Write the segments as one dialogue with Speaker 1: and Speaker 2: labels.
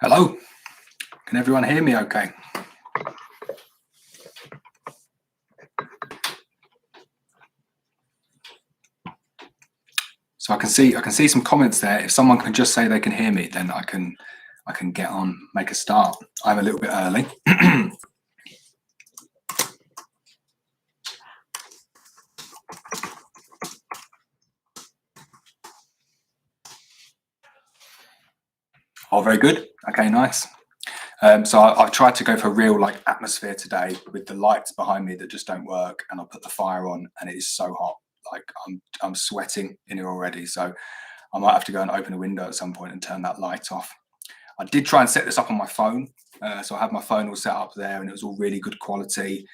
Speaker 1: Hello, can everyone hear me okay? So I can see some comments there. If someone can just say they can hear me, then I can get on, make a start. I'm a little bit early. Oh, very good. Okay, nice. So I've tried to go for real like atmosphere today with the lights behind me that just don't work, and I'll put the fire on, and it is so hot. Like I'm sweating in here already. So I might have to go and open a window at some point and turn that light off. I did try and set this up on my phone. So I have my phone all set up there, and it was all really good quality,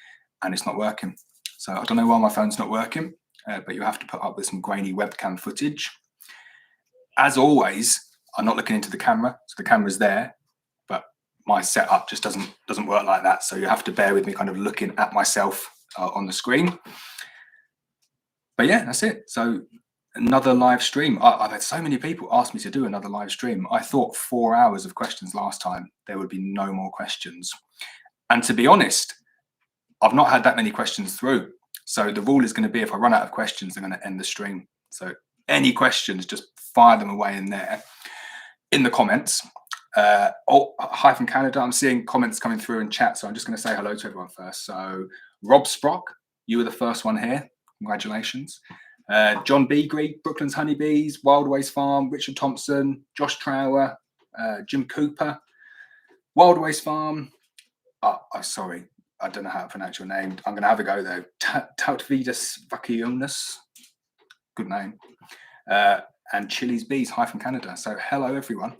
Speaker 1: and it's not working. So I don't know why my phone's not working, but you have to put up with some grainy webcam footage. As always, I'm not looking into the camera, so the camera's there, but my setup just doesn't work like that. So you have to bear with me kind of looking at myself on the screen. But yeah, that's it. So another live stream. I've had so many people ask me to do another live stream. I thought 4 hours of questions last time, there would be no more questions. And to be honest, I've not had that many questions through. So the rule is going to be if I run out of questions, I'm going to end the stream. So any questions, just fire them away in there in the comments. Hi from Canada. I'm seeing comments coming through in chat. So I'm just going to say hello to everyone first. So Rob Sprock, you were the first one here. Congratulations. John Beagrey, Brooklyn's Honeybees, Wildways Farm, Richard Thompson, Josh Trower, Jim Cooper, Wildways Farm. Sorry, I don't know how to pronounce your name. I'm going to have a go though. Tautvidas Vacuumnus, good name. And Chili's Bees, hi from Canada. So hello everyone.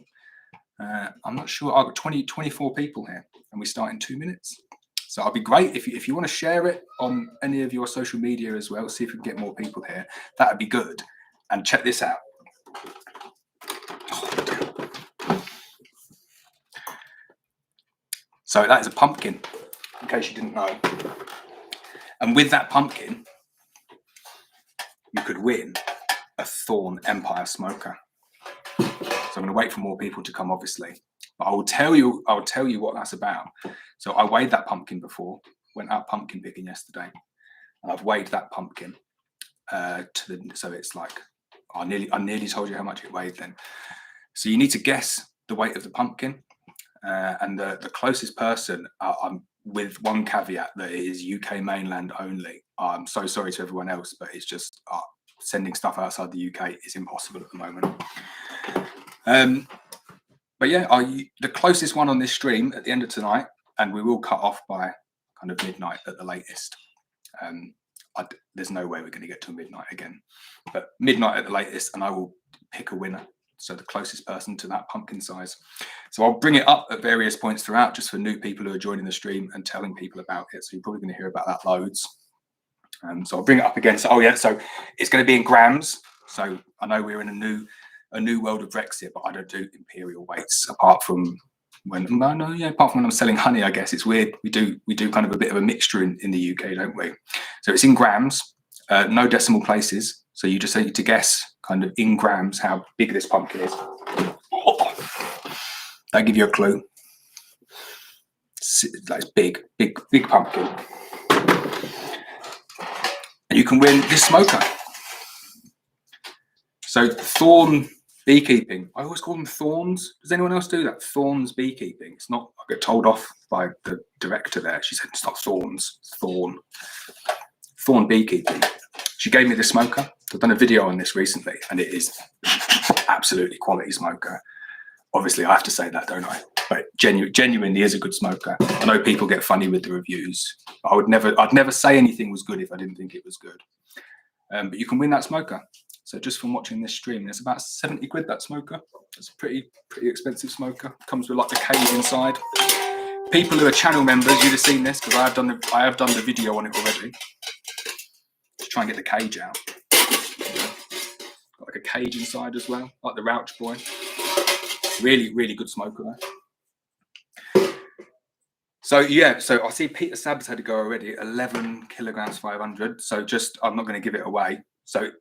Speaker 1: I'm not sure. I've got 24 people here, and we start in 2 minutes. So it'll be great if you want to share it on any of your social media as well. See if we can get more people here. That would be good. And check this out. So that is a pumpkin, in case you didn't know. And with that pumpkin, you could win a Thorn Empire smoker. So I'm going to wait for more people to come, obviously. But I will tell you what that's about. So I weighed that pumpkin before, went out pumpkin picking yesterday, and I've weighed that pumpkin so it's like I nearly told you how much it weighed then. So you need to guess the weight of the pumpkin, and the closest person, I'm with one caveat that it is UK mainland only. I'm so sorry to everyone else, but it's just sending stuff outside the UK is impossible at the moment. But yeah, the closest one on this stream at the end of tonight, and we will cut off by kind of midnight at the latest. There's no way we're going to get to midnight again, but midnight at the latest, and I will pick a winner. So the closest person to that pumpkin size. So I'll bring it up at various points throughout, just for new people who are joining the stream and telling people about it. So you're probably going to hear about that loads. So I'll bring it up again. So so it's going to be in grams. So I know we're in a new world of Brexit, but I don't do imperial weights apart from when I'm selling honey. I guess it's weird. We do kind of a bit of a mixture in the UK, don't we? So it's in grams, no decimal places. So you just need to guess kind of in grams how big this pumpkin is. That'll give you a clue. That's big pumpkin. And you can win this smoker. So Thorn Beekeeping. I always call them Thorns. Does anyone else do that? Thorns Beekeeping. It's not. I got told off by the director there. She said it's not Thorns. Thorn Beekeeping. She gave me the smoker. I've done a video on this recently, and it is absolutely quality smoker. Obviously, I have to say that, don't I? But genuinely is a good smoker. I know people get funny with the reviews. I'd never say anything was good if I didn't think it was good. But you can win that smoker. So just from watching this stream, it's about 70 quid, that smoker. It's a pretty expensive smoker. Comes with like the cage inside. People who are channel members, you'd have seen this because I have done the video on it already. Just try and get the cage out. Got like a cage inside as well, like the Rouch Boy. Really good smoker there. So yeah, so I see Peter Sab's had to go already. 11 kilograms 500. So I'm not going to give it away. So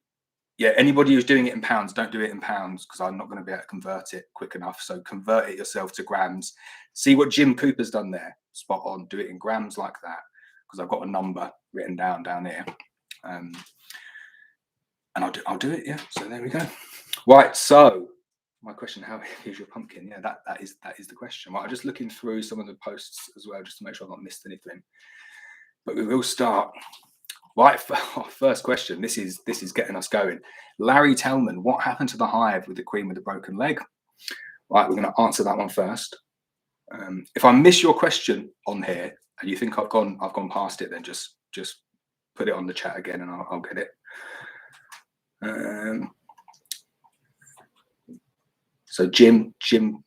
Speaker 1: yeah, anybody who's doing it in pounds, don't do it in pounds because I'm not going to be able to convert it quick enough. So convert it yourself to grams. See what Jim Cooper's done there. Spot on. Do it in grams like that because I've got a number written down here. And I'll do it. Yeah. So there we go. Right. So my question: how is your pumpkin? Yeah, that is the question. Right. I'm just looking through some of the posts as well, just to make sure I've not missed anything. But we will start. Right, first question. This is getting us going. Larry Tellman, what happened to the hive with the queen with the broken leg? Right, we're going to answer that one first. If I miss your question on here and you think I've gone past it, then just put it on the chat again and I'll get it. So Jim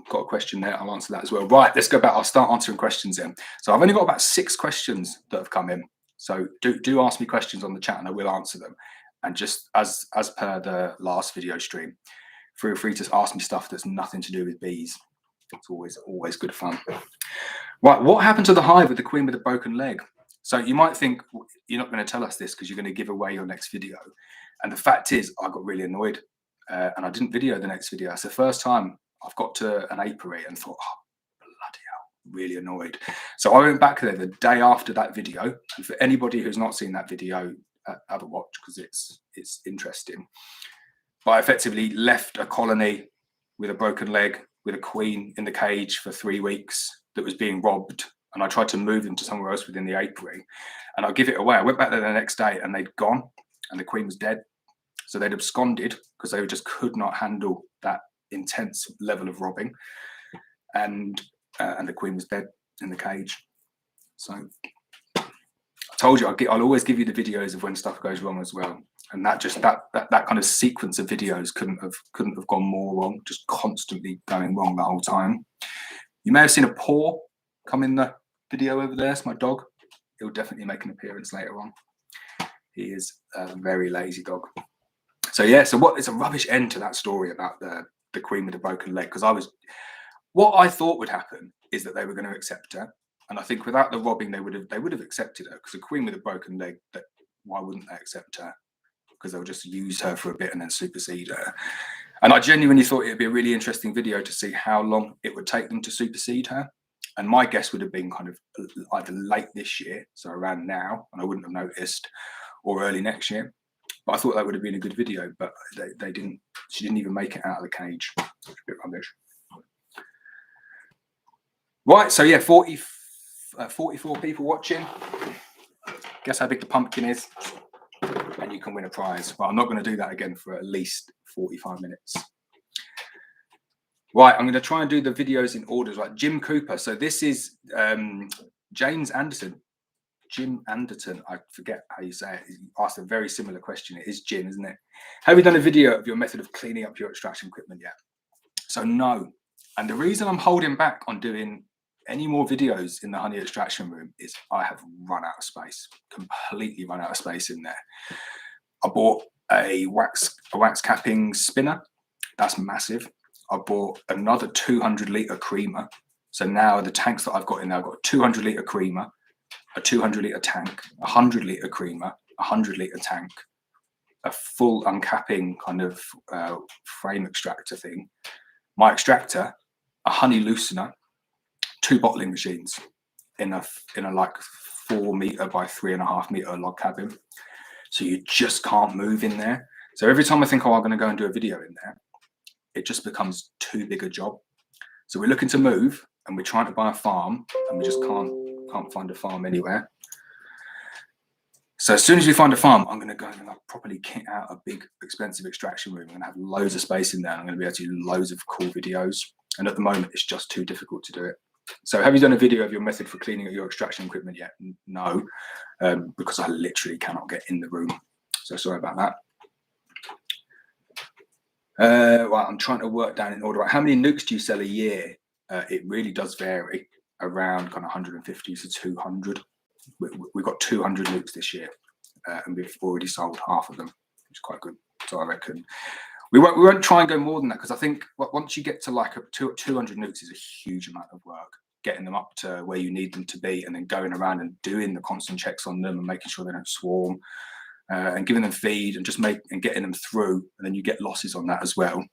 Speaker 1: got a question there. I'll answer that as well. Right, let's go back. I'll start answering questions then. So I've only got about 6 questions that have come in. So do ask me questions on the chat and I will answer them. And just as per the last video stream, feel free to ask me stuff that's nothing to do with bees. It's always good fun. Right, what happened to the hive with the queen with the broken leg? So you might think you're not going to tell us this because you're going to give away your next video. And the fact is, I got really annoyed and I didn't video the next video. It's the first time I've got to an apiary and thought, oh, bloody hell, really annoyed. So I went back there the day after that video. And for anybody who's not seen that video, have a watch because it's interesting. But I effectively left a colony with a broken leg with a queen in the cage for 3 weeks that was being robbed. And I tried to move them to somewhere else within the apiary and I'll give it away. I went back there the next day and they'd gone and the queen was dead. So they'd absconded because they just could not handle that intense level of robbing. And the queen was dead in the cage. So I told you I'll always give you the videos of when stuff goes wrong as well. And that kind of sequence of videos couldn't have gone more wrong, just constantly going wrong the whole time. You may have seen a paw come in the video over there. It's my dog. He'll definitely make an appearance later on. He is a very lazy dog. So yeah, it's a rubbish end to that story about the queen with the broken leg, because what I thought would happen is that they were going to accept her. And I think without the robbing, they would have accepted her, because a queen with a broken leg, why wouldn't they accept her? Because they'll just use her for a bit and then supersede her. And I genuinely thought it'd be a really interesting video to see how long it would take them to supersede her. And my guess would have been kind of either late this year, so around now, and I wouldn't have noticed, or early next year. But I thought that would have been a good video, but they didn't. She didn't even make it out of the cage. It's a bit rubbish. Right, so yeah, 44 people watching. Guess how big the pumpkin is, and you can win a prize. But I'm not going to do that again for at least 45 minutes. Right, I'm going to try and do the videos in orders. Right, Jim Cooper. So this is James Anderson. Jim Anderton. I forget how you say it. He asked a very similar question. It is Jim, isn't it? Have you done a video of your method of cleaning up your extraction equipment yet? So no. And the reason I'm holding back on doing any more videos in the honey extraction room is I have run out of space, completely run out of space in there. I bought a wax capping spinner. That's massive. I bought another 200-litre creamer. So now the tanks that I've got in there, I've got a 200-litre creamer, a 200-litre tank, a 100-litre creamer, a 100-litre tank, a full uncapping kind of frame extractor thing, my extractor, a honey loosener, 2 bottling machines in a like 4 metre by 3.5 metre log cabin. So you just can't move in there. So every time I think, oh, I'm going to go and do a video in there, it just becomes too big a job. So we're looking to move and we're trying to buy a farm and we just can't find a farm anywhere. So as soon as we find a farm, I'm going to go and properly kit out a big expensive extraction room. I'm going to have loads of space in there. I'm going to be able to do loads of cool videos. And at the moment, it's just too difficult to do it. So have you done a video of your method for cleaning up your extraction equipment yet? No, because I literally cannot get in the room. So sorry about that. Well, I'm trying to work down in order. How many nukes do you sell a year? It really does vary, around kind of 150 to 200. We've got 200 nukes this year, and we've already sold half of them, which is quite good. So I reckon we won't try and go more than that, because I think once you get to like 200 nukes is a huge amount of work, getting them up to where you need them to be, and then going around and doing the constant checks on them and making sure they don't swarm. and giving them feed and just getting them through, and then you get losses on that as well.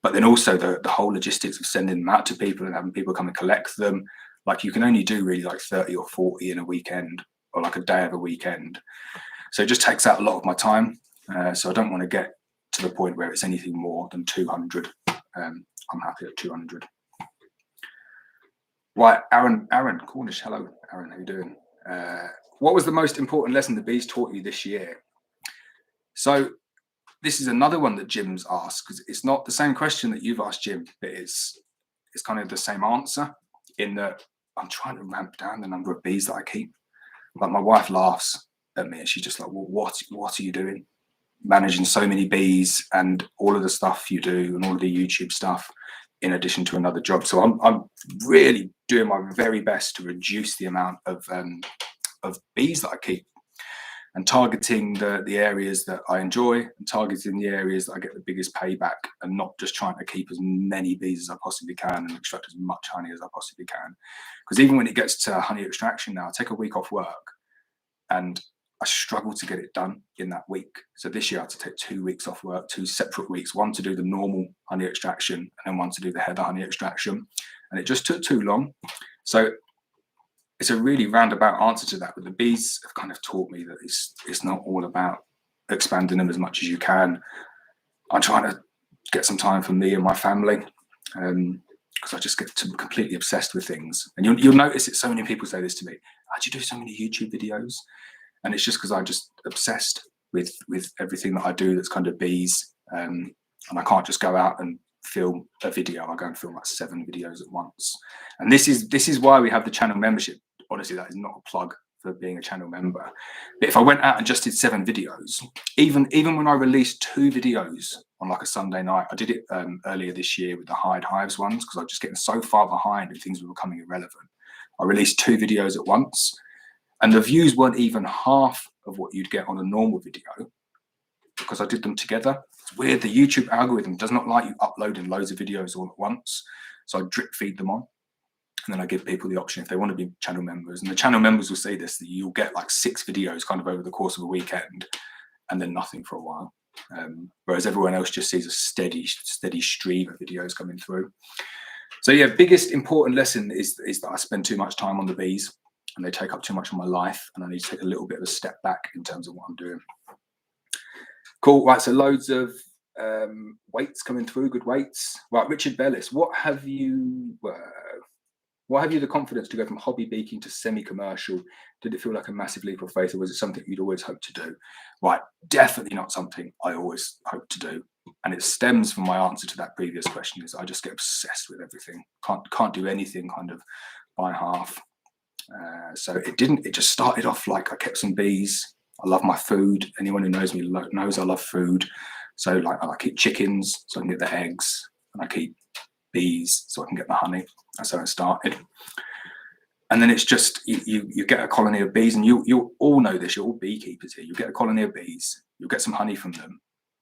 Speaker 1: But then also the whole logistics of sending them out to people and having people come and collect them. Like you can only do really like 30 or 40 in a weekend, or like a day of a weekend. So it just takes out a lot of my time. So I don't want to get to the point where it's anything more than 200. I'm happy at 200. Right, Aaron Cornish. Hello, Aaron. How you doing? What was the most important lesson the bees taught you this year? So this is another one that Jim's asked, because it's not the same question that you've asked, Jim, but it's kind of the same answer, in that I'm trying to ramp down the number of bees that I keep. Like my wife laughs at me and she's just like, well, what are you doing? Managing so many bees and all of the stuff you do and all of the YouTube stuff in addition to another job. So I'm really doing my very best to reduce the amount of bees that I keep, and targeting the areas that I enjoy, and targeting the areas that I get the biggest payback, and not just trying to keep as many bees as I possibly can and extract as much honey as I possibly can. Because even when it gets to honey extraction now, I take a week off work and I struggle to get it done in that week. So this year I had to take 2 weeks off work, 2 separate weeks, one to do the normal honey extraction and then one to do the heather honey extraction. And it just took too long. So it's a really roundabout answer to that, but the bees have kind of taught me that it's not all about expanding them as much as you can. I'm trying to get some time for me and my family, because I just get completely obsessed with things. And you'll notice it, so many people say this to me, how do you do so many YouTube videos? And it's just because I'm just obsessed with everything that I do that's kind of bees, and I can't just go out and film a video. I go and film like 7 videos at once. And this is why we have the channel membership. Honestly, that is not a plug for being a channel member. But if I went out and just did 7 videos, even when I released 2 videos on like a Sunday night, I did it earlier this year with the Hives ones, because I was just getting so far behind and things were becoming irrelevant. I released 2 videos at once, and the views weren't even half of what you'd get on a normal video, because I did them together. It's weird, the YouTube algorithm does not like you uploading loads of videos all at once. So I drip feed them on, and then I give people the option if they want to be channel members. And the channel members will say this, that you'll get like 6 videos kind of over the course of a weekend, and then nothing for a while. Whereas everyone else just sees a steady stream of videos coming through. So yeah, biggest important lesson is that I spend too much time on the bees, and they take up too much of my life, and I need to take a little bit of a step back in terms of what I'm doing. Cool. Right, so loads of weights coming through, good weights. Right, Richard Bellis, what have you the confidence to go from hobby beaking to semi-commercial? Did it feel like a massive leap of faith, or was it something you'd always hoped to do? Right, definitely not something I always hoped to do. And it stems from my answer to that previous question, is I just get obsessed with everything. Can't do anything kind of by half. So it just started off like I kept some bees. I love my food. Anyone who knows me knows I love food. So like I keep chickens so I can get the eggs, and I keep bees so I can get the honey. That's how it started. And then it's just you get a colony of bees, and you all know this. You're all beekeepers here. You get a colony of bees. You'll get some honey from them.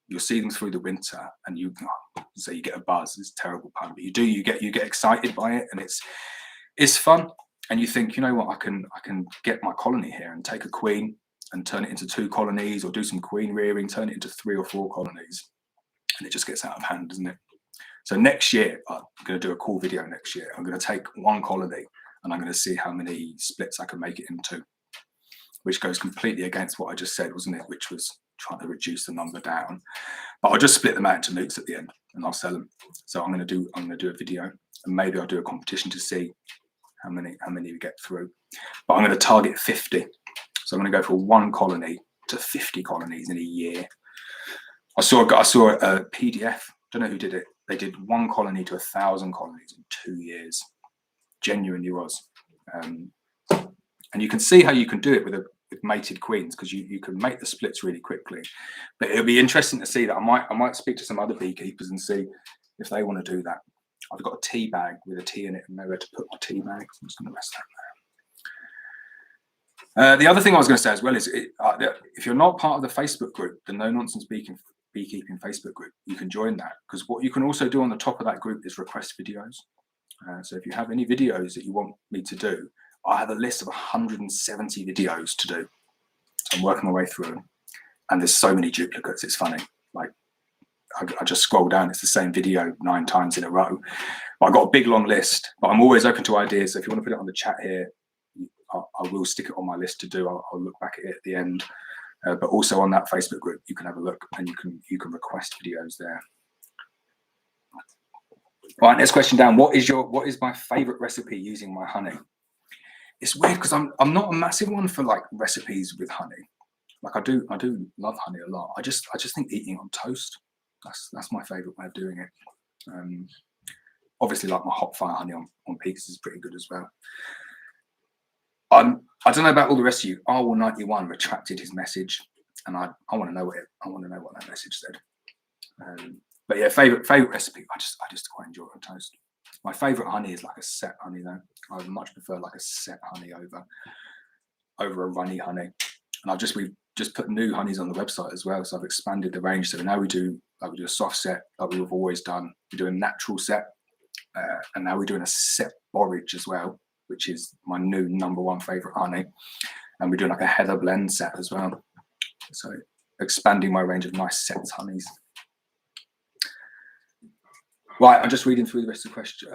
Speaker 1: You'll see them through the winter, and you get a buzz. It's a terrible pun, but you get excited by it, and it's fun. And you think, you know what, I can get my colony here and take a queen and turn it into 2 colonies, or do some queen rearing, turn it into 3 or 4 colonies, and it just gets out of hand, doesn't it? So next year, I'm going to do a cool video next year. I'm going to take 1 colony and I'm going to see how many splits I can make it into, which goes completely against what I just said, wasn't it? Which was trying to reduce the number down. But I'll just split them out into nukes at the end, and I'll sell them. So I'm going to do a video, and maybe I'll do a competition to see how many we get through. But I'm going to target 50. So I'm going to go from 1 colony to 50 colonies in a year. I saw a PDF. Don't know who did it. They did 1 colony to 1,000 colonies in 2 years. Genuinely was. And you can see how you can do it with mated queens, because you can make the splits really quickly. But it'll be interesting to see that. I might speak to some other beekeepers and see if they want to do that. I've got a tea bag with a tea in it and nowhere to put my tea bag. I'm just going to rest that there. The other thing I was going to say as well is, if you're not part of the Facebook group, the No Nonsense Beekeeping Facebook group, you can join that, because what you can also do on the top of that group is request videos. So if you have any videos that you want me to do, I have a list of 170 videos to do. So I'm working my way through them. and there's so many duplicates, it's funny. Like I just scroll down, it's the same video 9 times in a row. But I've got a big long list, but I'm always open to ideas. So if you want to put it on the chat here, I will stick it on my list to do. I'll look back at it at the end. But also on that Facebook group, you can have a look, and you can request videos there. All right, next question down. What is my favorite recipe using my honey? It's weird because I'm not a massive one for like recipes with honey. Like I do love honey a lot. I just think eating on toast, that's my favorite way of doing it. Obviously, like my hot fire honey on pizzas is pretty good as well. I don't know about all the rest of you. R91 retracted his message, and I want to know what that message said. But yeah, favorite recipe. I just quite enjoy it on toast. My favorite honey is like a set honey though. I would much prefer like a set honey over a runny honey. And we've just put new honeys on the website as well. So I've expanded the range. So now we do a soft set like we've always done. We do a natural set, and now we're doing a set borage as well, which is my new #1 favorite honey. And we're doing like a heather blend set as well. So expanding my range of nice sets honeys. Right, I'm just reading through the rest of the question.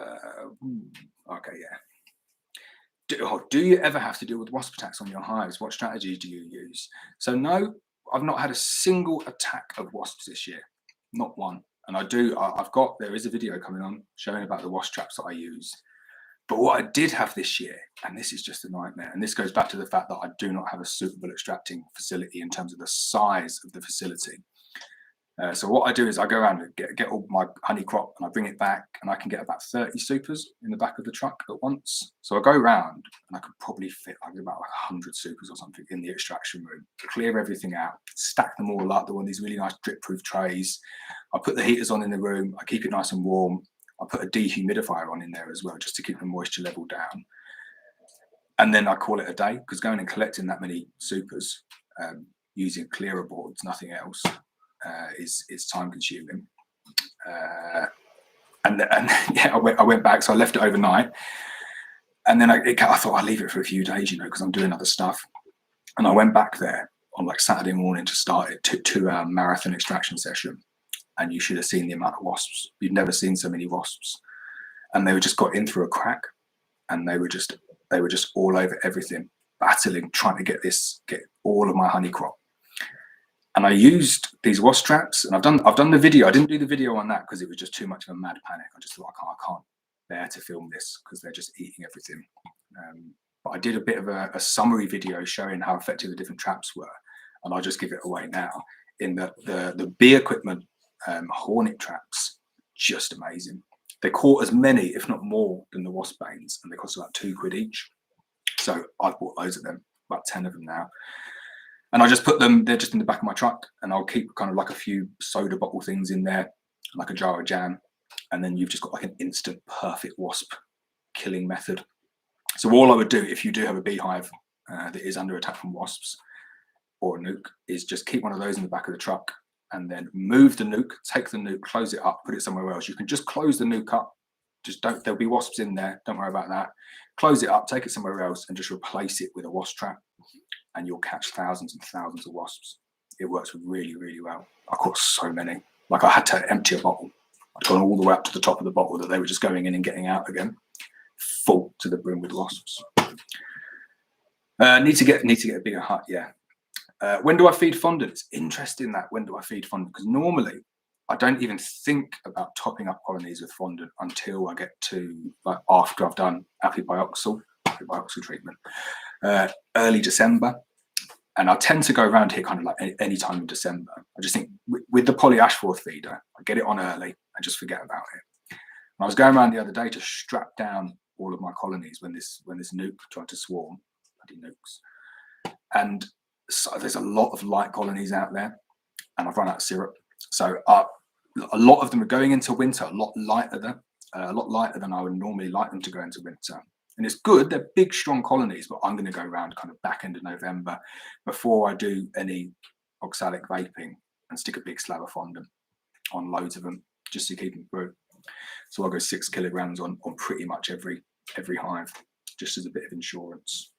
Speaker 1: Okay, yeah. Do you ever have to deal with wasp attacks on your hives? What strategies do you use? So no, I've not had a single attack of wasps this year, not one. And there is a video coming on showing about the wasp traps that I use. But what I did have this year, and this is just a nightmare, and this goes back to the fact that I do not have a suitable extracting facility in terms of the size of the facility. So what I do is I go around and get all my honey crop, and I bring it back, and I can get about 30 supers in the back of the truck at once. So I go around, and I could probably fit about 100 supers or something in the extraction room, clear everything out, stack them all up. They're on these really nice drip-proof trays. I put the heaters on in the room. I keep it nice and warm. I put a dehumidifier on in there as well, just to keep the moisture level down. And then I call it a day, because going and collecting that many supers using clearer boards, nothing else, is time consuming. And yeah, I went back, so I left it overnight, and then I thought I'll leave it for a few days, because I'm doing other stuff. And I went back there on like Saturday morning to start it to a marathon extraction session, and you should have seen the amount of wasps. You've never seen so many wasps, and they were just got in through a crack, and they were just all over everything, battling, trying to get all of my honey crop. And I used these wasp traps, and I've done the video. I didn't do the video on that because it was just too much of a mad panic. I just thought I can't bear to film this because they're just eating everything. But I did a bit of a summary video showing how effective the different traps were, and I'll just give it away now. In the bee equipment hornet traps, just amazing. They caught as many, if not more, than the wasp banes, and they cost about £2 each. So I've bought loads of them, about 10 of them now. And I just put them, they're just in the back of my truck, and I'll keep kind of like a few soda bottle things in there, like a jar of jam. And then you've just got like an instant perfect wasp killing method. So all I would do if you do have a beehive that is under attack from wasps or a nuke is just keep one of those in the back of the truck, and then move the nuke, take the nuke, close it up, put it somewhere else. You can just close the nuke up. There'll be wasps in there. Don't worry about that. Close it up, take it somewhere else, and just replace it with a wasp trap. And you'll catch thousands and thousands of wasps. It works really, really well. I caught so many. Like I had to empty a bottle. I'd gone all the way up to the top of the bottle that they were just going in and getting out again, full to the brim with wasps. Need to get a bigger hut. Yeah. When do I feed fondant? It's interesting that when do I feed fondant, because normally I don't even think about topping up colonies with fondant until I get to like after I've done apibioxal treatment, early December. And I tend to go around here kind of like any time in December. I just think with the polyashforth feeder, I get it on early and just forget about it. And I was going around the other day to strap down all of my colonies when this nuke tried to swarm, bloody nukes. And so there's a lot of light colonies out there, and I've run out of syrup. So a lot of them are going into winter a lot lighter than I would normally like them to go into winter. And it's good, they're big, strong colonies, but I'm going to go around kind of back end of November before I do any oxalic vaping and stick a big slab of fondant on loads of them just to keep them through. So I'll go 6 kilograms on pretty much every hive, just as a bit of insurance.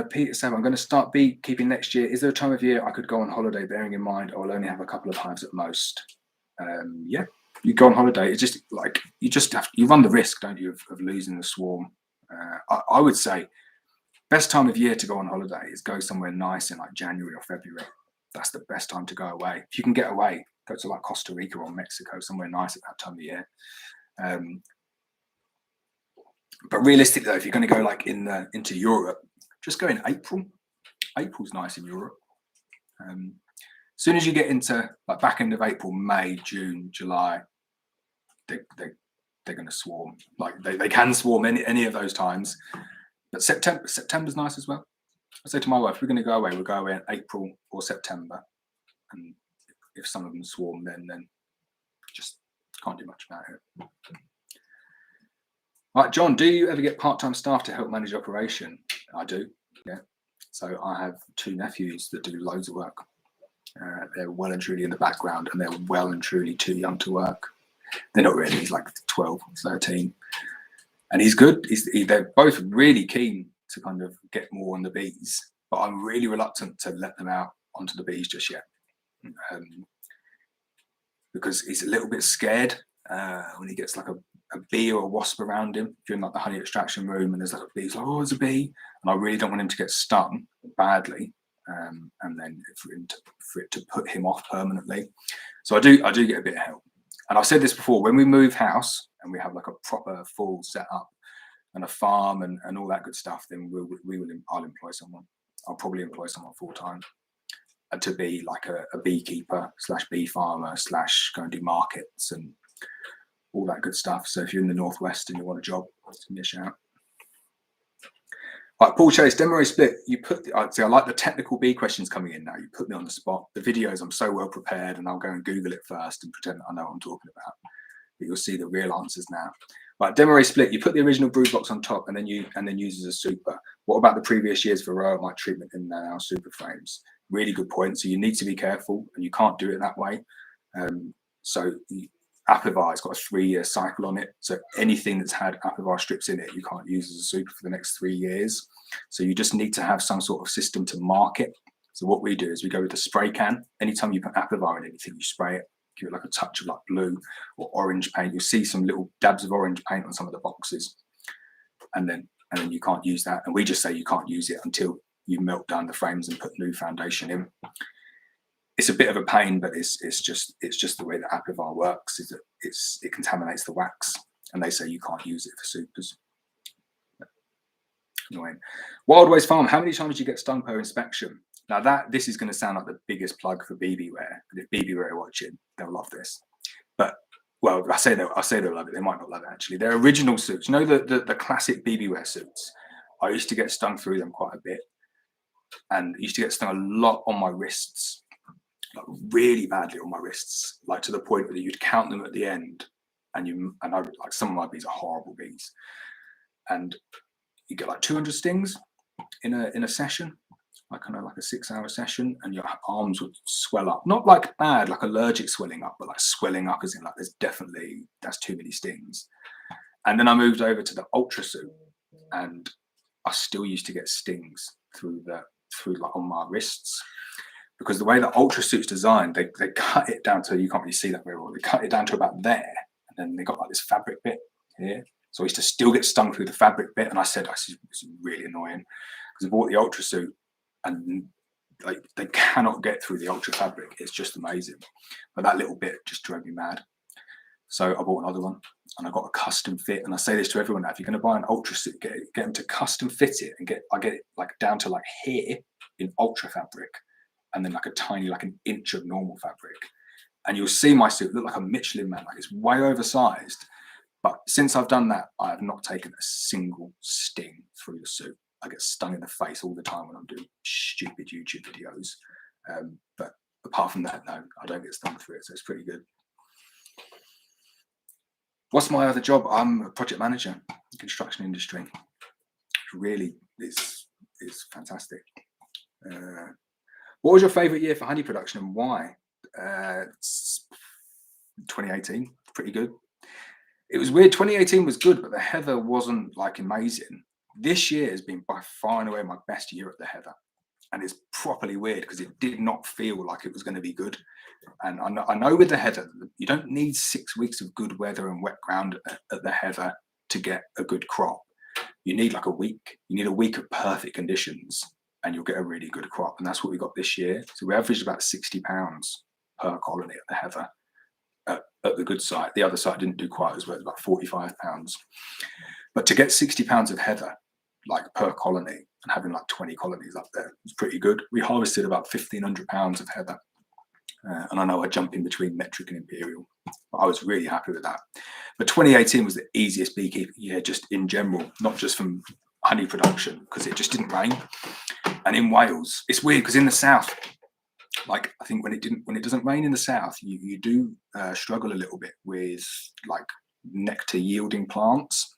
Speaker 1: Peter said, I'm going to start beekeeping next year. Is there a time of year I could go on holiday, bearing in mind I will only have a couple of hives at most? Yeah, you go on holiday. It's just like you run the risk, don't you, of losing the swarm. I would say best time of year to go on holiday is go somewhere nice in like January or February. That's the best time to go away. If you can get away, go to like Costa Rica or Mexico, somewhere nice at that time of year. But realistically, though, if you're going to go like into Europe, just go in April. April's nice in Europe. As soon as you get into like back end of April, May, June, July, they're going to swarm. Like they can swarm any of those times. But September's nice as well. I say to my wife, we're going to go away. We'll go away in April or September, and if some of them swarm, then just can't do much about it. Right, John, do you ever get part-time staff to help manage operation? I do, yeah. So I have 2 nephews that do loads of work. They're well and truly in the background, and they're well and truly too young to work. They're not really. He's like 12, 13. And he's good. They're both really keen to kind of get more on the bees, but I'm really reluctant to let them out onto the bees just yet, because he's a little bit scared when he gets like a bee or a wasp around him. If you're in like the honey extraction room and there's like a bee, he's like, oh, there's a bee, and I really don't want him to get stung badly, and then for it to put him off permanently. So I do get a bit of help. And I've said this before, when we move house and we have like a proper full setup and a farm and all that good stuff, then I'll employ someone. I'll probably employ someone full time to be like a beekeeper / bee farmer / go and do markets and all that good stuff. So if you're in the Northwest and you want a job, give me a shout. Right, Paul Chase, demo split. I like the technical bee questions coming in now. You put me on the spot. The videos, I'm so well prepared, and I'll go and Google it first and pretend that I know what I'm talking about. But you'll see the real answers now. Right, demo split. You put the original brood box on top, and then use as a super. What about the previous year's varroa mite treatment in our super frames? Really good point. So you need to be careful, and you can't do it that way. So Apivar's got a 3-year cycle on it. So anything that's had Apivar strips in it, you can't use as a super for the next 3 years. So you just need to have some sort of system to mark it. So what we do is we go with a spray can. Anytime you put Apivar in anything, you spray it, give it like a touch of like blue or orange paint. You'll see some little dabs of orange paint on some of the boxes. And then you can't use that. And we just say you can't use it until you melt down the frames and put new foundation in. It's a bit of a pain, but it's just the way that Apivar works. Is that it contaminates the wax, and they say you can't use it for supers. Annoying. Wildways Farm. How many times do you get stung per inspection? Now this is going to sound like the biggest plug for BBware. And if BBware are watching, they'll love this. But well, I say they'll love it. They might not love it actually. Their original suits. You know the classic BBware suits. I used to get stung through them quite a bit, and I used to get stung a lot on my wrists. Like really badly on my wrists, like to the point that you'd count them at the end, and I like some of my bees are horrible bees, and you get like 200 stings in a session, like kind of like a 6-hour session, and your arms would swell up, not like bad, like allergic swelling up, but like swelling up as in like that's too many stings. And then I moved over to the ultra suit, and I still used to get stings through like on my wrists. Because the way the ultra suit's designed, they cut it down to, you can't really see that very well, they cut it down to about there, and then they got like this fabric bit here. So I used to still get stung through the fabric bit, and I said, this is really annoying, because I bought the ultra suit, and like they cannot get through the ultra fabric. It's just amazing. But that little bit just drove me mad. So I bought another one, and I got a custom fit. And I say this to everyone now, if you're going to buy an ultra suit, get them to custom fit it, and I get it like down to like here in ultra fabric, and then like a tiny, like an inch of normal fabric. And you'll see my suit look like a Michelin man, like it's way oversized. But since I've done that, I have not taken a single sting through the suit. I get stung in the face all the time when I'm doing stupid YouTube videos. But apart from that, no, I don't get stung through it. So it's pretty good. What's my other job? I'm a project manager in the construction industry. Really is fantastic. What was your favorite year for honey production and why? 2018, pretty good. It was weird. 2018 was good, but the heather wasn't like amazing. This year has been by far and away my best year at the heather. And it's properly weird because it did not feel like it was going to be good. And I know with the heather, you don't need 6 weeks of good weather and wet ground at the heather to get a good crop. You need like a week. You need a week of perfect conditions and you'll get a really good crop. And that's what we got this year. So we averaged about £60 per colony at the heather at the good site. The other site didn't do quite as well, about £45. But to get £60 of heather, like per colony, and having like 20 colonies up there was pretty good. We harvested about £1,500 of heather. And I know I jump in between metric and imperial, but I was really happy with that. But 2018 was the easiest beekeeping year just in general, not just from honey production, because it just didn't rain. And in Wales, it's weird because in the south, like I think when it doesn't rain in the south, you do struggle a little bit with like nectar yielding plants.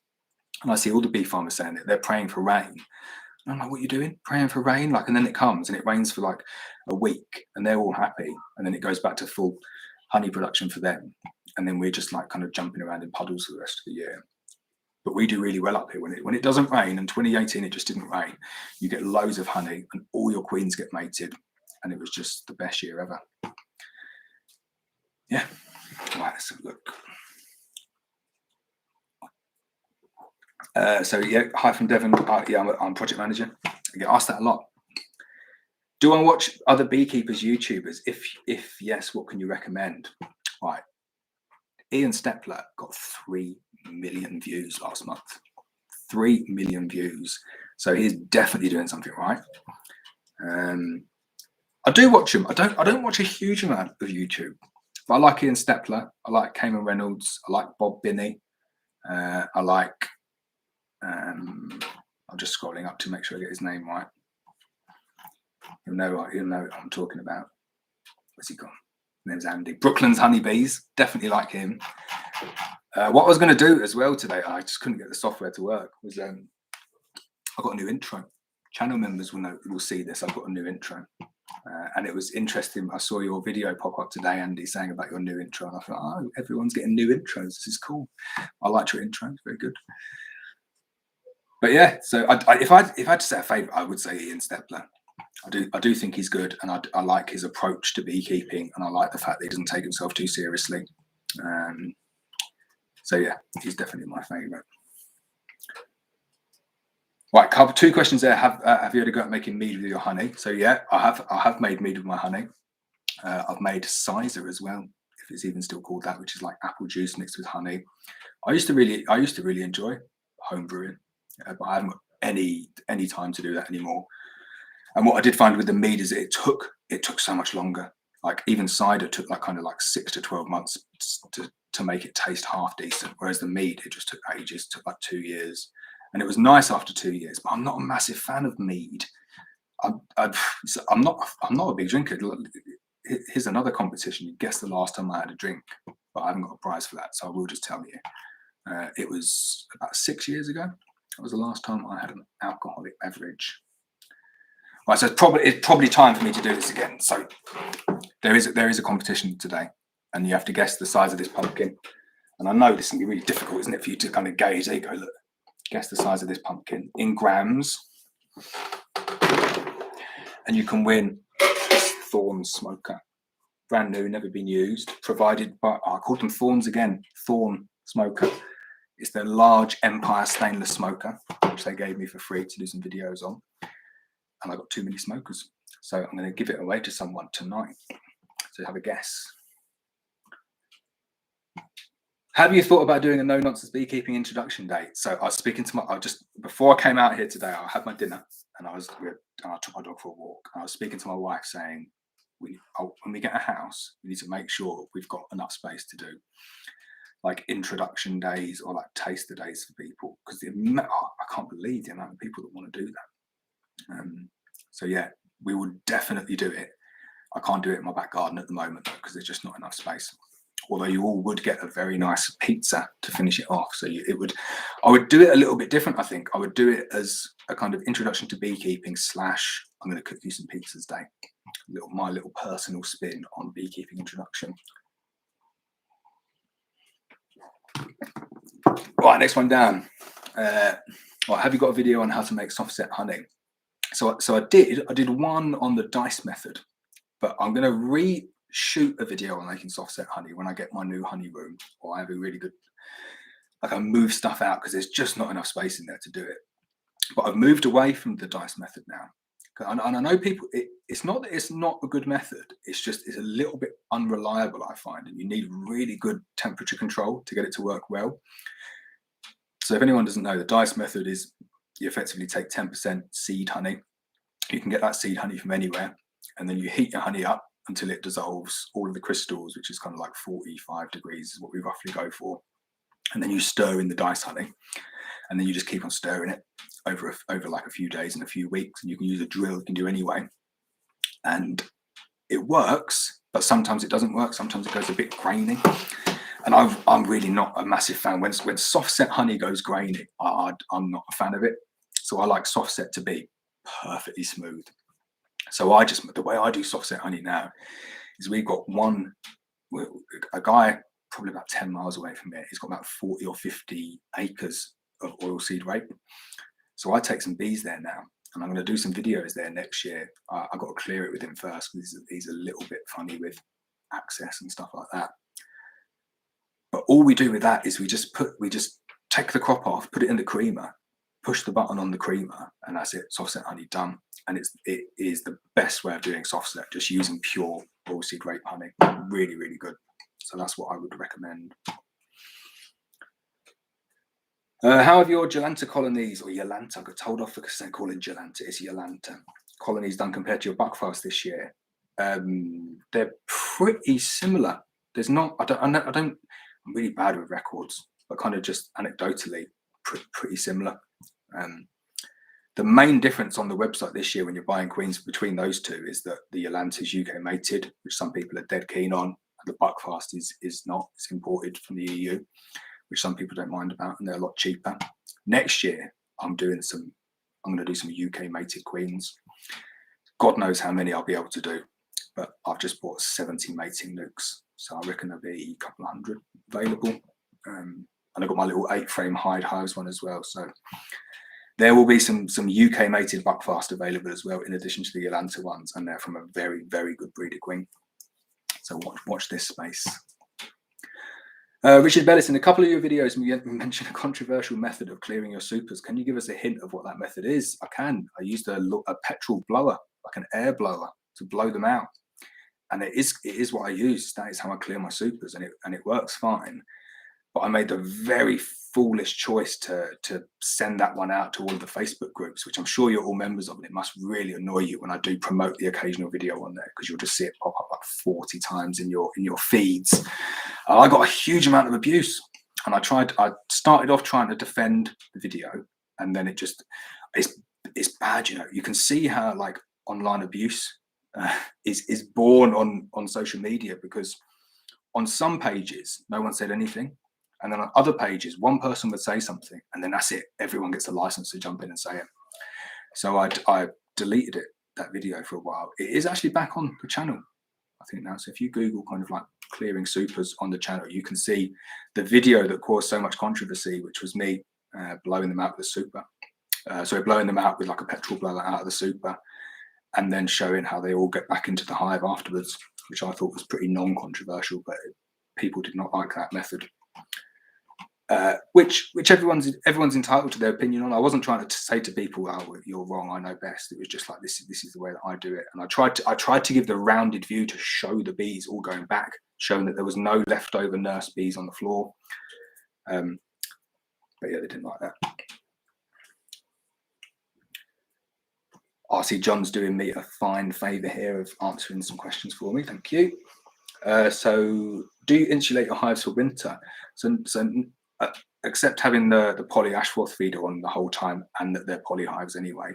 Speaker 1: And I see all the bee farmers saying that they're praying for rain. And I'm like, what are you doing? Praying for rain? Like, and then it comes and it rains for like a week and they're all happy. And then it goes back to full honey production for them. And then we're just like kind of jumping around in puddles for the rest of the year. But we do really well up here when it doesn't rain. And 2018, it just didn't rain. You get loads of honey and all your queens get mated. And it was just the best year ever. Yeah. Right, let's have a look. So yeah, hi from Devon. Yeah, I'm project manager. I get asked that a lot. Do I watch other beekeepers YouTubers? If yes, what can you recommend? Right, Ian Stepler got 3 million views last month. 3 million views. So he's definitely doing something right. I do watch him. I don't watch a huge amount of YouTube, but I like Ian Stepler. I like Cayman Reynolds. I like Bob Binney. I like. I'm just scrolling up to make sure I get his name right. He'll know what I'm talking about. Where's he gone? His name's Andy. Brooklyn's Honeybees. Definitely like him. What I was going to do as well today, I just couldn't get the software to work, was I got a new intro. Channel members will see this. I've got a new intro. And it was interesting. I saw your video pop up today, Andy, saying about your new intro. And I thought, oh, everyone's getting new intros. This is cool. I liked your intro. It's very good. But yeah, so if I had to say a favourite, I would say Ian Stepler. I do think he's good, and I like his approach to beekeeping, and I like the fact that he doesn't take himself too seriously. So yeah, he's definitely my favourite. Right, 2 questions there. Have you ever got making mead with your honey? So yeah, I have made mead with my honey. I've made cider as well, if it's even still called that, which is like apple juice mixed with honey. I used to really enjoy home brewing. But I haven't got any time to do that anymore. And what I did find with the mead is it took so much longer. Like even cider took like kind of like 6 to 12 months to make it taste half decent, whereas the mead, it just took ages. It took like 2 years, and it was nice after 2 years. But I'm not a massive fan of mead. I'm not a big drinker. Here's another competition. You guess the last time I had a drink, but I haven't got a prize for that, so I will just tell you. It was about 6 years ago. That was the last time I had an alcoholic beverage. Right, so it's probably time for me to do this again. So there is a competition today, and you have to guess the size of this pumpkin. And I know this can be really difficult, isn't it, for you to kind of gauge? There you go, look, guess the size of this pumpkin in grams, and you can win this Thorn smoker, brand new, never been used, provided by I called them Thorns again, Thorn smoker. It's their large Empire stainless smoker, which they gave me for free to do some videos on. And I got too many smokers. So I'm going to give it away to someone tonight. So have a guess. Have you thought about doing a no-nonsense beekeeping introduction date? So I was speaking to before I came out here today, I had my dinner and I took my dog for a walk. And I was speaking to my wife saying, when we get a house, we need to make sure we've got enough space to do like introduction days or like taster days for people, because I can't believe the amount of people that want to do that. So yeah, we would definitely do it. I can't do it in my back garden at the moment because there's just not enough space. Although you all would get a very nice pizza to finish it off. So I would do it a little bit different. I think I would do it as a kind of introduction to beekeeping / I'm going to cook you some pizzas day. My little personal spin on beekeeping introduction. Right, next one down. Well, have you got a video on how to make soft set honey? So I did one on the dice method, but I'm going to reshoot a video on making soft set honey when I get my new honey room, or I have a really good, like, I move stuff out because there's just not enough space in there to do it. But I've moved away from the dice method now. And I know people, it's not that it's not a good method, it's just it's a little bit unreliable, I find, and you need really good temperature control to get it to work well. So if anyone doesn't know, the dice method is you effectively take 10% seed honey. You can get that seed honey from anywhere, and then you heat your honey up until it dissolves all of the crystals, which is kind of like 45 degrees is what we roughly go for. And then you stir in the dice honey, and then you just keep on stirring it over like a few days and a few weeks. And you can use a drill, you can do anyway. And it works, but sometimes it doesn't work. Sometimes it goes a bit grainy. And I'm really not a massive fan. When soft set honey goes grainy, I'm not a fan of it. So I like soft set to be perfectly smooth. So the way I do soft set honey now is we've got a guy probably about 10 miles away from here. He's got about 40 or 50 acres of oilseed rape. So I take some bees there now, and I'm going to do some videos there next year. I've got to clear it with him first because he's a little bit funny with access and stuff like that. But all we do with that is we just take the crop off, put it in the creamer, push the button on the creamer, and that's it. Soft set honey done. And it is the best way of doing soft set, just using pure oilseed rape honey. Really, really good. So that's what I would recommend. How have your Gelanta colonies, or Yolanta, I got told off because they call it Gelanta, it's Yolanta, colonies done compared to your Buckfast this year? They're pretty similar. There's not, I'm really bad with records, but kind of just anecdotally pretty similar. The main difference on the website this year when you're buying queens between those two is that the Yolanta is UK mated, which some people are dead keen on, and the Buckfast is not. It's imported from the EU, which some people don't mind about, and they're a lot cheaper. Next year, I'm going to do some UK mated queens. God knows how many I'll be able to do, but I've just bought 70 mating nukes, so I reckon there'll be a couple of hundred available. And I've got my little 8-frame Hives one as well, so there will be some UK mated Buckfast available as well, in addition to the Yolanta ones, and they're from a very, very good breeder queen. So watch this space. Richard Bellis, in a couple of your videos, you mentioned a controversial method of clearing your supers. Can you give us a hint of what that method is? I can. I used a petrol blower, like an air blower, to blow them out, and it is what I use. That is how I clear my supers, and it works fine. But I made the very foolish choice to send that one out to all of the Facebook groups, which I'm sure you're all members of, and it must really annoy you when I do promote the occasional video on there, because you'll just see it pop up like 40 times in your feeds. I got a huge amount of abuse, and I started off trying to defend the video, and then it's bad. You know, you can see how like online abuse is born on social media, because on some pages no one said anything, and then on other pages one person would say something, and then that's it. Everyone gets a license to jump in and say it. So I deleted that video for a while. It is actually back on the channel, I think, now. So if you Google kind of like clearing supers on the channel, you can see the video that caused so much controversy, which was me blowing them out with a super. So blowing them out with like a petrol blower out of the super, and then showing how they all get back into the hive afterwards, which I thought was pretty non-controversial, but people did not like that method. Which everyone's entitled to their opinion on. I wasn't trying to say to people, "Oh, you're wrong, I know best." It was just like this is the way that I do it, and I tried to give the rounded view to show the bees all going back, showing that there was no leftover nurse bees on the floor. But yeah, they didn't like that. I see John's doing me a fine favour here of answering some questions for me. Thank you. So, do you insulate your hives for winter? Except having the poly ashworth feeder on the whole time, and that they're poly hives anyway,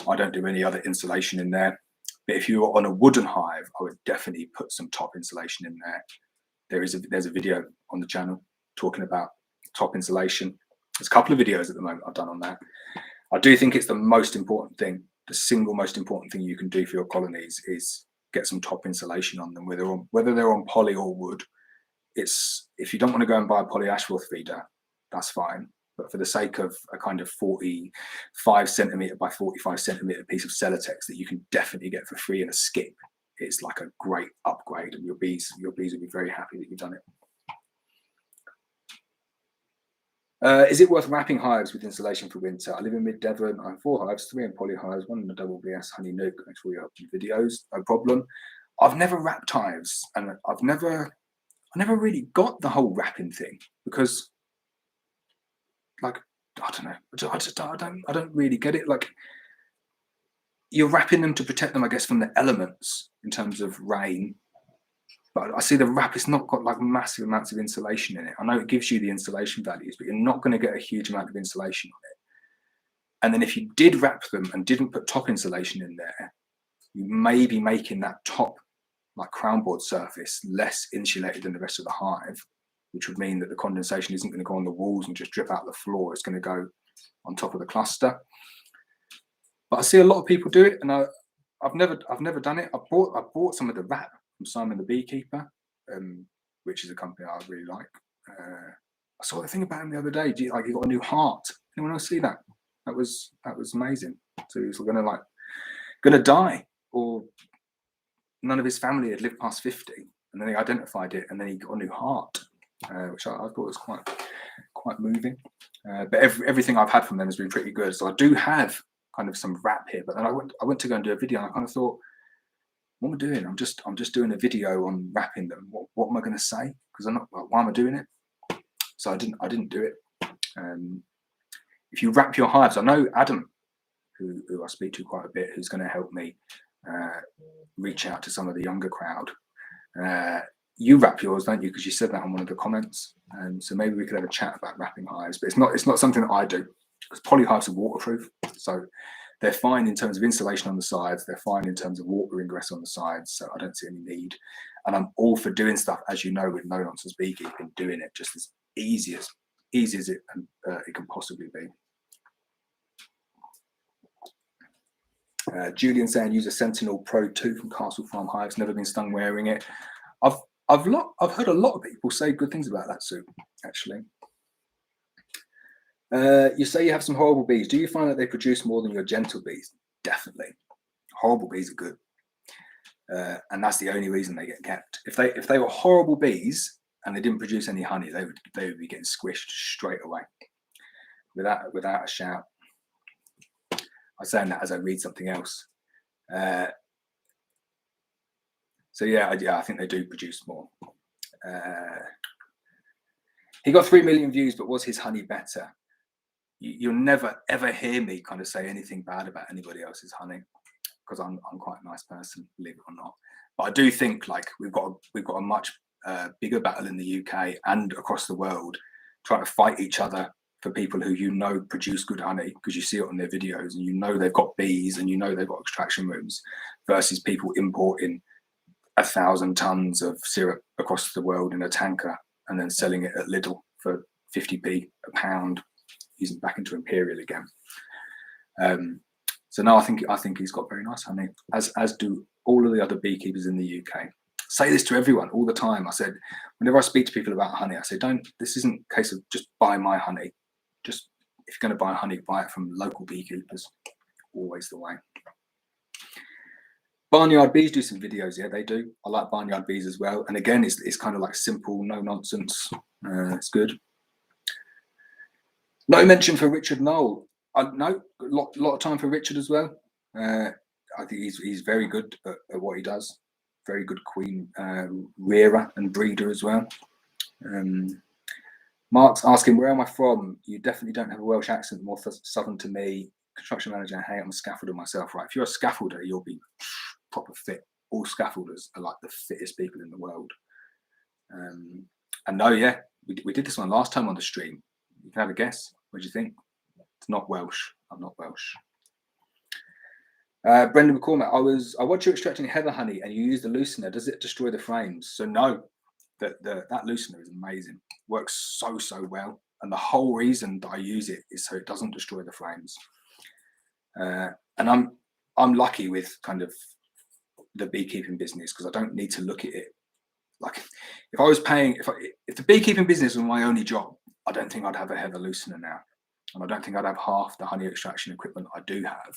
Speaker 1: I don't do any other insulation in there. But if you were on a wooden hive, I would definitely put some top insulation in there. There's a video on the channel talking about top insulation. There's a couple of videos at the moment I've done on that. I do think it's the most important thing. The single most important thing you can do for your colonies is get some top insulation on them, whether they're on poly or wood. If you don't want to go and buy a poly ashworth feeder, that's fine. but for the sake of a kind of 45 centimetre by 45 centimetre piece of Celotex that you can definitely get for free in a skip, it's like a great upgrade, and your bees will be very happy that you've done it. Is it worth wrapping hives with insulation for winter? I live in mid-Devon. I have 4 hives, 3 in poly hives, 1 in a double BS honey nuke. Make sure you help in videos. No problem. I've never wrapped hives, and I never really got the whole wrapping thing, because, like, I don't know. I don't really get it. Like, you're wrapping them to protect them, I guess, from the elements in terms of rain. But I see the wrap, it's not got like massive amounts of insulation in it. I know it gives you the insulation values, but you're not going to get a huge amount of insulation on it. And then if you did wrap them and didn't put top insulation in there, you may be making that top, like, crown board surface less insulated than the rest of the hive, which would mean that the condensation isn't going to go on the walls and just drip out the floor. It's going to go on top of the cluster. But I see a lot of people do it, and I've never done it. I bought some of the wrap from Simon the Beekeeper, which is a company I really like. I saw the thing about him the other day. He got a new heart. Anyone else see that? That was amazing. So he was gonna die, or none of his family had lived past 50, and then he identified it, and then he got a new heart, which I thought was quite moving. But everything I've had from them has been pretty good. So I do have kind of some wrap here, but then I went to go and do a video, and I kind of thought, what am I doing? I'm just doing a video on wrapping them. What am I going to say? Because I'm not. Why am I doing it? So I didn't do it. If you wrap your hives, I know Adam, who I speak to quite a bit, who's going to help me reach out to some of the younger crowd. You wrap yours, don't you? Because you said that on one of the comments. So maybe we could have a chat about wrapping hives. But it's not something that I do, because poly hives are waterproof, so they're fine in terms of insulation on the sides. They're fine in terms of water ingress on the sides. So I don't see any need. And I'm all for doing stuff, as you know, with no nonsense beekeeping, doing it just as easy as it can possibly be. Julian saying use a Sentinel Pro 2 from Castle Farm Hives. Never been stung wearing it. I've heard a lot of people say good things about that suit, actually. You say you have some horrible bees. Do you find that they produce more than your gentle bees? Definitely. Horrible bees are good, and that's the only reason they get kept. If they were horrible bees and they didn't produce any honey, they would be getting squished straight away, without a shout. I'm saying that as I read something else. So yeah, I think they do produce more. He got 3 million views, but was his honey better? You'll never ever hear me kind of say anything bad about anybody else's honey, because I'm quite a nice person, believe it or not. But I do think, like, we've got a much bigger battle in the UK and across the world, trying to fight each other for people who produce good honey, because you see it on their videos and they've got bees and they've got extraction rooms, versus people importing 1,000 tons of syrup across the world in a tanker and then selling it at Lidl for 50p a pound, using back into Imperial again. So no, I think he's got very nice honey, as do all of the other beekeepers in the UK. Say this to everyone all the time. I said, whenever I speak to people about honey, I say, this isn't a case of just buy my honey. Just, if you're going to buy honey, buy it from local beekeepers. Always the way. Barnyard bees do some videos. Yeah, they do. I like barnyard bees as well. And again, it's kind of like simple, no nonsense. It's good. No mention for Richard Knoll. No, a lot of time for Richard as well. I think he's very good at what he does. Very good queen rearer and breeder as well. Mark's asking, where am I from? You definitely don't have a Welsh accent, more southern to me. Construction manager, hey, I'm a scaffolder myself, right? If you're a scaffolder, you'll be proper fit. All scaffolders are like the fittest people in the world. And no, yeah, we did this one last time on the stream. You can have a guess. What do you think? It's not Welsh. I'm not Welsh. Brendan McCormack, I watched you extracting heather honey and you use the loosener. Does it destroy the frames? So no, that loosener is amazing. Works so well. And the whole reason that I use it is so it doesn't destroy the frames. And I'm lucky with kind of the beekeeping business, because I don't need to look at it like, if I was paying, if the beekeeping business was my only job, I don't think I'd have a heather loosener now. And I don't think I'd have half the honey extraction equipment I do have,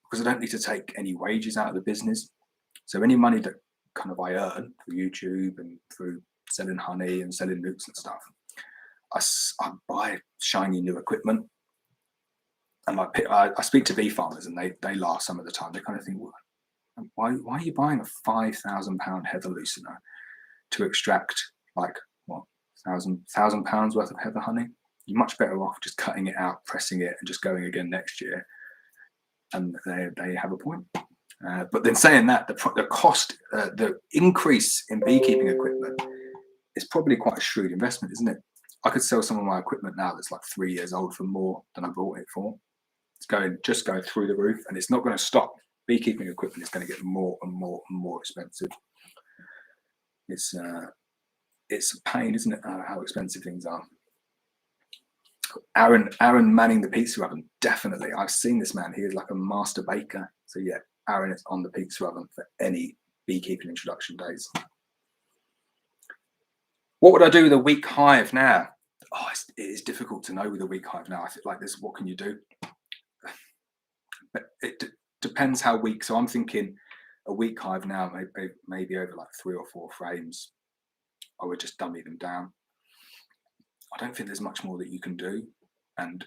Speaker 1: because I don't need to take any wages out of the business. So any money that kind of I earn through YouTube and through selling honey and selling nukes and stuff, I buy shiny new equipment. And I speak to bee farmers, and they laugh some of the time. They kind of think, well, why are you buying a £5,000 heather loosener to extract like what, £1,000 worth of heather honey? You're much better off just cutting it out, pressing it, and just going again next year. And they have a point. But then saying that, the cost, the increase in beekeeping equipment is probably quite a shrewd investment, isn't it? I could sell some of my equipment now that's like 3 years old for more than I bought it for. It's just going through the roof, and it's not going to stop. Beekeeping equipment is going to get more and more and more expensive. It's a pain, isn't it? How expensive things are. Aaron manning the pizza oven, definitely. I've seen this man. He is like a master baker. So yeah, Aaron is on the pizza oven for any beekeeping introduction days. What would I do with a weak hive now? Oh, it is difficult to know with a weak hive now. I think like this, what can you do? But it depends how weak. So I'm thinking a weak hive now, maybe over like 3 or 4 frames, I would just dummy them down. I don't think there's much more that you can do. And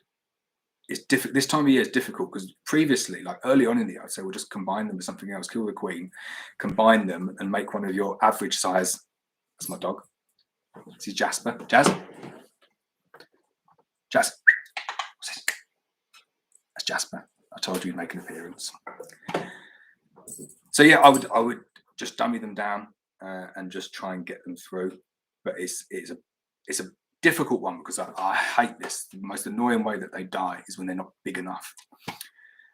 Speaker 1: it's difficult. This time of year is difficult because previously, like early on in the year, I'd say we'll just combine them with something else, kill the queen, combine them and make one of your average size. That's my dog. This is Jasper. Jazz? Jazz. What's this? That's Jasper. I told you he'd make an appearance. So yeah, I would just dummy them down and just try and get them through. But it's a difficult one because I hate this. The most annoying way that they die is when they're not big enough.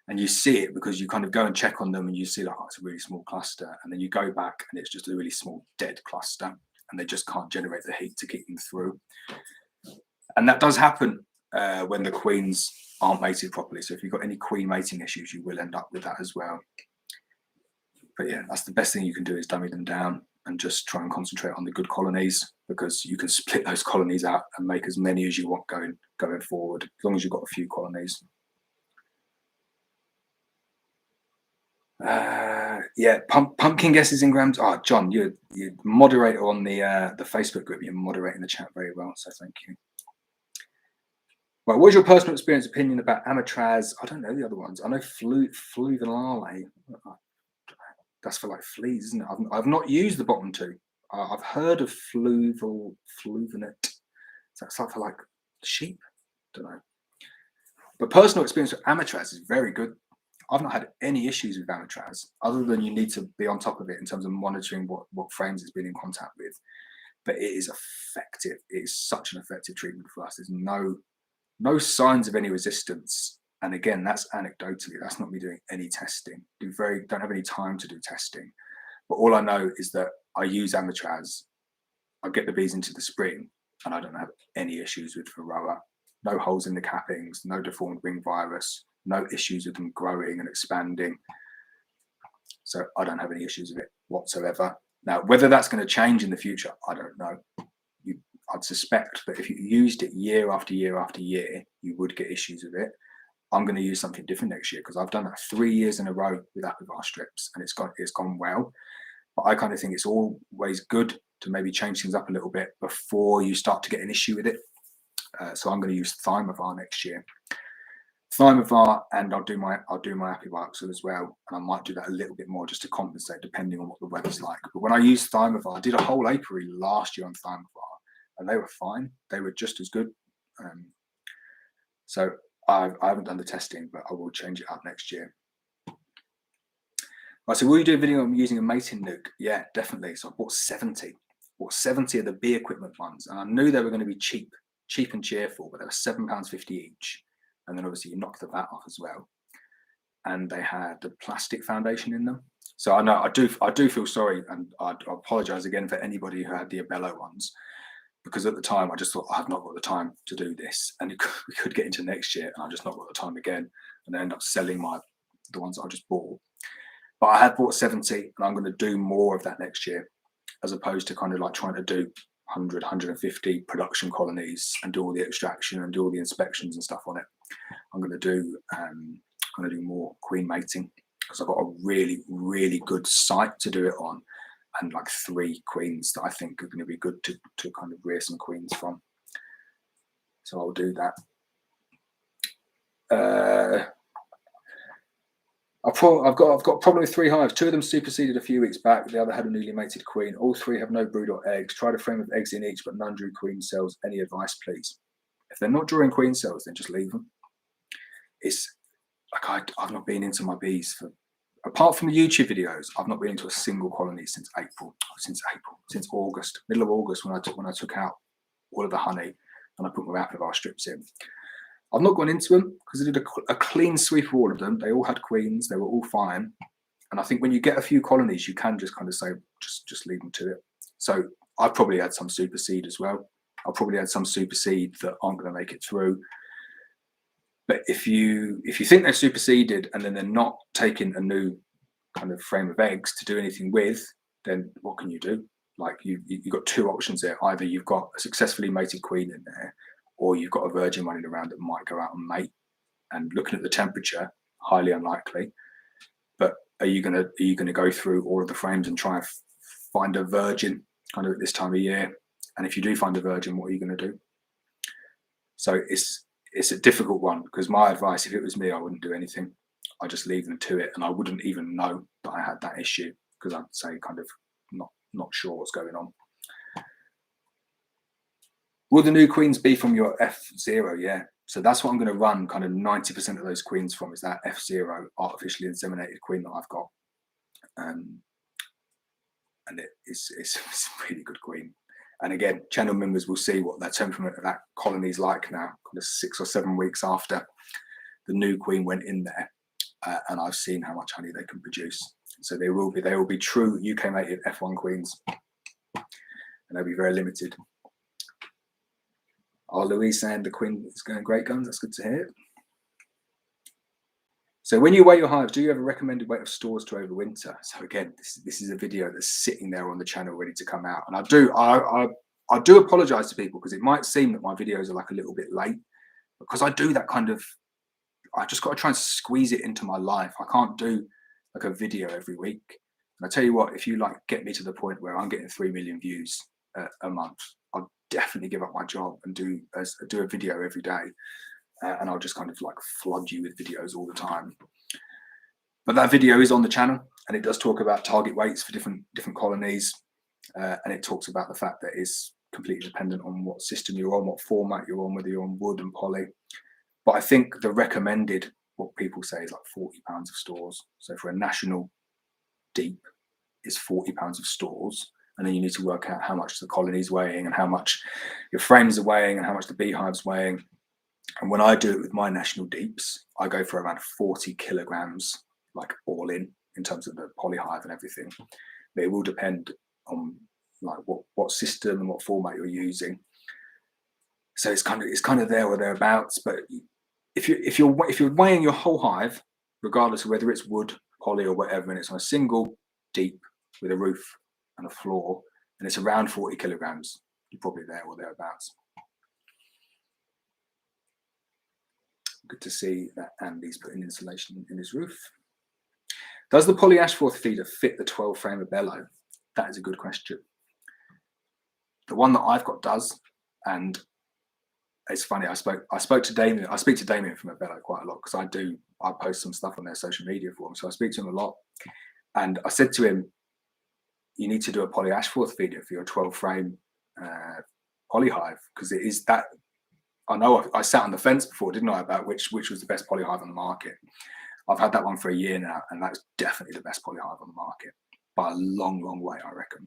Speaker 1: And you see it because you kind of go and check on them and you see like, oh, it's a really small cluster. And then you go back and it's just a really small dead cluster and they just can't generate the heat to keep them through. And that does happen when the queens aren't mated properly. So if you've got any queen mating issues, you will end up with that as well. But yeah, that's the best thing you can do is dummy them down and just try and concentrate on the good colonies, because you can split those colonies out and make as many as you want going forward, as long as you've got a few colonies. Yeah, pumpkin guesses in grams. Oh, John, you're moderator on the Facebook group. You're moderating the chat very well, so thank you. Well, what is your personal experience opinion about amatraz? I don't know the other ones. I know fluvialale. That's for like fleas, isn't it? I've not used the bottom two. I've heard of fluvinet. That's like for like sheep. Don't know. But personal experience with amatraz is very good. I've not had any issues with amatraz, other than you need to be on top of it in terms of monitoring what frames it's been in contact with. But it is effective. It is such an effective treatment for us. There's no signs of any resistance. And again, that's anecdotally. That's not me doing any testing. Don't have any time to do testing. But all I know is that I use amatraz. I get the bees into the spring, and I don't have any issues with varroa. No holes in the cappings. No deformed wing virus. No issues with them growing and expanding. So I don't have any issues with it whatsoever. Now, whether that's going to change in the future, I don't know. I'd suspect that if you used it year after year after year, you would get issues with it. I'm going to use something different next year because I've done that 3 years in a row with apivar strips, and it's gone well. But I kind of think it's always good to maybe change things up a little bit before you start to get an issue with it. So I'm going to use Thymovar next year. Thymovar, and I'll do my apivar as well, and I might do that a little bit more just to compensate depending on what the weather's like. But when I used Thymovar, I did a whole apiary last year on Thymovar, and they were fine. They were just as good. So I haven't done the testing, but I will change it up next year. Right, so will you do a video on using a mating nuke? Yeah, definitely. So I bought 70. Bought 70 of the bee equipment ones, and I knew they were going to be cheap and cheerful, but they were £7.50 each. And then obviously you knock the VAT off as well. And they had the plastic foundation in them. So I know I do feel sorry, and I apologise again for anybody who had the Bbka ones, because at the time I just thought I've not got the time to do this, and we could get into next year, and I just not got the time again, and I end up selling the ones that I just bought. But I had bought 70, and I'm going to do more of that next year, as opposed to kind of like trying to do 100, 150 production colonies and do all the extraction and do all the inspections and stuff on it. I'm going to do more queen mating because I've got a really, really good site to do it on, and like 3 queens that I think are going to be good to kind of rear some queens from. So I'll do that. I've got a problem with 3 hives. 2 of them superseded a few weeks back. The other had a newly mated queen. All 3 have no brood or eggs. Tried a frame of eggs in each, but none drew queen cells. Any advice, please? If they're not drawing queen cells, then just leave them. It's like I've not been into my bees apart from the YouTube videos. I've not been into a single colony since August, middle of August, when I took out all of the honey and I put my apple strips in. I've not gone into them because I did a clean sweep of all of them. They all had queens. They were all fine. And I think when you get a few colonies, you can just kind of say, just leave them to it. So I've probably had some supersede as well. I've probably had some supersede that aren't going to make it through. But if you think they've superseded and then they're not taking a new kind of frame of eggs to do anything with, then what can you do? Like you've got 2 options there. Either you've got a successfully mated queen in there, or you've got a virgin running around that might go out and mate. And looking at the temperature, highly unlikely. But are you gonna go through all of the frames and try and find a virgin kind of at this time of year? And if you do find a virgin, what are you going to do? So it's a difficult one, because my advice, if it was me, I wouldn't do anything. I'd just leave them to it, and I wouldn't even know that I had that issue, because I'd say kind of not sure what's going on. Will the new queens be from your F0? Yeah. So that's what I'm going to run kind of 90% of those queens from, is that F0 artificially inseminated queen that I've got. And it's a really good queen. And again, channel members will see what the temperament of that colony is like now, kind of 6 or 7 weeks after the new queen went in there. And I've seen how much honey they can produce. So they will be true UK mated F1 queens, and they'll be very limited. Oh, Louise saying the queen is going great guns. That's good to hear. So when you weigh your hives, do you have a recommended weight of stores to overwinter? So again, this is a video that's sitting there on the channel ready to come out. And I do apologize to people, because it might seem that my videos are like a little bit late, because I do that kind of, I just got to try and squeeze it into my life. I can't do like a video every week. And I tell you what, if you like get me to the point where I'm getting 3 million views a month, I'll definitely give up my job and do a video every day. And I'll just kind of like flood you with videos all the time. But that video is on the channel, and it does talk about target weights for different colonies. And it talks about the fact that it's completely dependent on what system you're on, what format you're on, whether you're on wood and poly. But I think the recommended, what people say, is like 40 pounds of stores. So for a national deep, it's 40 pounds of stores. And then you need to work out how much the colony's weighing, and how much your frames are weighing, and how much the beehive's weighing. And when I do it with my national deeps, I go for around 40 kilograms, like all in terms of the polyhive and everything. But it will depend on like what system and what format you're using. So it's kind of there or thereabouts. But if you're weighing your whole hive, regardless of whether it's wood, poly, or whatever, and it's on a single deep with a roof and a floor, and it's around 40 kilograms, you're probably there or thereabouts. Good to see that Andy's putting insulation in his roof. Does the poly Ashforth feeder fit the 12 frame of bellow? That is a good question. The one that I've got does, and it's funny. I spoke to Damien. I speak to Damien from Bellow quite a lot, because I post some stuff on their social media for him. So I speak to him a lot, and I said to him, you need to do a poly Ashforth feeder for your 12 frame polyhive, because it is that. I know I sat on the fence before, didn't I, about which was the best polyhive on the market. I've had that one for a year now, and that's definitely the best polyhive on the market by a long, long way, I reckon.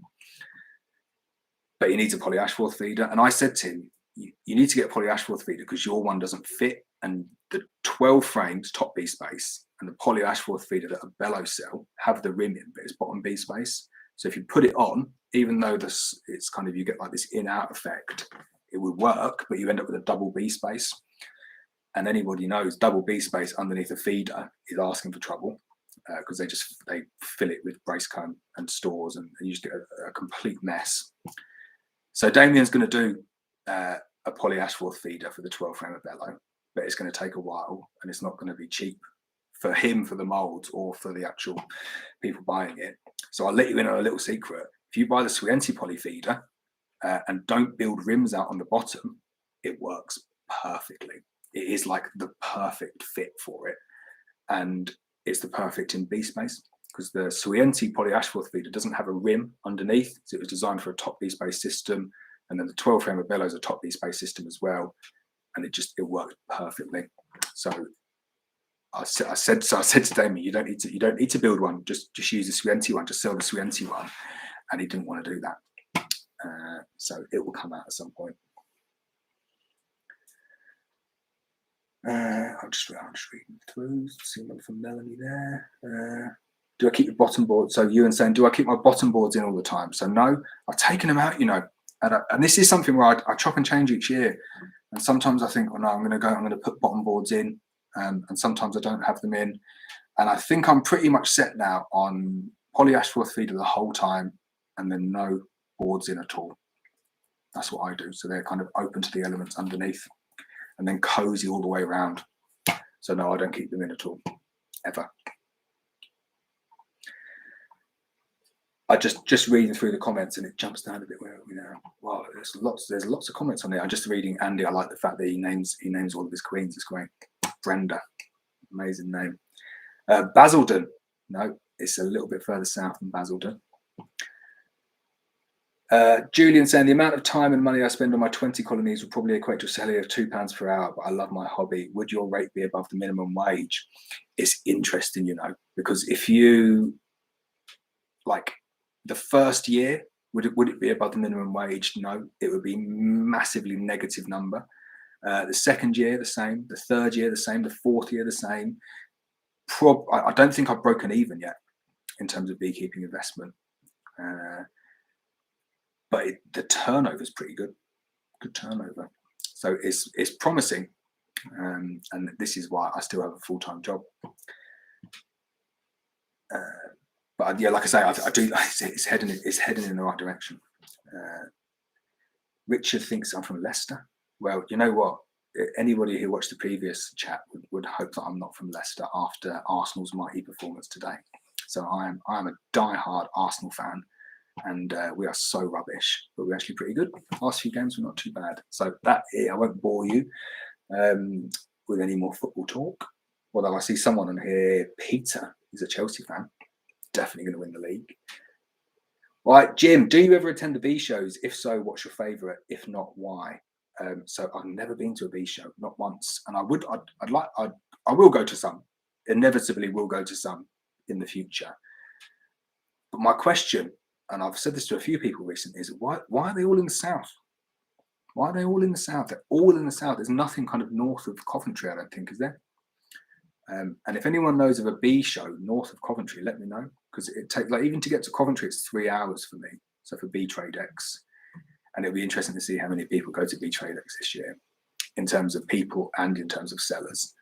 Speaker 1: But he needs a poly Ashforth feeder, and I said to him, you need to get a poly Ashforth feeder because your one doesn't fit, and the 12 frames top bee space and the poly Ashforth feeder that a bellow cell have the rim in, but it's bottom bee space. So if you put it on, even though it's kind of, you get like this in-out effect, it would work, but you end up with a double bee space. And anybody knows double bee space underneath a feeder is asking for trouble, because they fill it with brace comb and stores, and you just get a complete mess. So Damien's going to do a polyashworth feeder for the 12 frame of bellow, but it's going to take a while and it's not going to be cheap for him, for the molds, or for the actual people buying it. So I'll let you in on a little secret. If you buy the Swienty poly feeder and don't build rims out on the bottom, it works perfectly. It is like the perfect fit for it. And it's the perfect in bee space, because the Swienty polyashworth feeder doesn't have a rim underneath. So it was designed for a top bee space system. And then the 12 frame of bellow is a top bee space system as well. And it worked perfectly. So I said to Damien, you don't need to build one. Just use the Swienty one. Just sell the Swienty one. And he didn't want to do that. So it will come out at some point. I'm just reading through. See one from Melanie there. Do I keep the bottom board? So Ewan saying, do I keep my bottom boards in all the time? So no, I've taken them out. And this is something where I chop and change each year. And sometimes I think, well, no, I'm going to put bottom boards in. And sometimes I don't have them in. And I think I'm pretty much set now on polyashworth feeder the whole time, and then no boards in at all. That's what I do. So they're kind of open to the elements underneath, and then cozy all the way around. So no, I don't keep them in at all, ever. I just reading through the comments, and it jumps down a bit. Where are we now? Wow, there's lots of comments on there. I'm just reading Andy. I like the fact that he names all of his queens. It's great. Brenda, amazing name. Basildon, no, it's a little bit further south than Basildon. Julian saying, the amount of time and money I spend on my 20 colonies will probably equate to a salary of £2 per hour, but I love my hobby. Would your rate be above the minimum wage? It's interesting, because if you, like, the first year, would it be above the minimum wage? No, it would be massively negative number. The second year, the same. The third year, the same. The fourth year, the same. I don't think I've broken even yet in terms of beekeeping investment. But the turnover is pretty good. Good turnover. So it's promising. And this is why I still have a full-time job. But yeah, like I say, I do. It's heading in the right direction. Richard thinks I'm from Leicester. Well, you know what? Anybody who watched the previous chat would hope that I'm not from Leicester after Arsenal's mighty performance today. So I am a die-hard Arsenal fan, and we are so rubbish, but we're actually pretty good. Last few games were not too bad. So I won't bore you with any more football talk. Although I see someone on here, Peter, is a Chelsea fan. Definitely going to win the league. Right, Jim, do you ever attend the bee shows? If so, what's your favourite? If not, why? So I've never been to a bee show, not once, and I will go to some. Inevitably, will go to some in the future. But my question, and I've said this to a few people recently, is why are they all in the south? Why are they all in the south? They're all in the south. There's nothing kind of north of Coventry, I don't think, is there? And if anyone knows of a bee show north of Coventry, let me know, because it takes, like, even to get to Coventry, it's 3 hours for me. So for Bee Trade X, and it'll be interesting to see how many people go to Bee Trade X this year, in terms of people and in terms of sellers.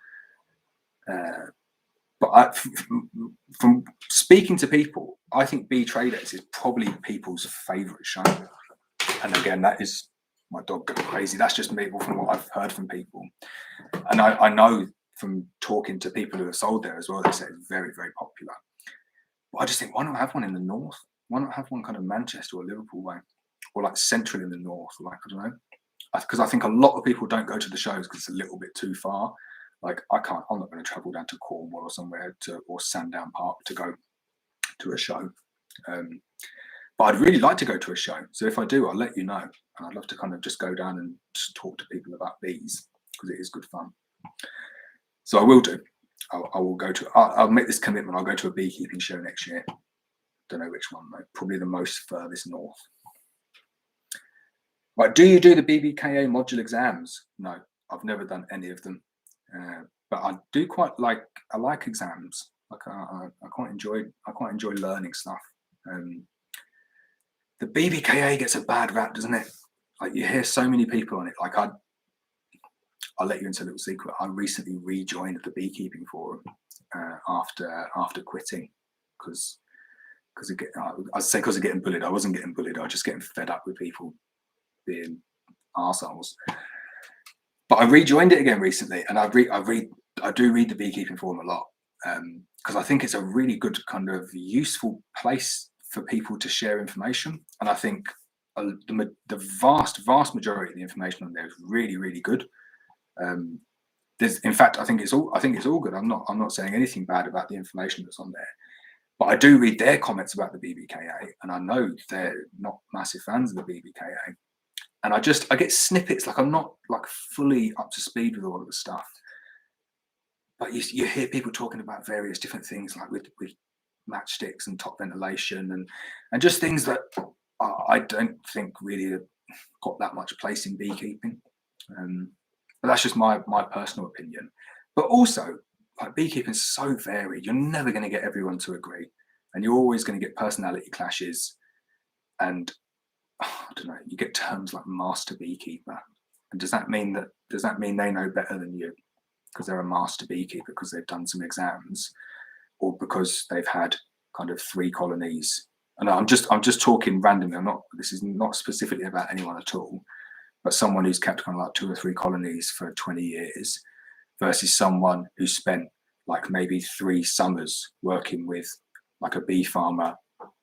Speaker 1: But from speaking to people, I think Bee Trade X is probably people's favourite show. And again, that is my dog going crazy. That's just me, from what I've heard from people, and I know from talking to people who have sold there as well, they say it's very, very popular. But I just think, why not have one in the north? Why not have one kind of Manchester or Liverpool way, or like central in the north? Like, I don't know, because I think a lot of people don't go to the shows because it's a little bit too far. Like, I'm not going to travel down to Cornwall or somewhere or Sandown Park to go to a show. But I'd really like to go to a show. So if I do, I'll let you know. And I'd love to kind of just go down and just talk to people about bees, because it is good fun. So I will do. I will go to. I'll make this commitment. I'll go to a beekeeping show next year. Don't know which one though. Probably the most furthest north. Right. Do you do the Bbka module exams? No, I've never done any of them. But I do quite like. I like exams. Like I quite enjoy learning stuff. The Bbka gets a bad rap, doesn't it? Like, you hear so many people on it. Like, I'll let you into a little secret. I recently rejoined the beekeeping forum after quitting, because of getting bullied. I wasn't getting bullied. I was just getting fed up with people being arseholes. But I rejoined it again recently, and I do read the beekeeping forum a lot, because I think it's a really good kind of useful place for people to share information. And I think the vast majority of the information on there is really, really good. In fact, I think it's all good. I'm not saying anything bad about the information that's on there. But I do read their comments about the Bbka, and I know they're not massive fans of the Bbka. And I get snippets, like I'm not like fully up to speed with all of the stuff. But you hear people talking about various different things, like with matchsticks and top ventilation and just things that I don't think really have got that much place in beekeeping. But that's just my personal opinion. But also, like, beekeeping is so varied. You're never going to get everyone to agree, and you're always going to get personality clashes. And I don't know, you get terms like master beekeeper. And does that mean they know better than you because they're a master beekeeper because they've done some exams, or because they've had kind of 3 colonies? And I'm just talking randomly. This is not specifically about anyone at all, but someone who's kept kind of like 2 or 3 colonies for 20 years versus someone who spent like maybe 3 summers working with like a bee farmer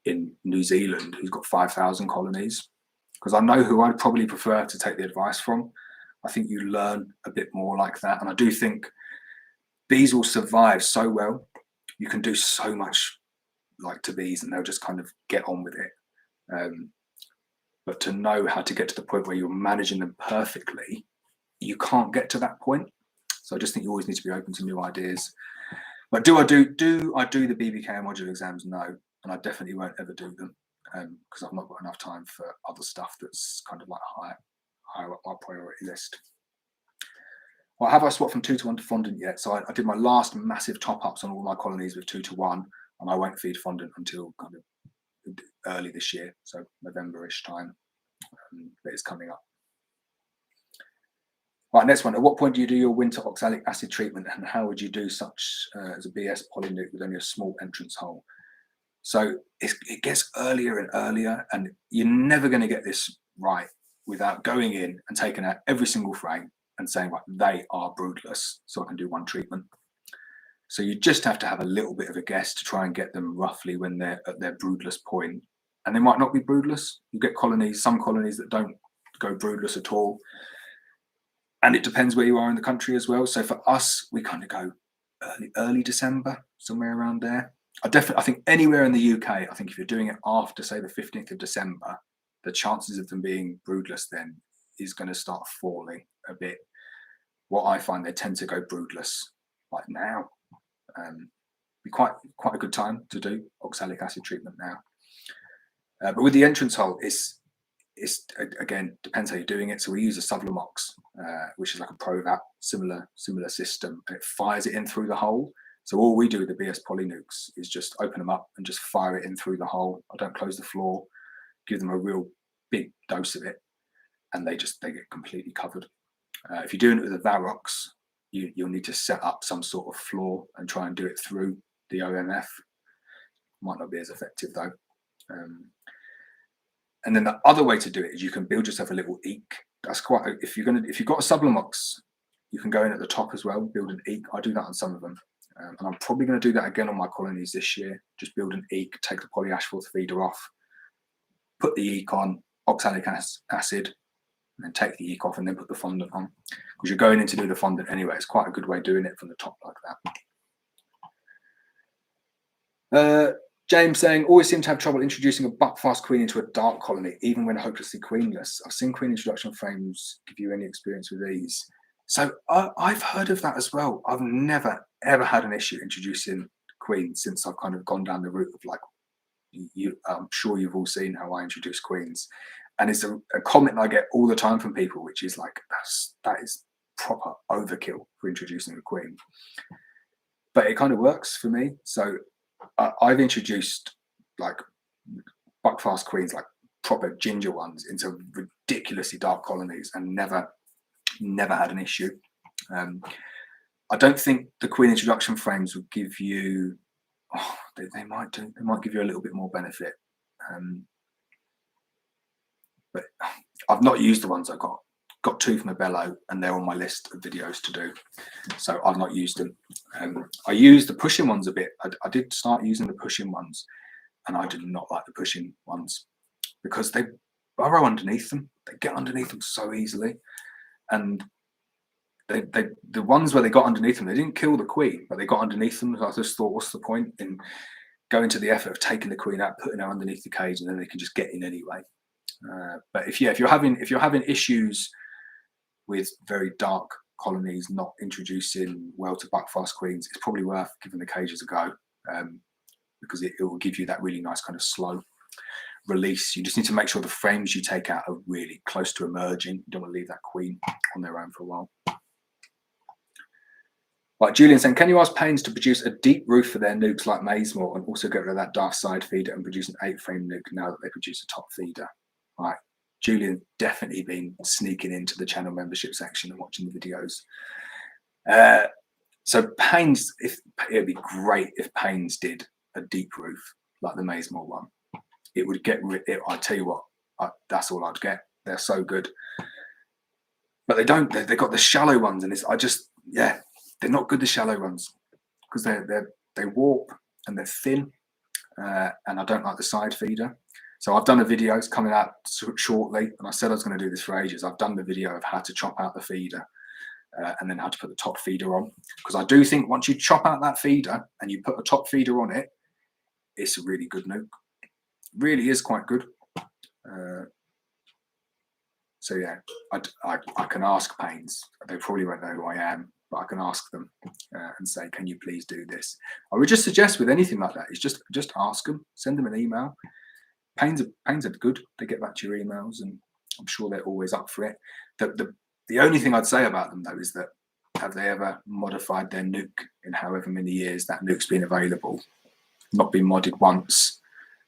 Speaker 1: in New Zealand who's got 5,000 colonies. Because I know who I'd probably prefer to take the advice from. I think you learn a bit more like that. And I do think bees will survive so well. You can do so much like to bees and they'll just kind of get on with it. But to know how to get to the point where you're managing them perfectly, you can't get to that point. So I just think you always need to be open to new ideas. But do I do the Bbka module exams? No, and I definitely won't ever do them because I've not got enough time for other stuff that's kind of like higher up my priority list. Well, have I swapped from 2-to-1 to fondant yet? So I did my last massive top-ups on all my colonies with 2-to-1, and I won't feed fondant until kind of early this year, so November-ish time. But it's coming up. Right, next one. At what point do you do your winter oxalic acid treatment, and how would you do such as a BS polynuke with only a small entrance hole? So it gets earlier and earlier, and you're never going to get this right without going in and taking out every single frame and saying, right, they are broodless, so I can do 1 treatment. So you just have to have a little bit of a guess to try and get them roughly when they're at their broodless point. And they might not be broodless. You get some colonies that don't go broodless at all. And it depends where you are in the country as well. So for us, we kind of go early December, somewhere around there. I think anywhere in the UK, I think if you're doing it after, say, the 15th of December, the chances of them being broodless then is going to start falling a bit. What I find, they tend to go broodless like now. Be quite a good time to do oxalic acid treatment now. But with the entrance hole, it's again, depends how you're doing it. So we use a Sublamox, which is like a Provat similar system, and it fires it in through the hole. So all we do with the BS polynukes is just open them up and just fire it in through the hole. I don't close the floor, give them a real big dose of it, and they get completely covered. If you're doing it with a Varox, you'll need to set up some sort of floor and try and do it through the OMF. Might not be as effective though. And then the other way to do it is you can build yourself a little eek. That's quite if you've got a Sublamox, you can go in at the top as well, build an eek. I do that on some of them. And I'm probably going to do that again on my colonies this year. Just build an eek, take the polyashfort feeder off, put the eek on, oxalic acid, and then take the eek off and then put the fondant on. Because you're going in to do the fondant anyway. It's quite a good way of doing it from the top like that. James saying, always seem to have trouble introducing a Buckfast queen into a dark colony, even when hopelessly queenless. I've seen queen introduction frames. Give you any experience with these? So I've heard of that as well. I've never, ever had an issue introducing queens since I've kind of gone down the route of like, I'm sure you've all seen how I introduce queens. And it's a comment I get all the time from people, which is like, that is proper overkill for introducing a queen. But it kind of works for me. So I've introduced like Buckfast queens, like proper ginger ones, into ridiculously dark colonies and never had an issue. I don't think the queen introduction frames would give you, they might give you a little bit more benefit. But I've not used the ones I got two from a bellow, and they're on my list of videos to do. So I've not used them. I use the pushing ones a bit. I did start using the pushing ones, and I did not like the pushing ones because they burrow underneath them. They get underneath them so easily, and the ones where they got underneath them, they didn't kill the queen, but they got underneath them. So I just thought, what's the point in going to the effort of taking the queen out, putting her underneath the cage, and then they can just get in anyway. But if you're having issues with very dark colonies not introducing well to Buckfast queens, it's probably worth giving the cages a go, because it will give you that really nice kind of slow release. You just need to make sure the frames you take out are really close to emerging. You don't want to leave that queen on their own for a while. Like Julian saying, can you ask Pains to produce a deep roof for their nukes like Maysmore and also get rid of that dark side feeder and produce an 8-frame nuke now that they produce a top feeder? Right, Julian definitely been sneaking into the channel membership section and watching the videos. So Pains, it'd be great if Pains did a deep roof like the Maysmore one. It would get rid. I tell you what, that's all I'd get. They're so good, but they don't. They got the shallow ones, and they're not good. The shallow ones because they warp and they're thin, and I don't like the side feeder. So I've done a video, it's coming out shortly, and I said I was going to do this for ages. I've done the video of how to chop out the feeder and then how to put the top feeder on, because I do think once you chop out that feeder and you put a top feeder on it, it's a really good nuke. Really is quite good. So yeah, I can ask Pains. They probably won't know who I am, but I can ask them and say, can you please do this? I would just suggest with anything like that is just ask them, send them an email. Pains are good. They get back to your emails, and I'm sure they're always up for it. The only thing I'd say about them though is that, have they ever modified their nuke in however many years that nuke's been available? Not been modded once,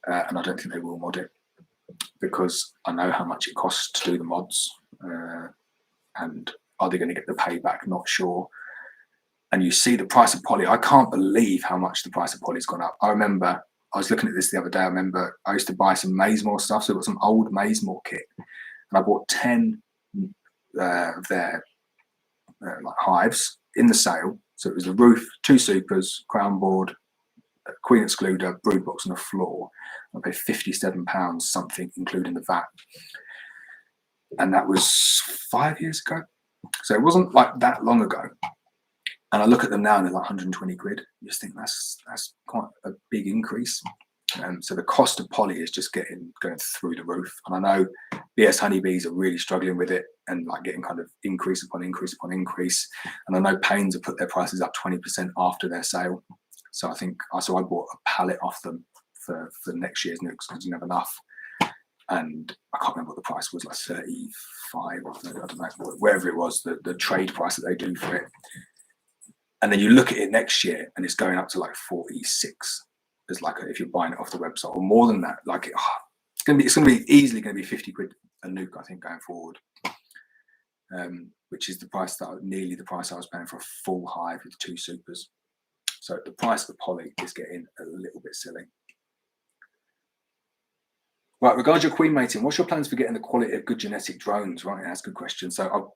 Speaker 1: and I don't think they will mod it, because I know how much it costs to do the mods, and are they going to get the payback? Not sure. And you see the price of poly. I can't believe how much the price of poly's gone up. I remember I was looking at this the other day. I remember I used to buy some Maysmore stuff, so I got some old Maysmore kit, and I bought 10 of their like hives in the sale. So it was the roof, 2 supers, crown board, queen excluder, brood box, and a floor. I paid £57 something, including the VAT, and that was 5 years ago. So it wasn't like that long ago. And I look at them now and they're like 120 quid. You just think that's quite a big increase. So the cost of poly is just going through the roof. And I know BS honeybees are really struggling with it and like getting kind of increase upon increase upon increase. And I know Pains have put their prices up 20% after their sale. So I bought a pallet off them for next year's nukes because I didn't have enough. And I can't remember what the price was, like 35 or I don't know, wherever it was, the trade price that they do for it. And then you look at it next year and it's going up to like 46 as like if you're buying it off the website, or more than that. Like it's gonna be easily going to be 50 quid a nuke, I think, going forward, which is nearly the price I was paying for a full hive with 2 supers. So the price of the poly is getting a little bit silly. Right, regarding your queen mating, what's your plans for getting the quality of good genetic drones? Right, that's a good question. So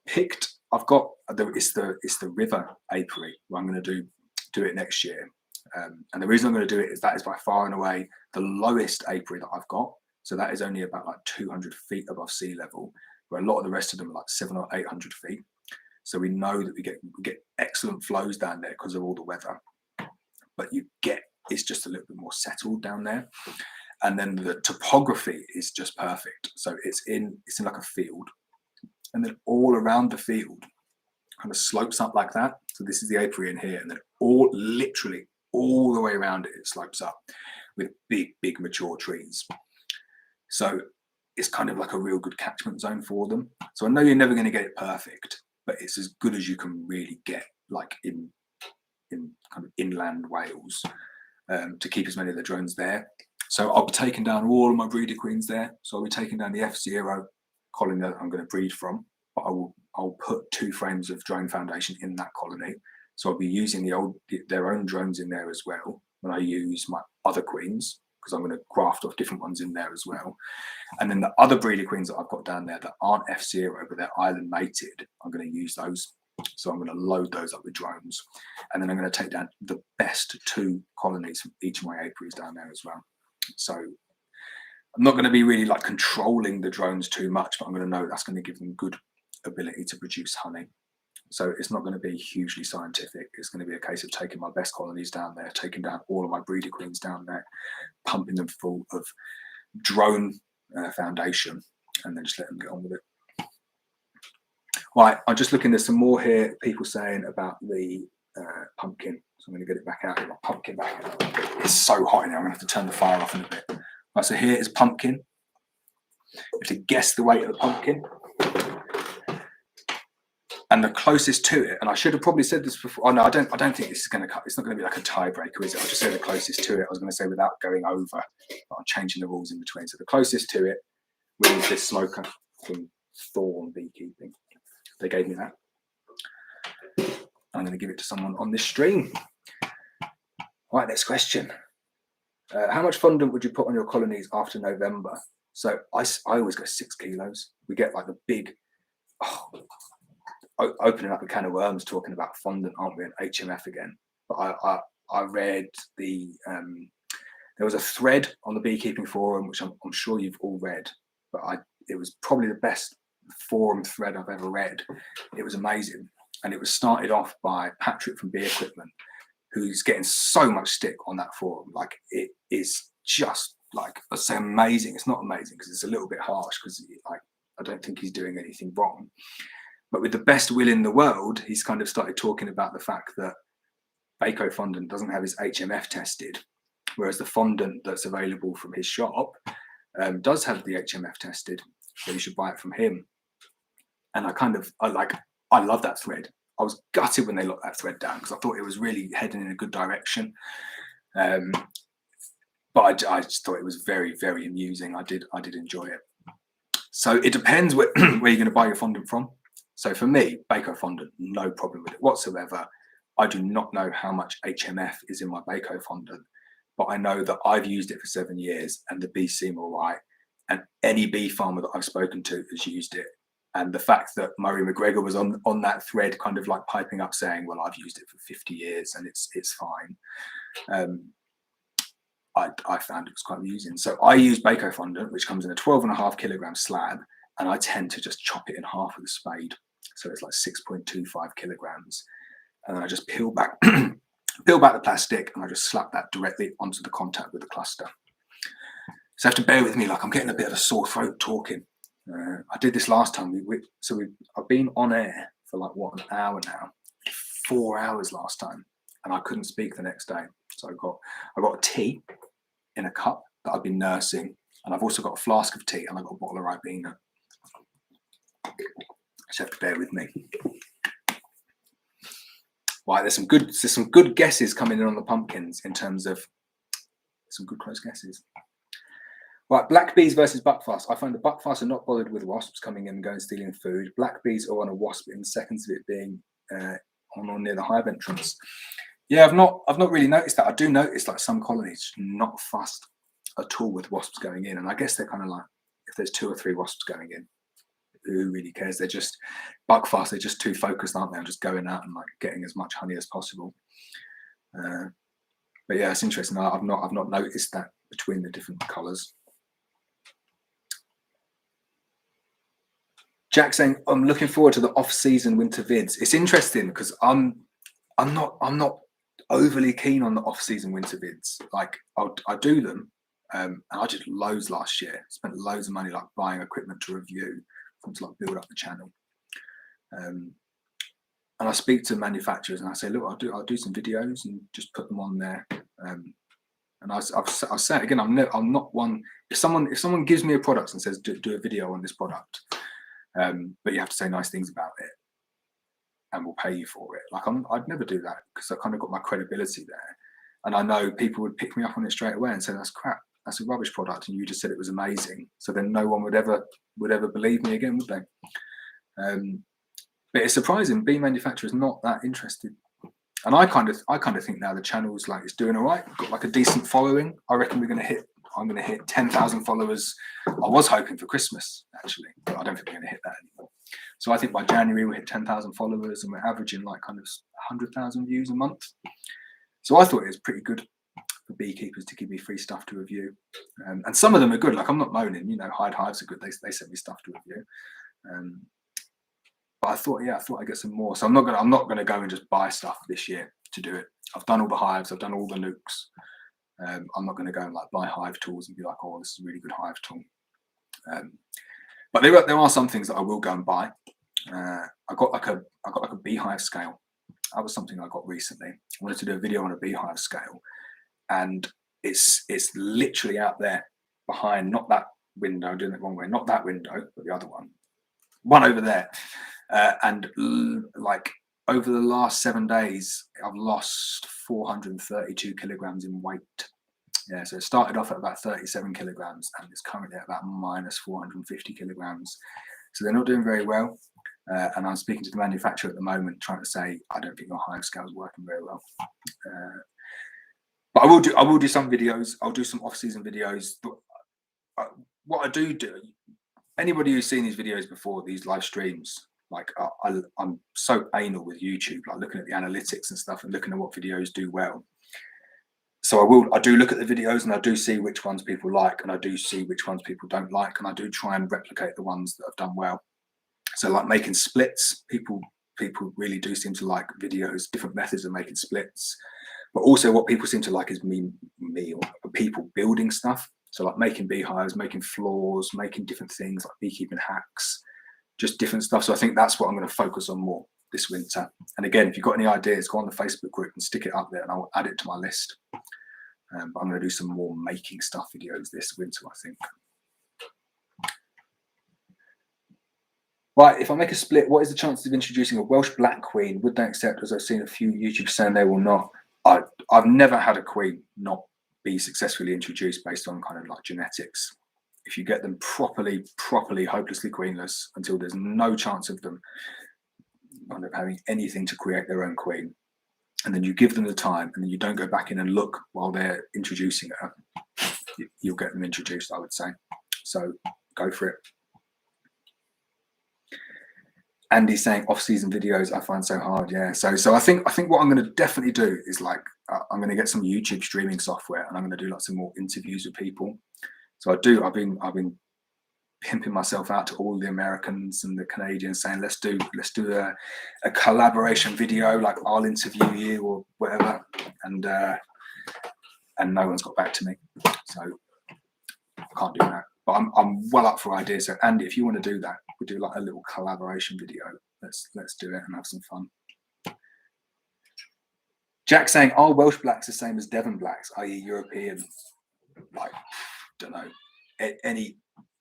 Speaker 1: I've got it's the river apiary where I'm going to do it next year, and the reason I'm going to do it is that is by far and away the lowest apiary that I've got. So that is only about like 200 feet above sea level, where a lot of the rest of them are like 700 or 800 feet. So we know that we get excellent flows down there because of all the weather, but it's just a little bit more settled down there. And then the topography is just perfect. So it's in like a field, and then all around the field kind of slopes up like that. So this is the apiary in here, and then literally all the way around it slopes up with big mature trees. So it's kind of like a real good catchment zone for them. So I know you're never going to get it perfect, but it's as good as you can really get, like in kind of inland Wales, to keep as many of the drones there. So I'll be taking down all of my breeder queens there. So I'll be taking down the F0 colony that I'm going to breed from, but I'll put 2 frames of drone foundation in that colony. So I'll be using their own drones in there as well when I use my other queens. because I'm going to graft off different ones in there as well. And then the other breeder queens that I've got down there that aren't F0 but they're island mated, I'm going to use those. So I'm going to load those up with drones, and then I'm going to take down the best 2 colonies from each of my apiaries down there as well. So I'm not going to be really like controlling the drones too much, but I'm going to know that's going to give them good ability to produce honey. So it's not going to be hugely scientific. It's going to be a case of taking my best colonies down there, taking down all of my breeder queens down there, pumping them full of drone foundation, and then just let them get on with it. Right, I'm just looking, there's some more here, people saying about the pumpkin. So I'm going to get it back out, get my pumpkin back out. It's so hot in here, I'm going to have to turn the fire off in a bit. Right, so here is pumpkin. You have to guess the weight of the pumpkin. And the closest to it, and I should have probably said this before. Oh no, I don't think this is going to cut. It's not going to be like a tiebreaker, is it? I'll just say the closest to it. I was going to say without going over, but I'm changing the rules in between. So the closest to it was this smoker from Thorn Beekeeping. They gave me that. I'm going to give it to someone on this stream. All right, next question. How much fondant would you put on your colonies after November? So I always go 6 kilos. We get like the big, opening up a can of worms talking about fondant, aren't we, and HMF again. But I read the, there was a thread on the beekeeping forum, which I'm sure you've all read, but it was probably the best forum thread I've ever read. It was amazing. And it was started off by Patrick from Bee Equipment, who's getting so much stick on that forum. Like, it is just like, I say amazing. It's not amazing because it's a little bit harsh, because like, I don't think he's doing anything wrong. But with the best will in the world, he's kind of started talking about the fact that Bbka fondant doesn't have his HMF tested, whereas the fondant that's available from his shop does have the HMF tested, so you should buy it from him. And I love that thread. I was gutted when they locked that thread down because I thought it was really heading in a good direction. But I just thought it was very, very amusing. I did enjoy it. So it depends where you're going to buy your fondant from. So for me, Bbka fondant, no problem with it whatsoever. I do not know how much HMF is in my Bbka fondant, but I know that I've used it for 7 years and the bees seem all right. And any bee farmer that I've spoken to has used it. And the fact that Murray McGregor was on that thread, kind of like piping up saying, well, I've used it for 50 years and it's fine. I found it was quite amusing. So I use Bbka fondant, which comes in a 12.5 kilogram slab, and I tend to just chop it in half with a spade. So it's like 6.25 kilograms. And then I just peel back the plastic, and I just slap that directly onto the contact with the cluster. So you have to bear with me, like I'm getting a bit of a sore throat talking. I did this last time. I've been on air for like, what, an hour now? 4 hours last time, and I couldn't speak the next day. So I got a tea in a cup that I've been nursing, and I've also got a flask of tea, and I've got a bottle of Ribena. So you have to bear with me. Right, there's some good guesses coming in on the pumpkins in terms of some good close guesses. Right, black bees versus buckfast. I find the buckfast are not bothered with wasps coming in and going stealing food. Black bees are on a wasp in seconds of it being on or near the hive entrance. Yeah, I've not really noticed that. I do notice like some colonies not fussed at all with wasps going in, and I guess they're kind of like, if there's 2 or 3 wasps going in, who really cares? They're just buckfast. They're just too focused, aren't they, on just going out and like getting as much honey as possible. But yeah, it's interesting. I've not noticed that between the different colours. Jack saying, I'm looking forward to the off-season winter vids. It's interesting because I'm not overly keen on the off-season winter vids. Like I do them, and I did loads last year. Spent loads of money like buying equipment to review, to like build up the channel. And I speak to manufacturers and I say, look, I'll do some videos and just put them on there. And I'll say it again, I'm not one. If someone gives me a product and says do a video on this product, but you have to say nice things about it, and we'll pay you for it. Like I'd never do that because I kind of got my credibility there, and I know people would pick me up on it straight away and say that's crap, that's a rubbish product, and you just said it was amazing. So then no one would ever believe me again, would they? But it's surprising, bee manufacturers not that interested. And I kind of think now the channel's like it's doing all right, got like a decent following. I reckon we're going to hit I'm going to hit 10,000 followers. I was hoping for Christmas, actually, but I don't think we're going to hit that anymore. So I think by January we'll hit 10,000 followers, and we're averaging like kind of 100,000 views a month. So I thought it was pretty good for beekeepers to give me free stuff to review, and some of them are good. Like, I'm not moaning, you know, Hives are good. They sent me stuff to review, but I thought I'd get some more. So I'm not gonna go and just buy stuff this year to do it. I've done all the Hives, I've done all the Nukes. I'm not going to go and like buy Hive tools and be like, oh, this is a really good Hive tool. But there are some things that I will go and buy. I got like a beehive scale. That was something I got recently. I wanted to do a video on a beehive scale, and it's literally out there behind, not that window, doing it the wrong way, not that window, but the other one over there. And like over the last 7 days, I've lost 432 kilograms in weight. Yeah, so it started off at about 37 kilograms and it's currently at about minus 450 kilograms. So they're not doing very well. And I'm speaking to the manufacturer at the moment, trying to say, I don't think your Hive scale is working very well. But I will do some videos. I'll do some off-season videos. But what I do, anybody who's seen these videos before, these live streams, like I'm so anal with YouTube, like looking at the analytics and stuff and looking at what videos do well. So I do look at the videos and I do see which ones people like, and I do see which ones people don't like, and I do try and replicate the ones that have done well. So like making splits, people really do seem to like videos, different methods of making splits. But also what people seem to like is me or people building stuff. So like making beehives, making floors, making different things like beekeeping hacks, just different stuff. So I think that's what I'm going to focus on more this winter. And again, if you've got any ideas, go on the Facebook group and stick it up there and I'll add it to my list. But I'm going to do some more making stuff videos this winter, I think. Right, if I make a split, what is the chances of introducing a Welsh black queen? Would they accept, as I've seen a few YouTubers saying they will not? I've never had a queen not be successfully introduced based on kind of like genetics. If you get them properly, hopelessly queenless until there's no chance of them kind of having anything to create their own queen, and then you give them the time and then you don't go back in and look while they're introducing her, you'll get them introduced, I would say. So go for it. Andy's saying off-season videos I find so hard. Yeah, so I think what I'm going to definitely do is like I'm going to get some YouTube streaming software and I'm going to do lots of more interviews with people. So I've been pimping myself out to all the Americans and the Canadians, saying let's do a collaboration video, like I'll interview you or whatever, and no one's got back to me, so I can't do that. But I'm well up for ideas. So Andy, if you want to do that, we'll do like a little collaboration video. Let's do it and have some fun. Jack saying, are Welsh blacks the same as Devon blacks, i.e. European? Like, don't know.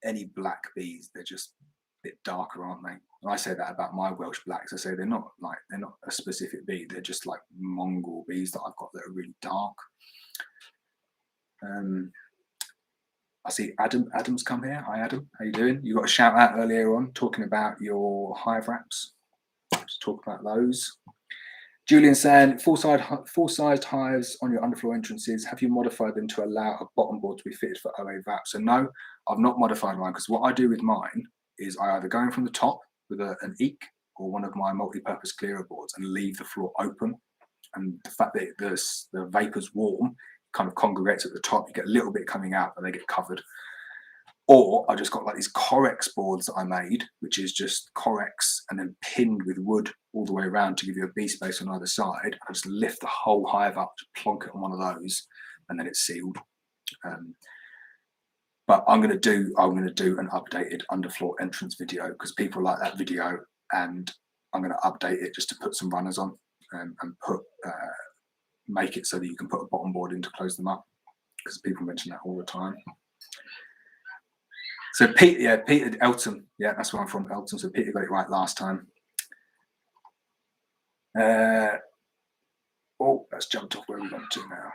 Speaker 1: Any black bees, they're just a bit darker, aren't they? And I say that about my Welsh blacks. I say they're not a specific bee. They're just like mongrel bees that I've got that are really dark. I see Adam's come here. Hi Adam, how you doing? You got a shout out earlier on talking about your hive wraps. Let's talk about those. Julian saying, full-sized hives on your underfloor entrances, have you modified them to allow a bottom board to be fitted for OA VAP? So no, I've not modified mine, because what I do with mine is I either go in from the top with an eek or one of my multi-purpose clearer boards and leave the floor open. And the fact that the vapor's warm kind of congregates at the top, you get a little bit coming out and they get covered. Or I just got like these Corex boards that I made, which is just Corex and then pinned with wood all the way around to give you a bee space on either side. I just lift the whole hive up, just plonk it on one of those, and then it's sealed. But I'm going to do an updated underfloor entrance video because people like that video, and I'm going to update it just to put some runners on and make it so that you can put a bottom board in to close them up, because people mention that all the time. So Peter Elton, yeah, that's where I'm from, Elton. So Peter got it right last time. Oh, that's jumped off. Where we gone to now?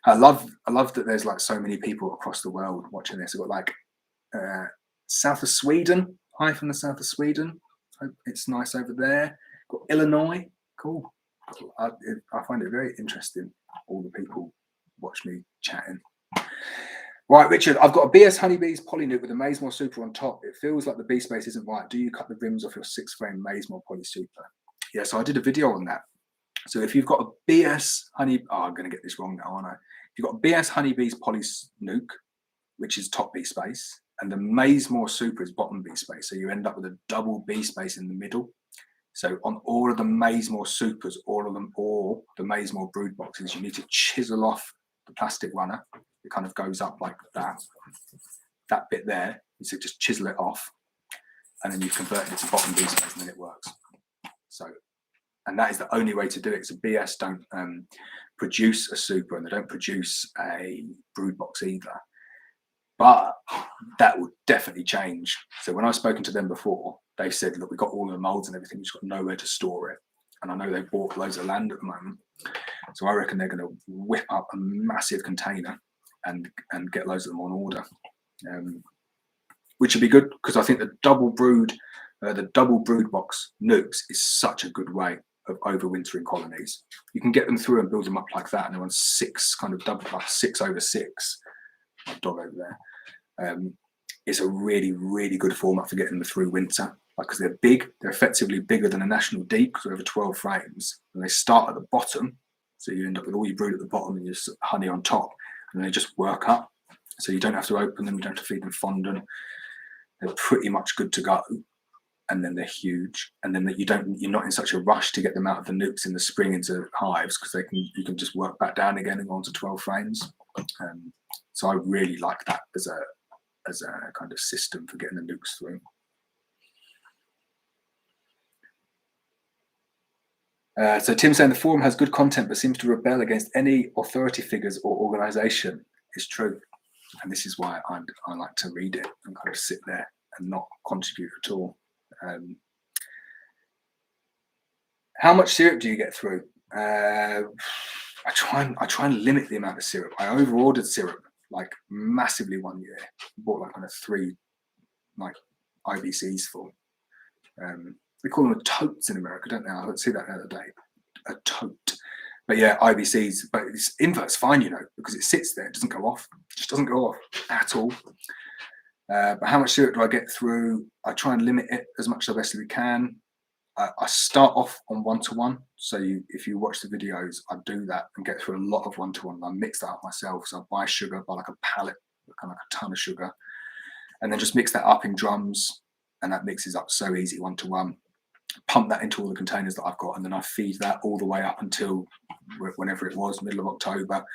Speaker 1: I love that there's like so many people across the world watching this. I've got like south of Sweden. Hi from the south of Sweden. Hope it's nice over there. Got Illinois. Cool. I find it very interesting, all the people watch me chatting. Right, Richard, I've got a BS honeybees polynuke with a Mazemore super on top. It feels like the bee space isn't right. Do you cut the rims off your 6-frame Mazemore poly super? Yeah, so I did a video on that. So if you've got a BS honey, I'm going to get this wrong now, aren't I? If you've got a BS honeybees poly nuke, which is top bee space, and the Mazemore super is bottom bee space, so you end up with a double bee space in the middle. So on all of the Mazemore supers, all of them, or the Mazemore brood boxes, you need to chisel off the plastic runner. It kind of goes up like that. That bit there, so just chisel it off, and then you convert it to bottom bee space, and then it works. So, and that is the only way to do it. So BS don't produce a super, and they don't produce a brood box either. But that would definitely change. So when I've spoken to them before, they said, look, we've got all the molds and everything, we've just got nowhere to store it. And I know they've bought loads of land at the moment. So I reckon they're going to whip up a massive container and get loads of them on order, which would be good, because I think the double brood box Nukes is such a good way of overwintering colonies. You can get them through and build them up like that, and they're on 6 kind of double, like 6/6. My dog over there. It's a really, really good format for getting them through winter, because they're big. They're effectively bigger than a national deep, because they're over 12 frames, and they start at the bottom, so you end up with all your brood at the bottom and your honey on top, and they just work up. So you don't have to open them, you don't have to feed them fondant. They're pretty much good to go, and then they're huge. And then you're not in such a rush to get them out of the nukes in the spring into hives, because you can just work back down again and go on to 12 frames. So I really like that as a kind of system for getting the nukes through. So Tim's saying the forum has good content but seems to rebel against any authority figures or organisation. It's true, and this is why I like to read it and kind of sit there and not contribute at all. How much syrup do you get through? I try and limit the amount of syrup. I overordered syrup like massively one year. Bought like kind of 3 like IBCs full. They call them totes in America, don't they? I see that the other day. A tote. But yeah, IBCs. But Invert's fine, you know, because it sits there. It doesn't go off. It just doesn't go off at all. But how much syrup do I get through? I try and limit it as much as I best can. I start off on 1-to-1. So if you watch the videos, I do that and get through a lot of 1-to-1. I mix that up myself. So I buy sugar, buy like a pallet, kind of like a ton of sugar, and then just mix that up in drums. And that mixes up so easy 1-to-1. Pump that into all the containers that I've got, and then I feed that all the way up until whenever it was, middle of October.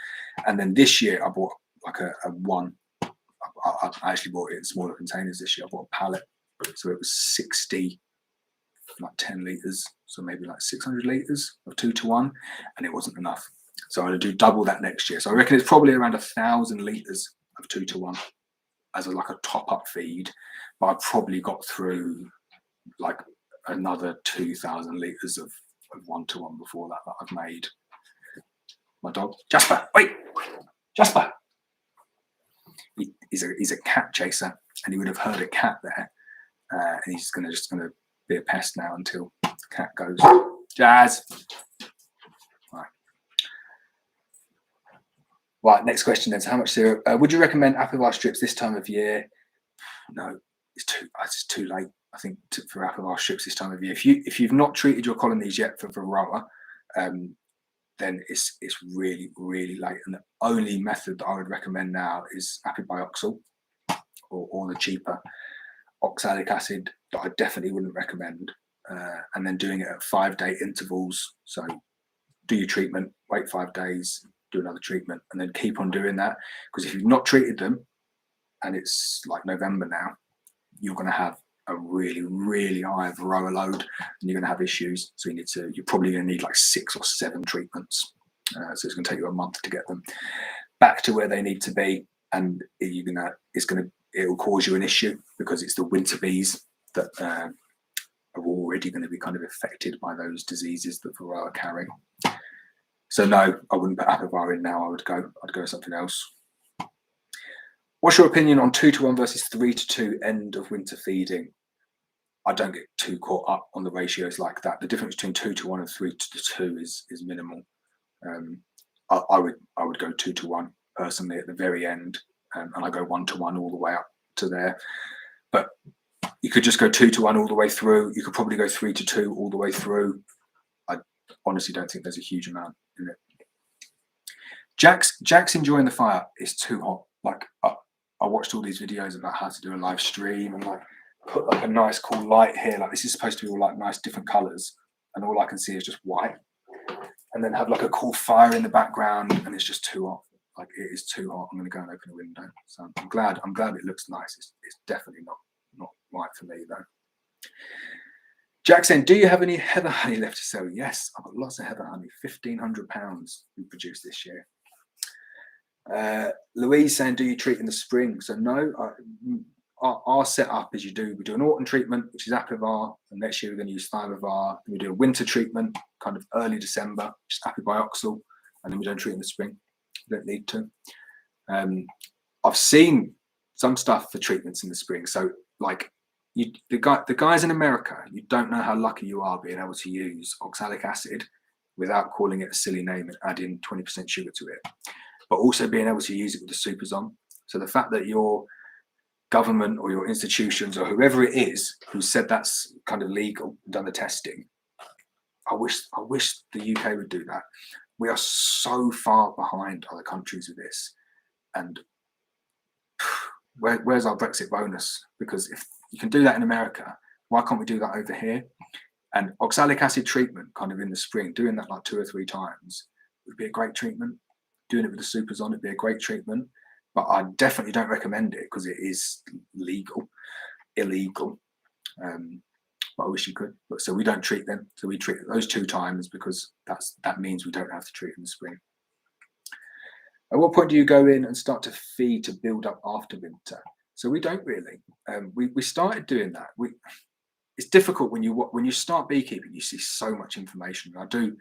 Speaker 1: And then this year I bought like a one. I actually bought it in smaller containers this year. I bought a pallet, so it was 60, like 10 litres, so maybe like 600 litres of 2-to-1, and it wasn't enough. So I'm going to do double that next year. So I reckon it's probably around 1,000 litres of 2-to-1 as like a top-up feed, but I probably got through like another 2,000 litres of 1-to-1 before that I've made. My dog, Jasper, wait, Jasper. He's a cat chaser, and he would have heard a cat there, and he's just gonna be a pest now until the cat goes. Jazz. Right, next question then. So how much syrup? Would you recommend apple strips this time of year? No, it's too late, I think, for apple strips this time of year. If you've not treated your colonies yet for varroa, then it's really, really late. And the only method that I would recommend now is apibioxal or the cheaper oxalic acid that I definitely wouldn't recommend. And then doing it at 5-day intervals. So do your treatment, wait 5 days, do another treatment, and then keep on doing that. Because if you've not treated them, and it's like November now, you're going to have a really, really high varroa load, and you're going to have issues. So you're probably going to need like 6 or 7 treatments. So it's going to take you a month to get them back to where they need to be, and it'll cause you an issue, because it's the winter bees that are already going to be kind of affected by those diseases that varroa carry. So no, I wouldn't put apivar in now. I'd go something else. What's your opinion on 2-to-1 versus 3-to-2 end of winter feeding? I don't get too caught up on the ratios like that. The difference between 2-to-1 and 3-to-2 is minimal. I would go 2 to 1 personally at the very end, and I go 1 to 1 all the way up to there. But you could just go 2 to 1 all the way through. You could probably go 3 to 2 all the way through. I honestly don't think there's a huge amount in it. Jack's enjoying the fire. It's too hot. Like I watched all these videos about how to do a live stream and like put like a nice cool light here. Like this is supposed to be all like nice different colours, and all I can see is just white. And then have like a cool fire in the background, and it's just too hot. Like it is too hot. I'm going to go and open a window. So I'm glad it looks nice. It's definitely not right for me though. Jack saying, do you have any heather honey left to sell? Yes, I've got lots of heather honey. 1,500 pounds we produced this year. Louise saying, do you treat in the spring? So no, our setup is we do an autumn treatment, which is Apivar, and next year we're going to use Thymovar. We do a winter treatment, kind of early December, which is Apibioxal, and then we don't treat in the spring. We don't need to. I've seen some stuff for treatments in the spring. So like the guys in America, you don't know how lucky you are being able to use oxalic acid without calling it a silly name and adding 20% sugar to it, but also being able to use it with the supers on. So the fact that your government or your institutions or whoever it is who said that's kind of legal, done the testing, I wish the UK would do that. We are so far behind other countries with this, and where's our Brexit bonus? Because if you can do that in America, why can't we do that over here? And oxalic acid treatment kind of in the spring, doing that like 2 or 3 times would be a great treatment. Doing it with the supers on, it'd be a great treatment, but I definitely don't recommend it because it is illegal. But I wish you could. But so we don't treat them. So we treat those 2 times because that means we don't have to treat in the spring. At what point do you go in and start to feed to build up after winter? So we don't really. We started doing that. It's difficult when you start beekeeping. You see so much information. I do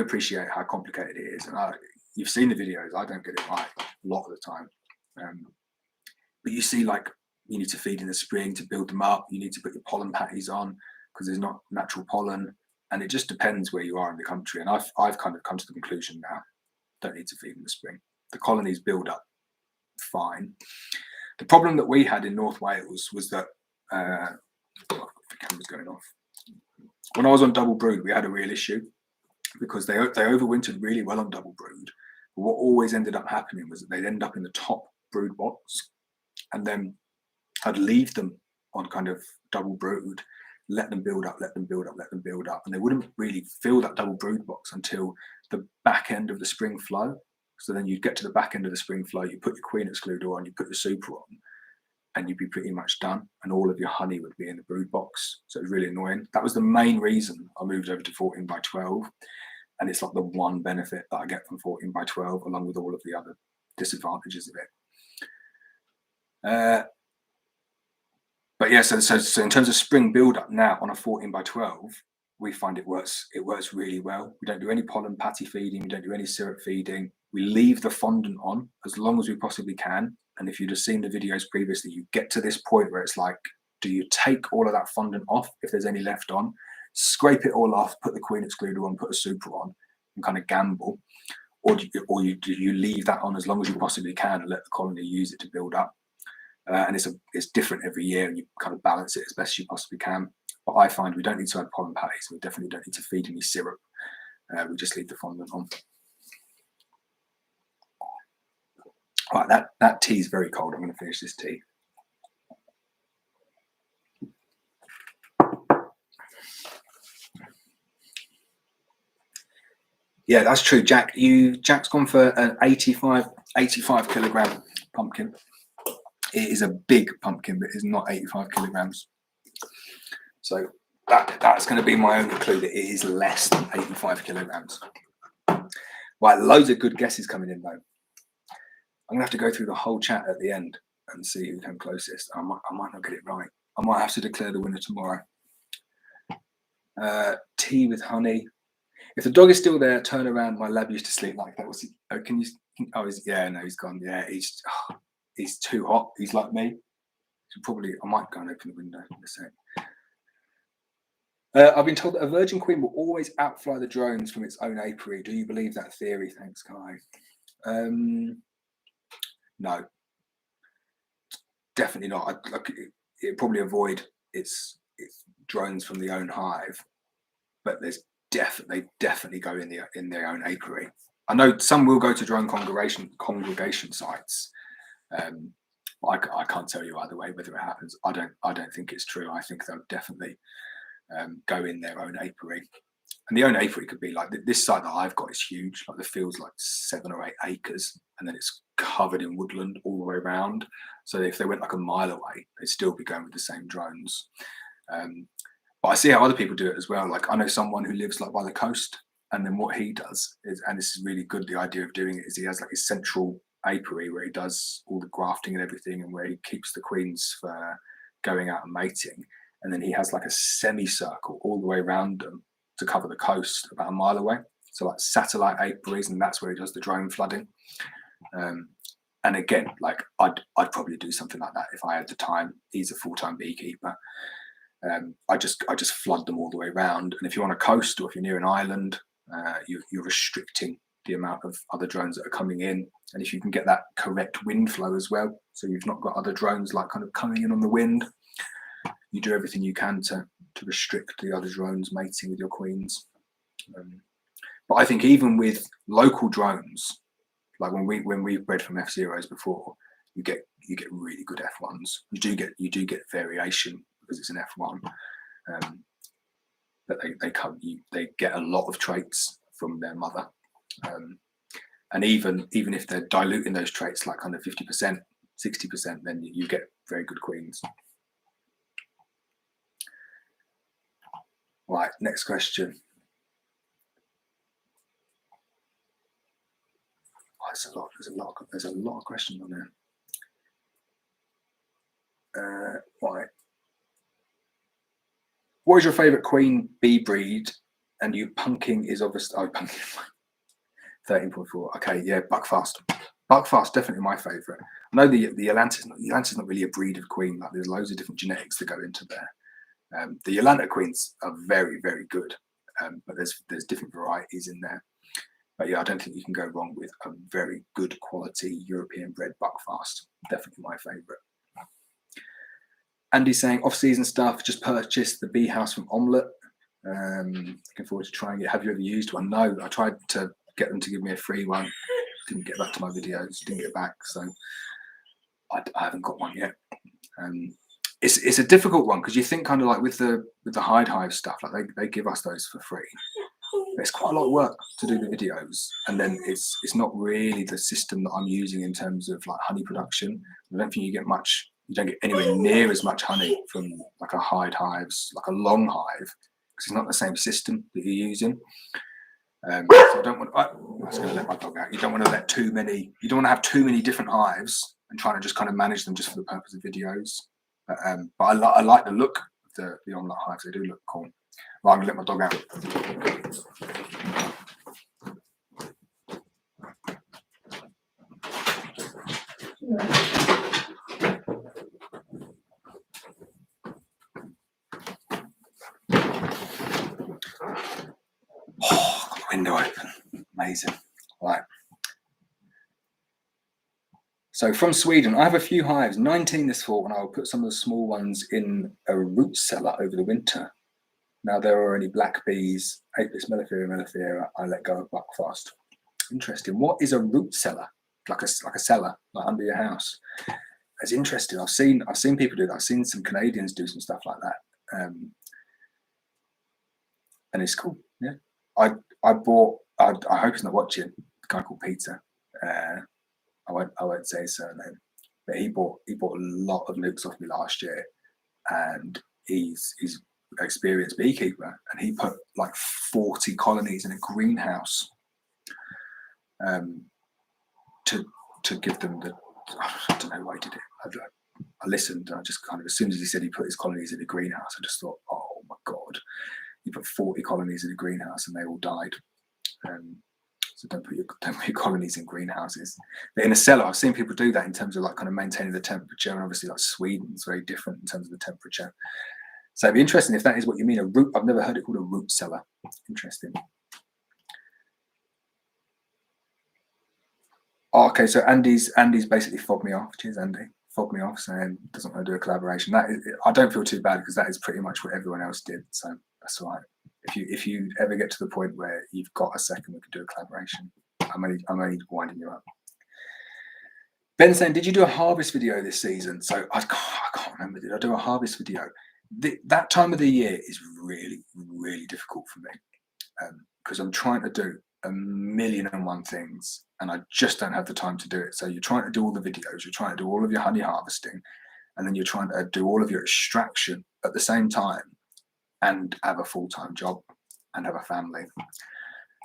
Speaker 1: appreciate how complicated it is, and you've seen the videos. I don't get it right a lot of the time. But you see, like, you need to feed in the spring to build them up. You need to put your pollen patties on because there's not natural pollen, and it just depends where you are in the country. And I've kind of come to the conclusion now, don't need to feed in the spring. The colonies build up fine. The problem that we had in North Wales was that the camera's going off. When I was on double brood, we had a real issue because they overwintered really well on double brood. But what always ended up happening was that they'd end up in the top brood box, and then I'd leave them on kind of double brood, let them build up, and they wouldn't really fill that double brood box until the back end of the spring flow. So then you'd get to the back end of the spring flow, you put your queen excluder on, you put your super on, and you'd be pretty much done, and all of your honey would be in the brood box. So it was really annoying. That was the main reason I moved over to 14 by 12, and it's like the one benefit that I get from 14 by 12, along with all of the other disadvantages of it. But yeah, so in terms of spring build-up now on a 14 by 12, we find it works really well. We don't do any pollen patty feeding, we don't do any syrup feeding. We leave the fondant on as long as we possibly can. And if you'd have seen the videos previously, you get to this point where it's like, do you take all of that fondant off if there's any left on, scrape it all off, put the queen excluder on, put a super on, and kind of gamble, or do you leave that on as long as you possibly can and let the colony use it to build up? And it's different every year, and you kind of balance it as best you possibly can. But I find we don't need to add pollen patties. We definitely don't need to feed any syrup. We just leave the fondant on. All right, that tea is very cold. I'm going to finish this tea. Yeah, that's true, Jack. Jack's gone for an 85 kilogram pumpkin. It is a big pumpkin, but it's not 85 kilograms. So that's going to be my only clue that it is less than 85 kilograms. Right, loads of good guesses coming in though. I'm going to have to go through the whole chat at the end and see who came closest. I might not get it right. I might have to declare the winner tomorrow. Tea with honey. If the dog is still there, turn around. My lab used to sleep like that. Was he? Oh, can you? Oh, yeah, no, he's gone. Yeah, he's too hot. He's like me. So probably I might go and open the window in a sec. I've been told that a virgin queen will always outfly the drones from its own apiary. Do you believe that theory? Thanks, Kai. No, definitely not. It'd probably avoid its drones from the own hive, but they definitely go in their own apiary. I know some will go to drone congregation sites. I can't tell you either way whether it happens. I don't think it's true. I think they'll definitely go in their own apiary. And the own apiary could be like this site that I've got is huge. Like the field's like 7 or 8 acres, and then it's covered in woodland all the way around. So if they went like a mile away, they'd still be going with the same drones. But I see how other people do it as well. Like I know someone who lives like by the coast, and then what he does is, and this is really good, the idea of doing it is he has like his central apiary where he does all the grafting and everything, and where he keeps the queens for going out and mating. And then he has like a semicircle all the way around them to cover the coast about a mile away. So like satellite apiaries, and that's where he does the drone flooding. And again, like I'd probably do something like that if I had the time. He's a full-time beekeeper. I just flood them all the way around. And if you're on a coast or if you're near an island, you're restricting the amount of other drones that are coming in. And if you can get that correct wind flow as well, so you've not got other drones like kind of coming in on the wind, you do everything you can to restrict the other drones mating with your queens. But I think even with local drones, like when we've bred from F0s before, you get really good F1s. You do get variation because it's an F1, but they get a lot of traits from their mother, and even if they're diluting those traits like kind of 50%, 60%, then you get very good queens. Right, next question. Oh, there's a lot of questions on there. Right. What is your favourite queen bee breed? And you punking is obviously, oh, punking 13.4. Okay, yeah, Buckfast. Buckfast definitely my favourite. I know the Atlanta's not really a breed of queen. Like there's loads of different genetics that go into there. The Atlanta queens are very, very good, but there's different varieties in there. But yeah, I don't think you can go wrong with a very good quality European bred Buckfast. Definitely my favourite. Andy's saying off-season stuff. Just purchased the bee house from Omelette. Looking forward to trying it. Have you ever used one? No, I tried to get them to give me a free one. Didn't get back to my videos. Didn't get back, so I haven't got one yet. It's a difficult one because you think kind of like with the Hive stuff, like they give us those for free. It's quite a lot of work to do the videos, and then it's not really the system that I'm using in terms of like honey production. I don't think you get much. You don't get anywhere near as much honey from like a hives, like a long hive, because it's not the same system that you're using. So I don't want. I was going to let my dog out. You don't want to let too many. You don't want to have too many different hives and trying to just kind of manage them just for the purpose of videos. But I like the look of the Omelette hives. They do look cool. Well, I'm going to let my dog out. Oh, got the window open. Amazing. Right. So from Sweden, I have a few hives, 19 this fall, and I will put some of the small ones in a root cellar over the winter. Now there are only black bees, Apis mellifera, I let go of Buckfast. Interesting. What is a root cellar? Like a cellar, like under your house. That's interesting. I've seen people do that. I've seen some Canadians do some stuff like that. And it's cool. Yeah. I hope he's not watching. A guy called Peter. I won't say his surname, but he bought a lot of nukes off me last year, and he's an experienced beekeeper, and he put like 40 colonies in a greenhouse to give them the. I don't know why he did it. I listened, and I just kind of, as soon as he said he put his colonies in a greenhouse, I just thought, oh my god, he put 40 colonies in a greenhouse and they all died. So don't put your colonies in greenhouses. But in a cellar, I've seen people do that in terms of like kind of maintaining the temperature, and obviously like Sweden's very different in terms of the temperature. So it'd be interesting if that is what you mean, a root. I've never heard it called a root cellar. Interesting. Oh, okay, so Andy's basically fobbed me off. Cheers, Andy. Fobbed me off, saying doesn't want to do a collaboration. That is, I don't feel too bad because that is pretty much what everyone else did. So that's all right. If you ever get to the point where you've got a second, we could do a collaboration. I'm only winding you up. Ben saying, did you do a harvest video this season? So I can't remember. Did I do a harvest video? That time of the year is really, really difficult for me because I'm trying to do 1,000,001 things and I just don't have the time to do it. So you're trying to do all the videos, you're trying to do all of your honey harvesting, and then you're trying to do all of your extraction at the same time and have a full-time job and have a family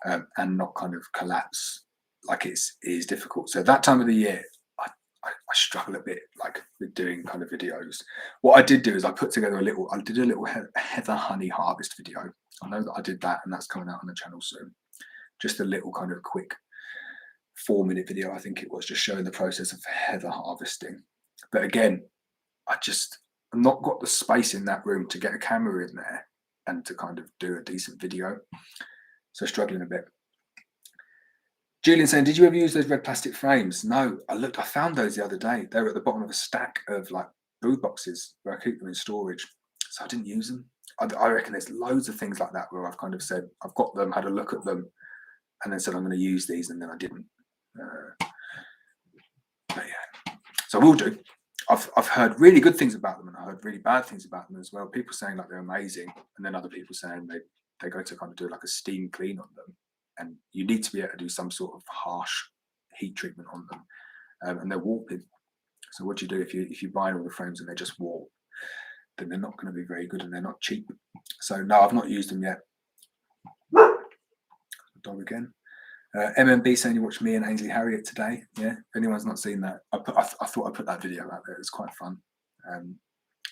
Speaker 1: and not kind of collapse. Like it is difficult. So that time of the year, I struggle a bit like with doing kind of videos. What I did do is I did a little heather honey harvest video. I know that I did that and that's coming out on the channel soon. Just a little kind of quick 4-minute video, I think it was, just showing the process of heather harvesting. But again, I've not got the space in that room to get a camera in there and to kind of do a decent video. So struggling a bit. Julian saying, did you ever use those red plastic frames? No, I found those the other day. They were at the bottom of a stack of like brood boxes where I keep them in storage. So I didn't use them. I reckon there's loads of things like that where I've kind of said, I've got them, had a look at them, and then said, I'm going to use these, and then I didn't. But yeah, so I will do. I've heard really good things about them, and I heard really bad things about them as well. People saying like they're amazing, and then other people saying they go to kind of do like a steam clean on them. And you need to be able to do some sort of harsh heat treatment on them, and they're warping. So what do you do if you buy all the frames and they just warp? Then they're not going to be very good, and they're not cheap. So no, I've not used them yet. Dog again. MMB saying you watched me and Ainsley Harriet today. Yeah, if anyone's not seen that, I thought I'd put that video out there. It was quite fun.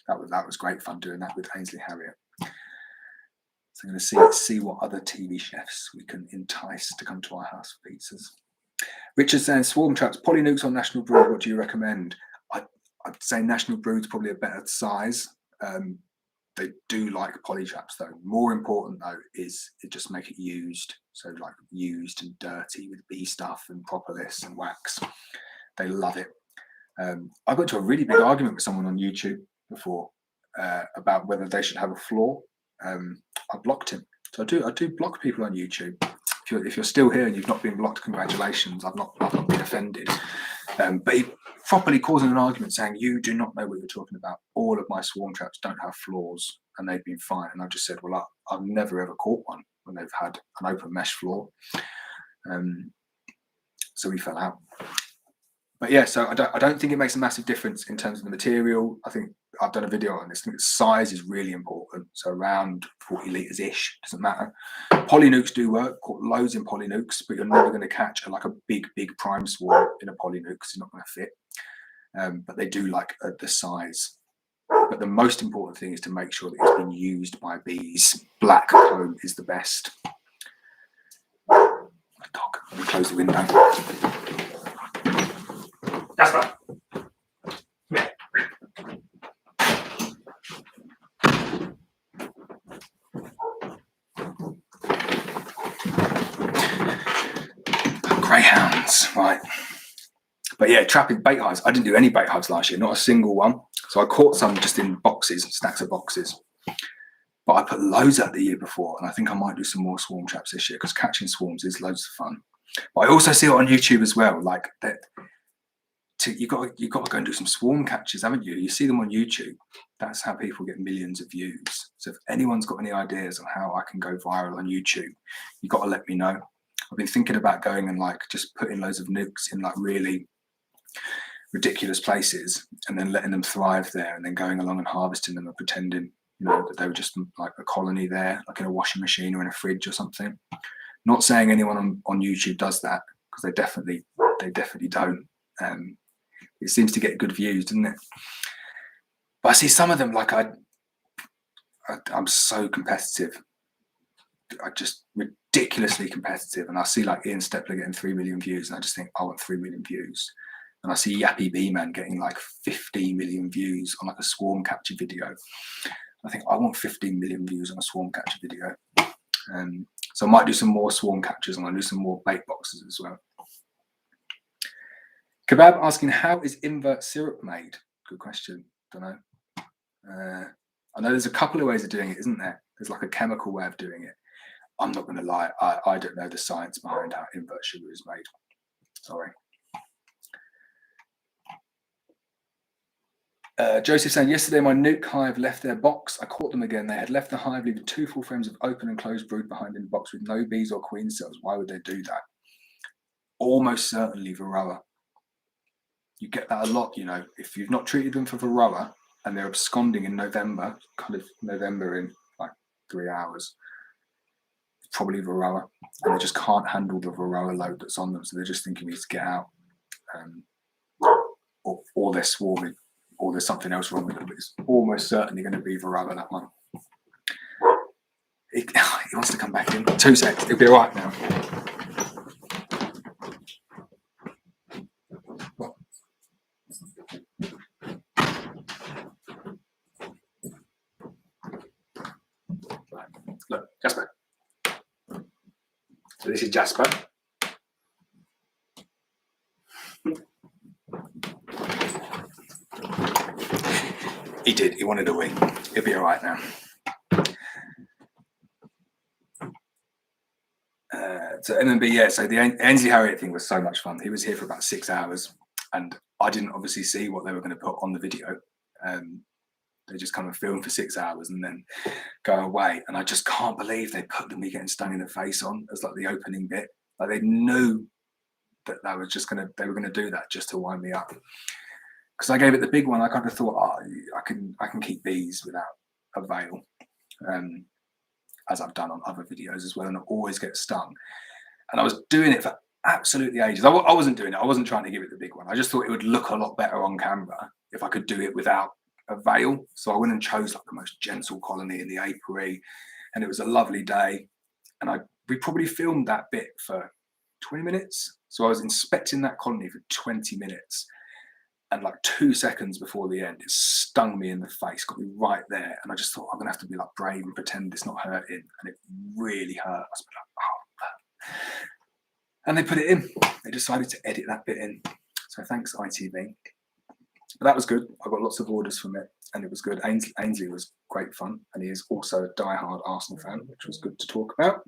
Speaker 1: That was great fun doing that with Ainsley Harriet. So I'm going to see what other TV chefs we can entice to come to our house for pizzas. Richard saying, swarm traps, polynukes or national brood, what do you recommend? I'd say national brood's probably a better size. They do like poly traps though. More important though is just make it used. So like used and dirty with bee stuff and propolis and wax. They love it. I got into a really big argument with someone on YouTube before about whether they should have a floor. I blocked him. So I do block people on YouTube. If you're still here and you've not been blocked, congratulations. I've not been offended. But he properly causing an argument saying, you do not know what you're talking about. All of my swarm traps don't have floors, and they've been fine. And I just said, well, I've never ever caught one when they've had an open mesh floor. So we fell out. But yeah, so I don't think it makes a massive difference in terms of the material. I think I've done a video on this. I think the size is really important. So around 40 litres-ish, doesn't matter. Polynukes do work, caught loads in polynukes, but you're never going to catch like a big prime swarm in a polynuke because it's not going to fit. But they do like the size. But the most important thing is to make sure that it's been used by bees. Black comb is the best. Dog, let me close the window. That's right. Yeah. Greyhounds, right. But yeah, trapping bait hives. I didn't do any bait hives last year, not a single one. So I caught some just in boxes, stacks of boxes. But I put loads out the year before, and I think I might do some more swarm traps this year because catching swarms is loads of fun. But I also see it on YouTube as well, like that. You've got to go and do some swarm catches, haven't you? You see them on YouTube. That's how people get millions of views. So if anyone's got any ideas on how I can go viral on YouTube, you've got to let me know. I've been thinking about going and like just putting loads of nukes in like really ridiculous places and then letting them thrive there, and then going along and harvesting them and pretending, you know, that they were just like a colony there, like in a washing machine or in a fridge or something. Not saying anyone on YouTube does that, because they definitely don't. It seems to get good views, doesn't it? But I see some of them, like I'm so competitive. I just ridiculously competitive, and I see like Ian Stepler getting 3 million views, and I just think I want 3 million views. And I see Yappy B Man getting like 50 million views on like a swarm capture video. I think I want 15 million views on a swarm catcher video. So I might do some more swarm catchers and I'll do some more bait boxes as well. Kebab asking, how is invert syrup made? Good question. Don't know. I know there's a couple of ways of doing it, isn't there? There's like a chemical way of doing it. I'm not going to lie. I don't know the science behind how invert sugar is made. Sorry. Joseph saying, yesterday my nuke hive left their box. I caught them again. They had left the hive, leaving 2 full frames of open and closed brood behind in the box with no bees or queen cells. Why would they do that? Almost certainly varroa. You get that a lot, you know, if you've not treated them for varroa and they're absconding in November, kind of November in like 3 hours, it's probably varroa. And they just can't handle the varroa load that's on them. So they're just thinking we need to get out. Or they're swarming. Or there's something else wrong with them, but it's almost certainly going to be varroa, that one. He wants to come back in. 2 seconds, he'll be all right now. Look, Jasper. So this is Jasper. He did. He wanted a wee. He'll be all right now. So MMB, yeah. So the Ainsley Harriet thing was so much fun. He was here for about 6 hours, and I didn't obviously see what they were going to put on the video. They just come and film for 6 hours and then go away. And I just can't believe they put me getting stung in the face on as like the opening bit. Like they knew that they were going to do that just to wind me up. Because I gave it the big one, I kind of thought, oh, I can keep bees without a veil, as I've done on other videos as well, and I always get stung. And I was doing it for absolutely ages. I wasn't doing it. I wasn't trying to give it the big one. I just thought it would look a lot better on camera if I could do it without a veil. So I went and chose like the most gentle colony in the apiary, and it was a lovely day. And we probably filmed that bit for 20 minutes. So I was inspecting that colony for 20 minutes. And like 2 seconds before the end, it stung me in the face, got me right there. And I just thought, I'm going to have to be like brave and pretend it's not hurting. And it really hurt. I was like, oh. And they put it in. They decided to edit that bit in. So thanks, ITV. But that was good. I got lots of orders from it, and it was good. Ainsley was great fun. And he is also a diehard Arsenal fan, which was good to talk about.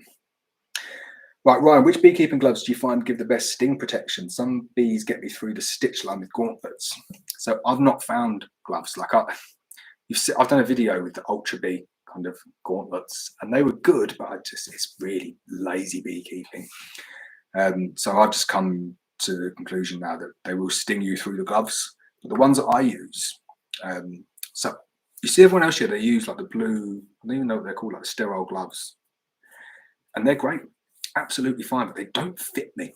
Speaker 1: Right, Ryan, which beekeeping gloves do you find give the best sting protection? Some bees get me through the stitch line with gauntlets. So I've not found gloves. Like I've done a video with the Ultra Bee kind of gauntlets, and they were good, but it's really lazy beekeeping. So I've just come to the conclusion now that they will sting you through the gloves. But the ones that I use, so you see everyone else here, they use like the blue, I don't even know what they're called, like the sterile gloves. And they're great. Absolutely fine, but they don't fit me.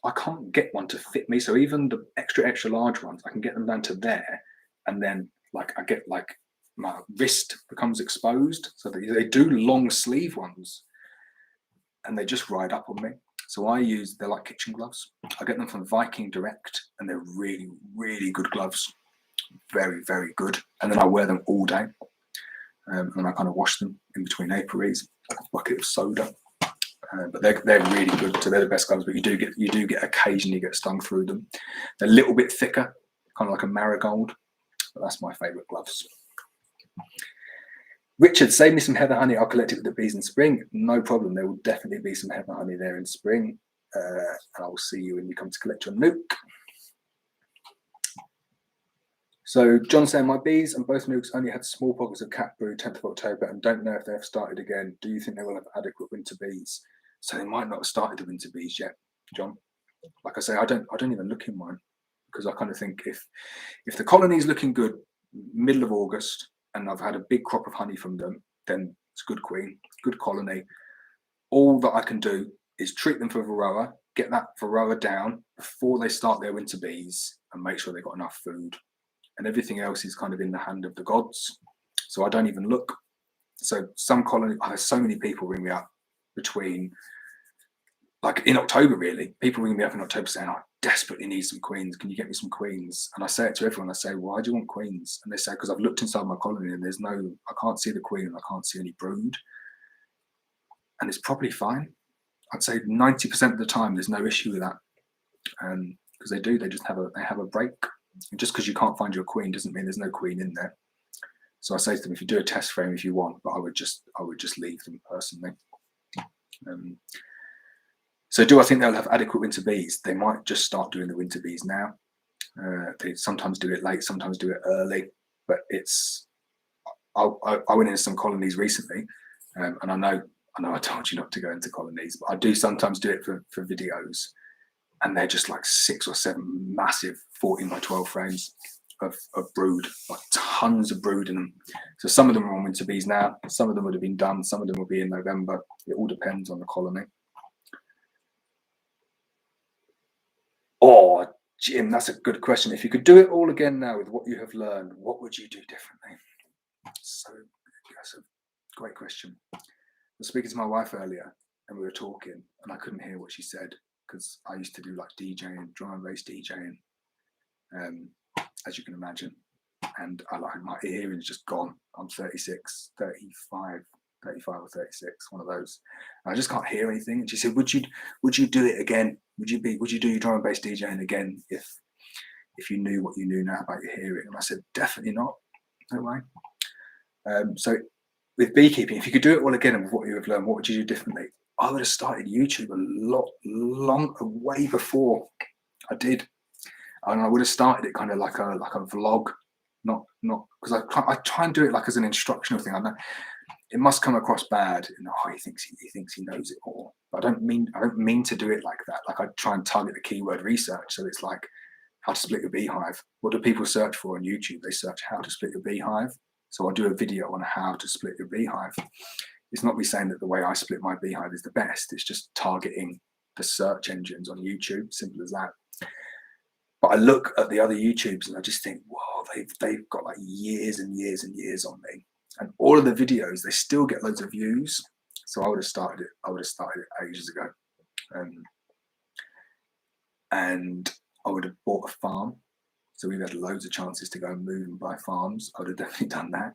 Speaker 1: I can't get one to fit me. So even the extra large ones, I can get them down to there, and then like I get like my wrist becomes exposed. So they do long sleeve ones, and they just ride up on me. So they're like kitchen gloves. I get them from Viking Direct, and they're really, really good gloves. Very, very good. And then I wear them all day, and I kind of wash them in between apiaries, like a bucket of soda. But they're really good. So they're the best gloves. But you do get occasionally get stung through them. They're a little bit thicker, kind of like a marigold. But that's my favourite gloves. Richard, save me some heather honey. I'll collect it with the bees in spring. No problem. There will definitely be some heather honey there in spring. And I will see you when you come to collect your nuke. So John saying, my bees and both nukes only had small pockets of cat brood 10th of October and don't know if they have started again. Do you think they will have adequate winter bees? So they might not have started the winter bees yet, John. Like I say, I don't even look in mine, because I kind of think if the colony is looking good middle of August and I've had a big crop of honey from them, then it's good queen, good colony. All that I can do is treat them for varroa, get that varroa down before they start their winter bees, and make sure they've got enough food. And everything else is kind of in the hand of the gods. So I don't even look. So some colony, I have so many people ring me up between like in October, really, people ring me up in October saying, I desperately need some queens. Can you get me some queens? And I say it to everyone. I say, why do you want queens? And they say, because I've looked inside my colony and I can't see the queen and I can't see any brood. And it's probably fine. I'd say 90% of the time, there's no issue with that. Because they just have a break. And just because you can't find your queen doesn't mean there's no queen in there. So I say to them, if you do a test frame if you want, but I would just leave them personally. So do I think they'll have adequate winter bees? They might just start doing the winter bees now. They sometimes do it late, sometimes do it early, but I went into some colonies recently, and I know I told you not to go into colonies, but I do sometimes do it for videos, and they're just like 6 or 7 massive 14 by 12 frames of brood, like tons of brood in them. So some of them are on winter bees now, some of them would have been done, some of them will be in November. It all depends on the colony. Oh, Jim, that's a good question. If you could do it all again now with what you have learned, what would you do differently? So that's a great question. I was speaking to my wife earlier and we were talking and I couldn't hear what she said because I used to do like DJing, drum and bass DJing, as you can imagine. And my hearing is just gone. I'm 36, 35 or 36, one of those. And I just can't hear anything. And she said, would you do it again? Would you do your drum and bass DJing again if you knew what you knew now about your hearing? And I said, definitely not. No way. So with beekeeping, if you could do it all again and with what you have learned, what would you do differently? I would have started YouTube way before I did. And I would have started it kind of like a vlog, not because I try and do it like as an instructional thing. I know it must come across bad, and he thinks he knows it all. But I don't mean to do it like that. Like I try and target the keyword research, so it's like how to split your beehive. What do people search for on YouTube? They search how to split your beehive. So I'll do a video on how to split your beehive. It's not me saying that the way I split my beehive is the best. It's just targeting the search engines on YouTube. Simple as that. But I look at the other YouTubes and I just think, whoa, they've got like years and years and years on me. And all of the videos, they still get loads of views. So I would have started it ages ago. And I would have bought a farm. So we've had loads of chances to go and move and buy farms. I would have definitely done that.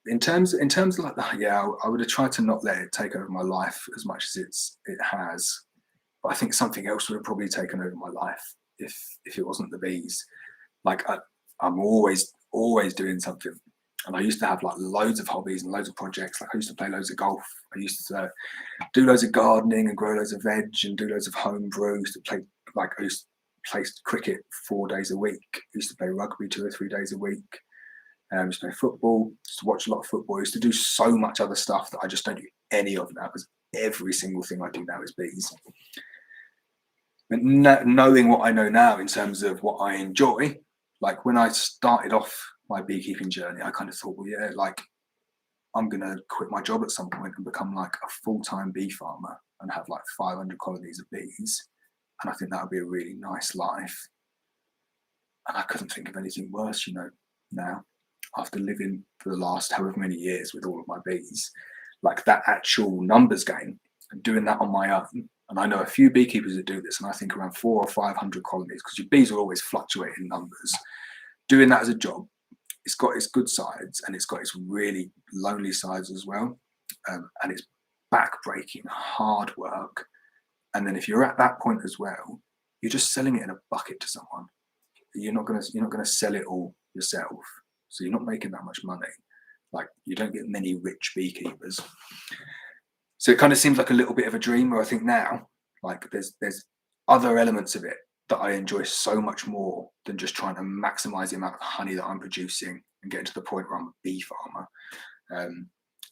Speaker 1: In terms of like that, yeah, I would have tried to not let it take over my life as much as it has. But I think something else would have probably taken over my life if it wasn't the bees. Like I'm always doing something. And I used to have like loads of hobbies and loads of projects. Like I used to play loads of golf. I used to do loads of gardening and grow loads of veg and do loads of home brew. I used to play cricket 4 days a week. I used to play rugby 2 or 3 days a week. I used to play football. I used to watch a lot of football. I used to do so much other stuff that I just don't do any of now because every single thing I do now is bees. But knowing what I know now in terms of what I enjoy, like when I started off my beekeeping journey, I kind of thought, well, yeah, like I'm going to quit my job at some point and become like a full-time bee farmer and have like 500 colonies of bees. And I think that would be a really nice life. And I couldn't think of anything worse, now, after living for the last however many years with all of my bees, like that actual numbers game and doing that on my own. And I know a few beekeepers that do this, and I think around 400 or 500 colonies, because your bees will always fluctuate in numbers. Doing that as a job, it's got its good sides and it's got its really lonely sides as well. And it's back-breaking, hard work. And then if you're at that point as well, you're just selling it in a bucket to someone. You're not gonna sell it all yourself. So you're not making that much money. Like you don't get many rich beekeepers. So it kind of seems like a little bit of a dream where I think now, like there's other elements of it that I enjoy so much more than just trying to maximize the amount of honey that I'm producing and getting to the point where I'm a bee farmer.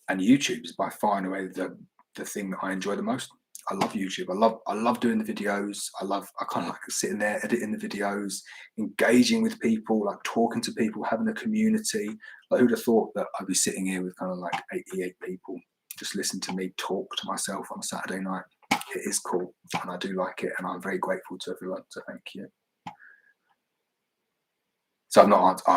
Speaker 1: And YouTube is by far and away the thing that I enjoy the most. I love YouTube. I love doing the videos. I kind of like sitting there, editing the videos, engaging with people, like talking to people, having a community. Like who'd have thought that I'd be sitting here with kind of like 88 people just listen to me talk to myself on a Saturday night. It is cool and I do like it and I'm very grateful to everyone, so thank you. So I've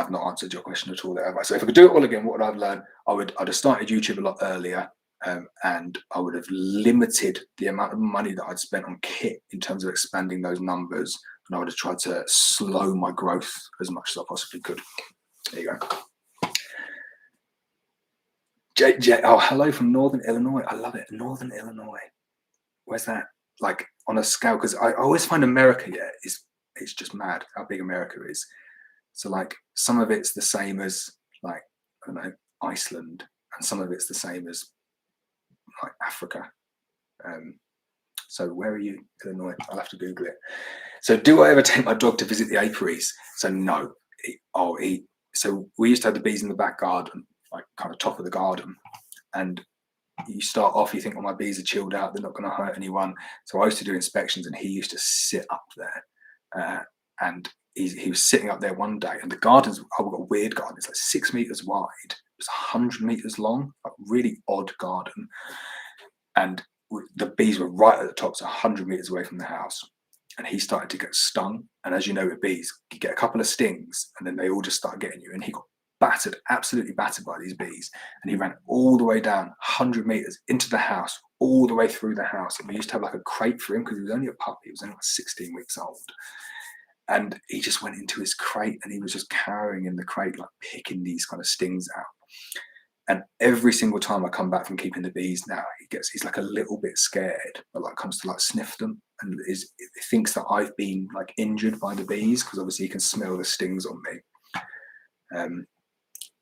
Speaker 1: not answered your question at all there, have I? So if I could do it all again, what would I have learned? I'd have started YouTube a lot earlier. and I would have limited the amount of money that I'd spent on kit in terms of expanding those numbers, and I would have tried to slow my growth as much as I possibly could. There you go. JJ, oh, hello from Northern Illinois. I love it. Northern Illinois. Where's that? Like on a scale, because I always find America, yeah, it's just mad how big America is. So like some of it's the same as like, I don't know, Iceland, and some of it's the same as like Africa. So where are you, Illinois? I'll have to Google it. So do I ever take my dog to visit the apiaries? So no. So we used to have the bees in the back garden, like kind of top of the garden, and you start off, you think, well, my bees are chilled out, they're not going to hurt anyone. So I used to do inspections, and he used to sit up there, and he was sitting up there one day, and the gardens, I've got a weird garden, it's like 6 meters wide, it's 100 meters long, a really odd garden, and the bees were right at the top, so 100 meters away from the house. And he started to get stung. And as you know, with bees, you get a couple of stings and then they all just start getting you. And he got battered, absolutely battered by these bees. And he ran all the way down 100 meters into the house, all the way through the house. And we used to have like a crate for him because he was only a puppy. He was only like 16 weeks old. And he just went into his crate and he was just cowering in the crate, like picking these kind of stings out. And every single time I come back from keeping the bees now, he's like a little bit scared, but like comes to like sniff them, and he thinks that I've been like injured by the bees because obviously he can smell the stings on me.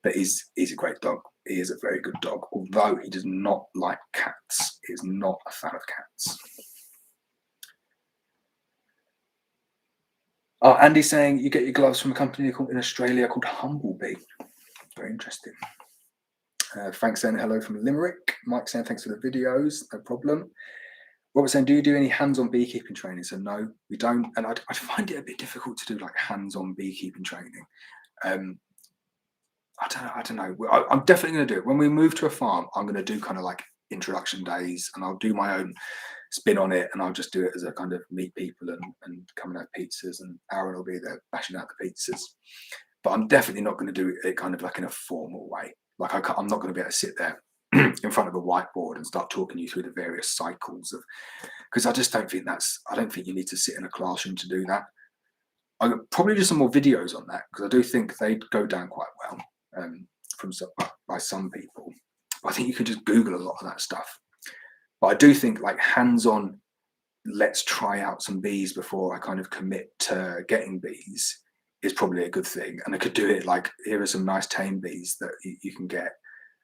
Speaker 1: But he's a great dog. He is a very good dog, although he does not like cats. He is not a fan of cats. Oh, Andy's saying you get your gloves from a company in Australia called Humblebee. Very interesting. Frank saying hello from Limerick. Mike saying thanks for the videos, no problem. Robert saying, do you do any hands-on beekeeping training? So no, we don't. And I find it a bit difficult to do like hands-on beekeeping training. I don't know. I'm definitely going to do it. When we move to a farm, I'm going to do kind of like introduction days, and I'll do my own spin on it, and I'll just do it as a kind of meet people and come and have pizzas, and Aaron will be there bashing out the pizzas. But I'm definitely not going to do it kind of like in a formal way. Like I'm not going to be able to sit there in front of a whiteboard and start talking you through the various cycles of, because I just don't think I don't think you need to sit in a classroom to do that. I could probably do some more videos on that because I do think they'd go down quite well by some people. But I think you can just Google a lot of that stuff. But I do think like hands-on, let's try out some bees before I kind of commit to getting bees is probably a good thing. And I could do it like, here are some nice tame bees that you can get,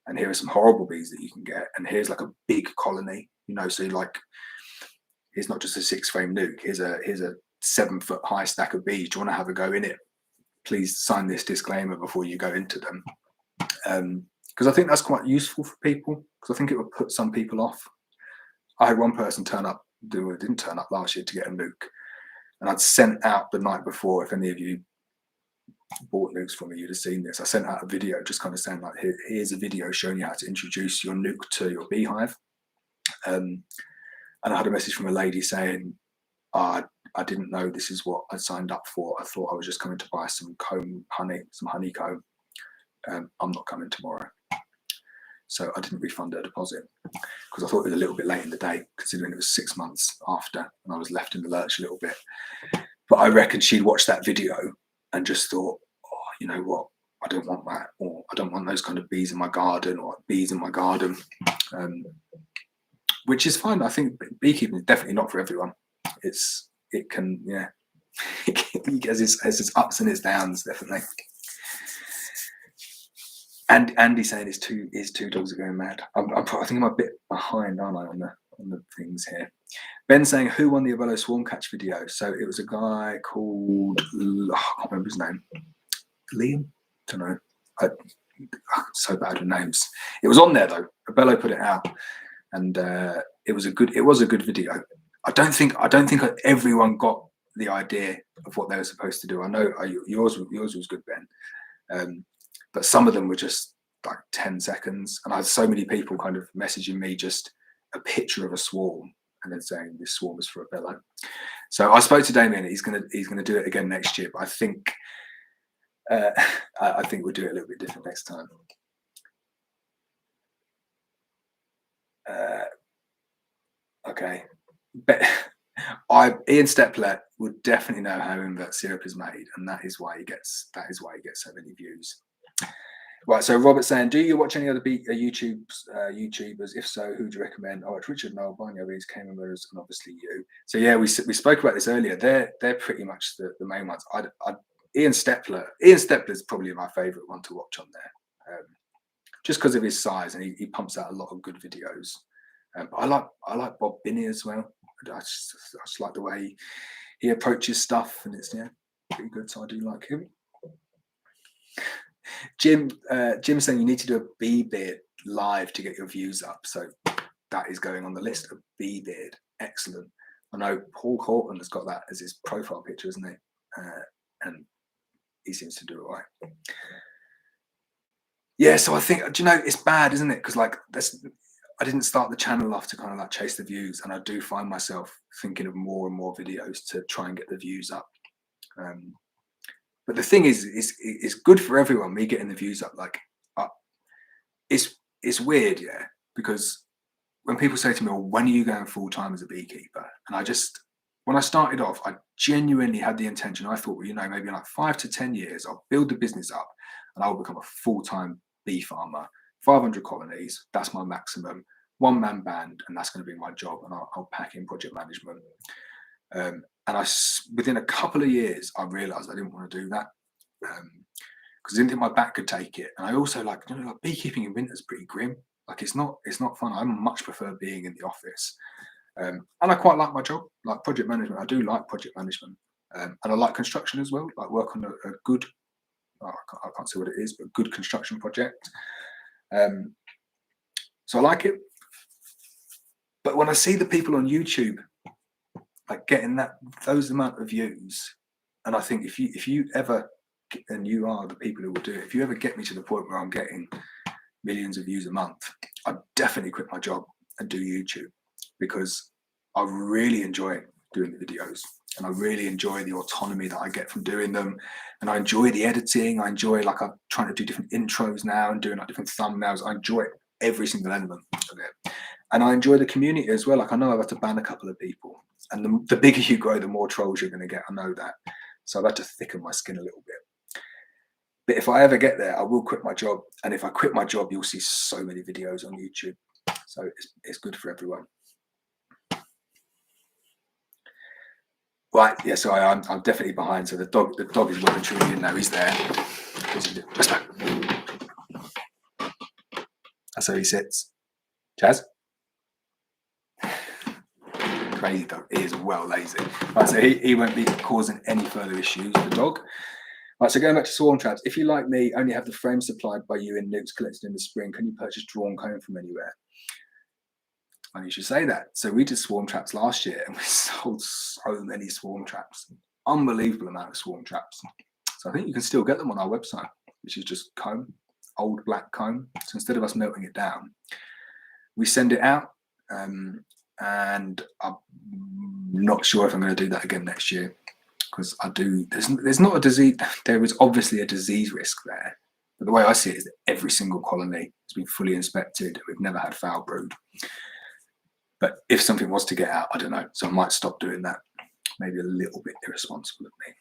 Speaker 1: and here are some horrible bees that you can get, and here's like a big colony, so like, here's not just a 6-frame nuke, here's a 7-foot high stack of bees. Do you want to have a go in it? Please sign this disclaimer before you go into them. Because I think that's quite useful for people, because I think it would put some people off. I had one person didn't turn up last year to get a nuke, and I'd sent out the night before, if any of you bought nukes from me, you'd have seen this. I sent out a video just kind of saying like, here's a video showing you how to introduce your nuke to your beehive. And I had a message from a lady saying, I didn't know this is what I signed up for. I thought I was just coming to buy some honeycomb. I'm not coming tomorrow. So I didn't refund her deposit because I thought it was a little bit late in the day, considering it was 6 months after and I was left in the lurch a little bit. But I reckon she'd watched that video and just thought, oh, you know what? I don't want that, or I don't want those kind of bees in my garden, or bees in my garden, which is fine. I think beekeeping is definitely not for everyone. It has its ups and its downs, definitely. And Andy saying his two dogs are going mad. I think I'm a bit behind, aren't I, on the things here. Ben saying, who won the Abello swarm catch video? So it was a guy called, I can't remember his name. Liam? I don't know. I'm so bad with names. It was on there though. Abello put it out, and it was a good video. I don't think everyone got the idea of what they were supposed to do. I know yours was good, Ben. But some of them were just like 10 seconds, and I had so many people kind of messaging me just a picture of a swarm and then saying this swarm is for Abello. So I spoke to Damien. He's gonna do it again next year, but I think we'll do it a little bit different next time. Okay. But Ian Stepler would definitely know how invert syrup is made, and that is why he gets so many views. Right, so Robert's saying, do you watch any other YouTubers? If so, who do you recommend? Oh, it's Richard Noel, Barney Rees, Cayman Brothers, and obviously you. So yeah, we spoke about this earlier. They're pretty much the main ones. Ian Stepler is probably my favourite one to watch on there, just because of his size, and he pumps out a lot of good videos. But I like Bob Binney as well. I just like the way he approaches stuff, and it's pretty good. So I do like him. Jim's saying you need to do a bee beard live to get your views up. So that is going on the list. Of bee beard, excellent. I know Paul Horton has got that as his profile picture, isn't he? And he seems to do it right. Yeah, so I think, it's bad, isn't it? Because I didn't start the channel off to kind of like chase the views, and I do find myself thinking of more and more videos to try and get the views up. But the thing is, it's good for everyone. Me getting the views up, it's weird, yeah. Because when people say to me, "Well, when are you going full time as a beekeeper?" and when I started off, I genuinely had the intention. I thought, well, maybe in like 5 to 10 years, I'll build the business up, and I'll become a full time bee farmer. 500 colonies, that's my maximum. One-man band, and that's going to be my job, and I'll pack in project management. And within a couple of years, I realised I didn't want to do that because I didn't think my back could take it. And I also like beekeeping in winter is pretty grim. It's not fun. I much prefer being in the office, and I quite like my job, like project management. I do like project management, and I like construction as well. Like work on a good, I can't say what it is, but good construction project. So I like it. But when I see the people on YouTube getting those amount of views, and I think if you ever, and you are the people who will do it, if you ever get me to the point where I'm getting millions of views a month, I'd definitely quit my job and do YouTube, because I really enjoy doing the videos, and I really enjoy the autonomy that I get from doing them, and I enjoy the editing. I enjoy I'm trying to do different intros now and doing different thumbnails. I enjoy every single element of it. And I enjoy the community as well. I know I've had to ban a couple of people, and the bigger you grow, the more trolls you're going to get. I know that. So I've had to thicken my skin a little bit. But if I ever get there, I will quit my job. And if I quit my job, you'll see so many videos on YouTube. So it's good for everyone. Right, yeah, so I'm definitely behind. So the dog is well and truly in now. He's there. That's how he sits. Jazz? Crazy dog. He is well lazy. Right, so he won't be causing any further issues, the dog. Right, so going back to swarm traps, if you, like me, only have the frame supplied by you in Nukes collected in the spring, can you purchase drawn comb from anywhere? And you should say that. So we did swarm traps last year, and we sold so many swarm traps. Unbelievable amount of swarm traps. So I think you can still get them on our website, which is just comb, old black comb. So instead of us melting it down, we send it out. And I'm not sure if I'm going to do that again next year, because there's not a disease. There is obviously a disease risk there, but the way I see it is that every single colony has been fully inspected. We've never had foulbrood. But if something was to get out, I don't know. So I might stop doing that. Maybe a little bit irresponsible of me.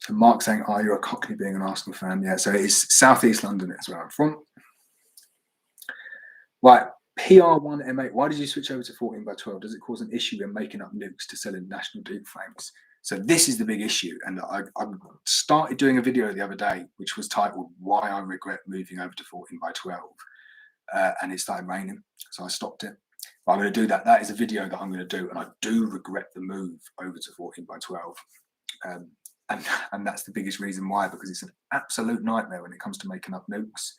Speaker 1: So Mark saying, "Oh, you're a Cockney, being an Arsenal fan." Yeah, so it's Southeast London is where I'm from. Right. PR1M8, why did you switch over to 14 by 12? Does it cause an issue in making up nukes to sell in national deep frames? So this is the big issue. And I started doing a video the other day, which was titled "Why I Regret Moving Over to 14 by 12. And it started raining, so I stopped it. But I'm going to do that. That is a video that I'm going to do. And I do regret the move over to 14 by 12. And that's the biggest reason why, because it's an absolute nightmare when it comes to making up nukes.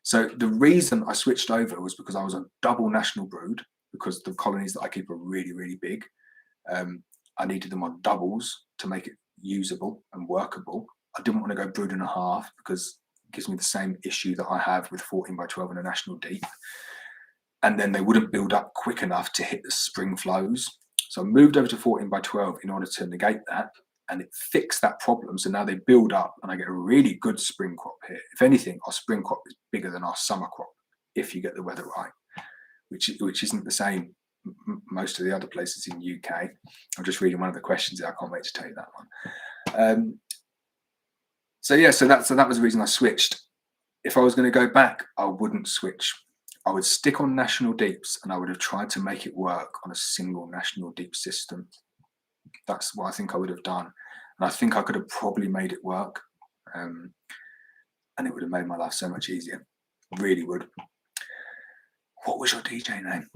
Speaker 1: So the reason I switched over was because I was a double national brood, because the colonies that I keep are really, really big. I needed them on doubles to make it usable and workable. I didn't want to go brood and a half, because it gives me the same issue that I have with 14 by 12 and a national deep. And then they wouldn't build up quick enough to hit the spring flows. So I moved over to 14 by 12 in order to negate that. And it fixed that problem. So now they build up, and I get a really good spring crop here. If anything, our spring crop is bigger than our summer crop if you get the weather right, which isn't the same most of the other places in the UK. I'm just reading one of the questions there. I can't wait to tell you that one. So that was the reason I switched. If I was going to go back, I wouldn't switch. I would stick on national deeps, and I would have tried to make it work on a single national deep system. That's what I think I would have done, and I think I could have probably made it work, and it would have made my life so much easier. Really would. What was your DJ name?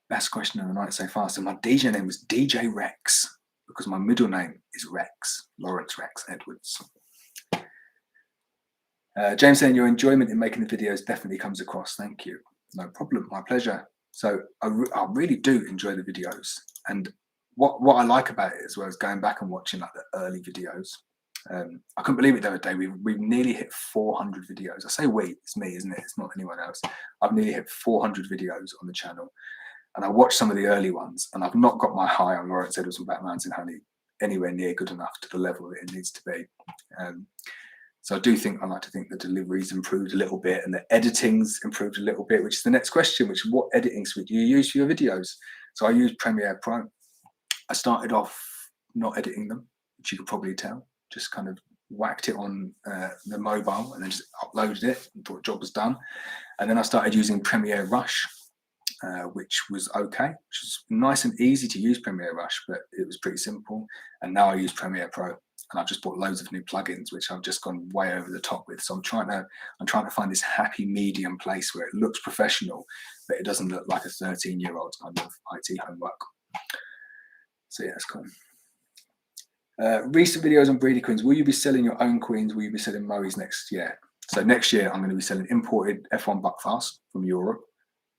Speaker 1: Best question of the night so far. So my DJ name was DJ Rex, because my middle name is Rex, Lawrence Rex Edwards. James saying your enjoyment in making the videos definitely comes across. Thank you. No problem. My pleasure. So I really do enjoy the videos, and what I like about it as well is going back and watching like the early videos. I couldn't believe it the other day. We've nearly hit 400 videos. I say we, it's me, isn't it? It's not anyone else. I've nearly hit 400 videos on the channel, and I watched some of the early ones, and I've not got my high on Lawrence Edwards and Black Mountain Honey anywhere near good enough to the level that it needs to be. So I like to think the delivery's improved a little bit and the editing's improved a little bit, which is the next question, which is what editing suite do you use for your videos? So I use Premiere Pro. I started off not editing them, which you could probably tell, just kind of whacked it on the mobile and then just uploaded it and thought the job was done. And then I started using Premiere Rush, which was okay, which is nice and easy to use Premiere Rush, but it was pretty simple. And now I use Premiere Pro. And I've just bought loads of new plugins, which I've just gone way over the top with. So I'm trying to find this happy medium place where it looks professional, but it doesn't look like a 13-year-old kind of IT homework. So yeah, it's cool. Recent videos on breeder queens. Will you be selling your own queens? Will you be selling Moe's next year? So next year I'm going to be selling imported F1 Buckfast from Europe,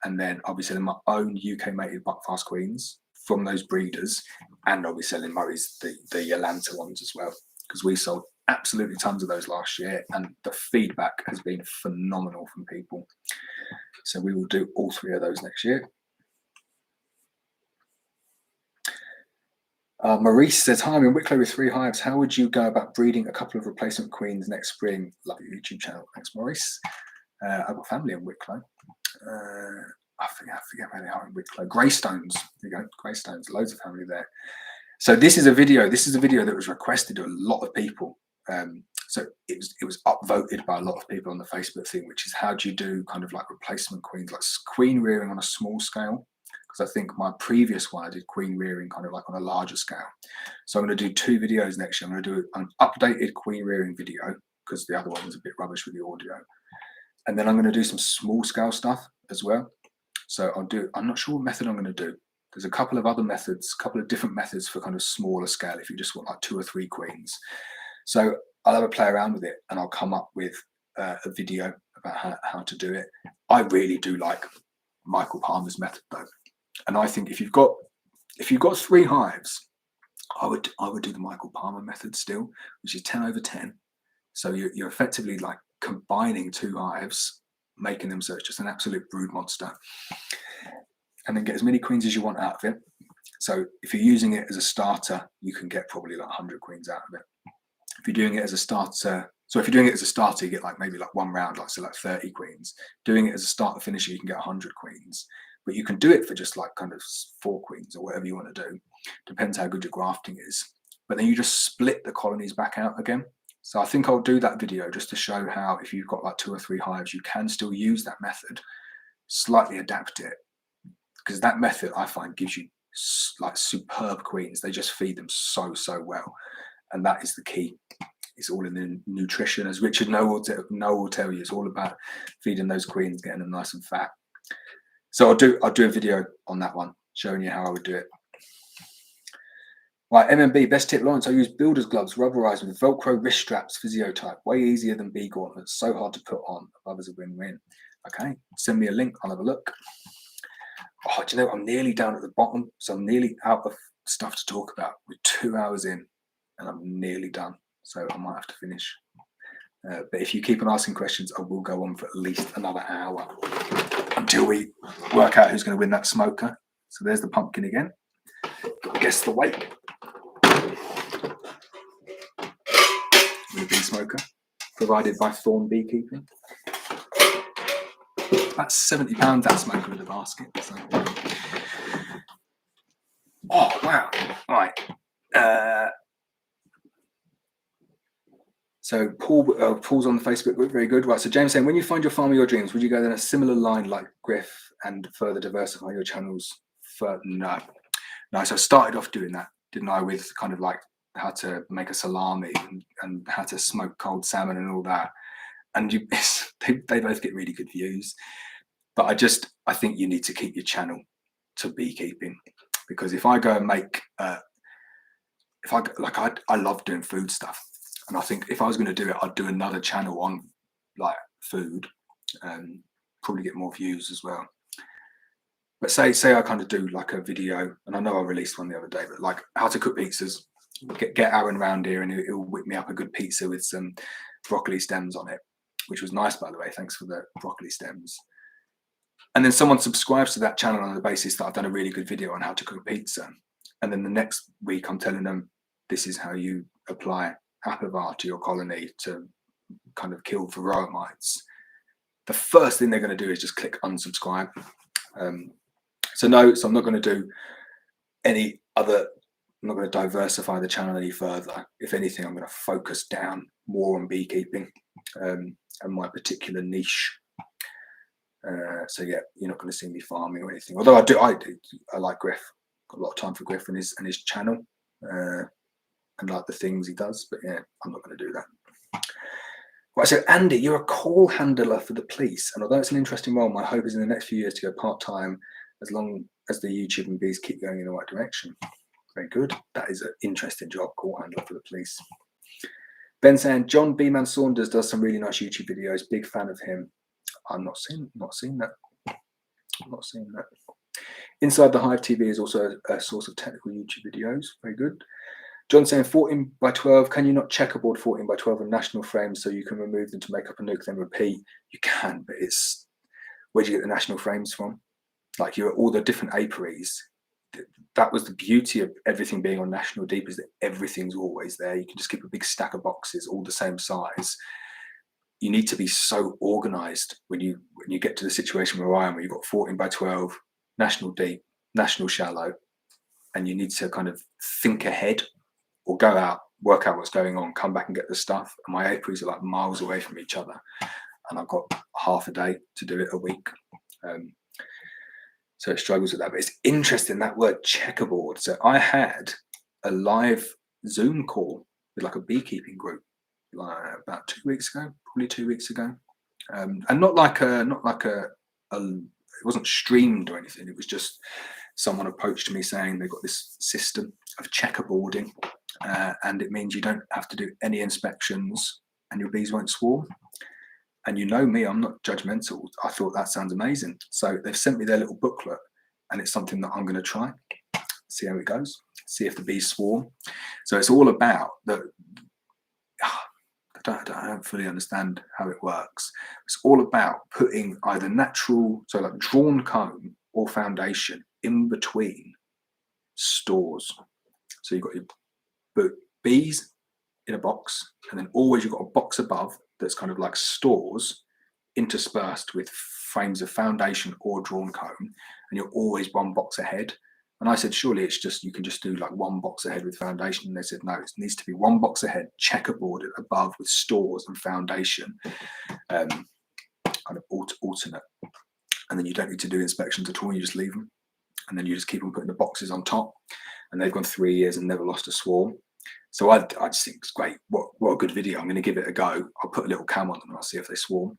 Speaker 1: and then I'll be selling my own UK mated Buckfast queens from those breeders, and I'll be selling Murray's, the Atlanta ones as well, because we sold absolutely tons of those last year, and the feedback has been phenomenal from people. So we will do all three of those next year. Maurice says, hi, I'm in Wicklow with 3 hives. How would you go about breeding a couple of replacement queens next spring? Love your YouTube channel. Thanks, Maurice. I've got family in Wicklow. I forget where they are in Wicklow. Greystones. There you go. Greystones. Loads of family there. So this is a video. This is a video that was requested to a lot of people. So it was upvoted by a lot of people on the Facebook thing, which is how do you do kind of like replacement queens, like queen rearing on a small scale? Because I think my previous one I did queen rearing kind of like on a larger scale. So I'm going to do 2 videos next year. I'm going to do an updated queen rearing video because the other one was a bit rubbish with the audio, and then I'm going to do some small scale stuff as well. So I'm not sure what method I'm going to do. There's a couple of other methods, a couple of different methods for kind of smaller scale if you just want like 2 or 3 queens. So I'll have a play around with it, and I'll come up with a video about how to do it. I really do like Michael Palmer's method though. And I think if you've got 3 hives, I would do the Michael Palmer method still, which is 10 over 10. So you're effectively like combining 2 hives, making them so it's just an absolute brood monster, and then get as many queens as you want out of it. So if you're using it as a starter, you can get probably like 100 queens out of it. If you're doing it as a starter, you get like maybe like 1 round, like 30 queens. Doing it as a starter finisher, you can get 100 queens. But you can do it for just like kind of 4 queens or whatever you want to do. Depends how good your grafting is. But then you just split the colonies back out again. So I think I'll do that video just to show how if you've got like 2 or 3 hives, you can still use that method, slightly adapt it. Because that method I find gives you like superb queens. They just feed them so well. And that is the key. It's all in the nutrition, as Richard Noel will tell you. It's all about feeding those queens, getting them nice and fat. So I'll do a video on that one, showing you how I would do it. Right, MMB, best tip, Lawrence. I use builder's gloves, rubberized with Velcro wrist straps, physio type. Way easier than bee gauntlets. So hard to put on. Above is a win-win. Okay, send me a link. I'll have a look. Oh, do you know, I'm nearly down at the bottom. So I'm nearly out of stuff to talk about. We're 2 hours in and I'm nearly done. So I might have to finish. But if you keep on asking questions, I will go on for at least another hour until we work out who's going to win that smoker. So there's the pumpkin again. Guess the weight. With a bee smoker, provided by Thorn Beekeeping. about £70 that smoker with a basket. So. Oh wow! Right. So Paul's on the Facebook group, very good. Right, so James saying, when you find your farm of your dreams, would you go down a similar line like Griff and further diversify your channels? No. So I started off doing that, didn't I, with kind of like how to make a salami and how to smoke cold salmon and all that. And they both get really good views. But I think you need to keep your channel to beekeeping, because if I go and make, I love doing food stuff. And I think if I was going to do it, I'd do another channel on like food and probably get more views as well. But say I kind of do like a video, and I know I released one the other day, but like how to cook pizzas. Get Aaron round here and he'll whip me up a good pizza with some broccoli stems on it, which was nice, by the way. Thanks for the broccoli stems. And then someone subscribes to that channel on the basis that I've done a really good video on how to cook pizza. And then the next week I'm telling them, this is how you apply Appivar to your colony to kind of kill varroa mites. The first thing they're going to do is just click unsubscribe. So I'm not going to do any other. I'm not going to diversify the channel any further. If anything, I'm going to focus down more on beekeeping and my particular niche. So yeah, you're not going to see me farming or anything. Although I like Griff. Got a lot of time for Griff and his channel. And like the things he does, but yeah, I'm not going to do that. Right, so Andy, you're a call handler for the police, and although it's an interesting role, my hope is in the next few years to go part-time, as long as the YouTube and bees keep going in the right direction. Very good. That is an interesting job, call handler for the police. Ben saying, John B-Man Saunders does some really nice YouTube videos. Big fan of him. I'm not seeing that. I'm not seeing that. Inside the Hive TV is also a source of technical YouTube videos. Very good. John saying 14 by 12, can you not checkerboard 14 by 12 on national frames so you can remove them to make up a nuke, then repeat? You can, but it's, where do you get the national frames from? Like all the different apiaries. That was the beauty of everything being on National Deep, is that everything's always there. You can just keep a big stack of boxes, all the same size. You need to be so organized when you get to the situation where I am, where you've got 14 by 12, National Deep, National Shallow, and you need to kind of think ahead, or go out, work out what's going on, come back and get the stuff. And my apiaries are like miles away from each other. And I've got half a day to do it a week. So it struggles with that. But it's interesting, that word checkerboard. So I had a live Zoom call with like a beekeeping group about 2 weeks ago, probably 2 weeks ago. And not like a it wasn't streamed or anything. It was just someone approached me saying they've got this system of checkerboarding. And it means you don't have to do any inspections and your bees won't swarm. And you know me, I'm not judgmental. I thought that sounds amazing. So they've sent me their little booklet, and it's something that I'm going to try, see how it goes, see if the bees swarm. So it's all about that. I don't fully understand how it works. It's all about putting either natural, so like drawn comb or foundation in between stores. So you've got your bees in a box, and then always you've got a box above that's kind of like stores interspersed with frames of foundation or drawn comb, and you're always one box ahead. And I said, surely it's just, you can just do like one box ahead with foundation. And they said, no, it needs to be one box ahead, checkerboarded above with stores and foundation, kind of alternate. And then you don't need to do inspections at all. You just leave them. And then you just keep on putting the boxes on top. And they've gone 3 years and never lost a swarm. So I just think it's great. What a good video. I'm going to give it a go. I'll put a little cam on them and I'll see if they swarm.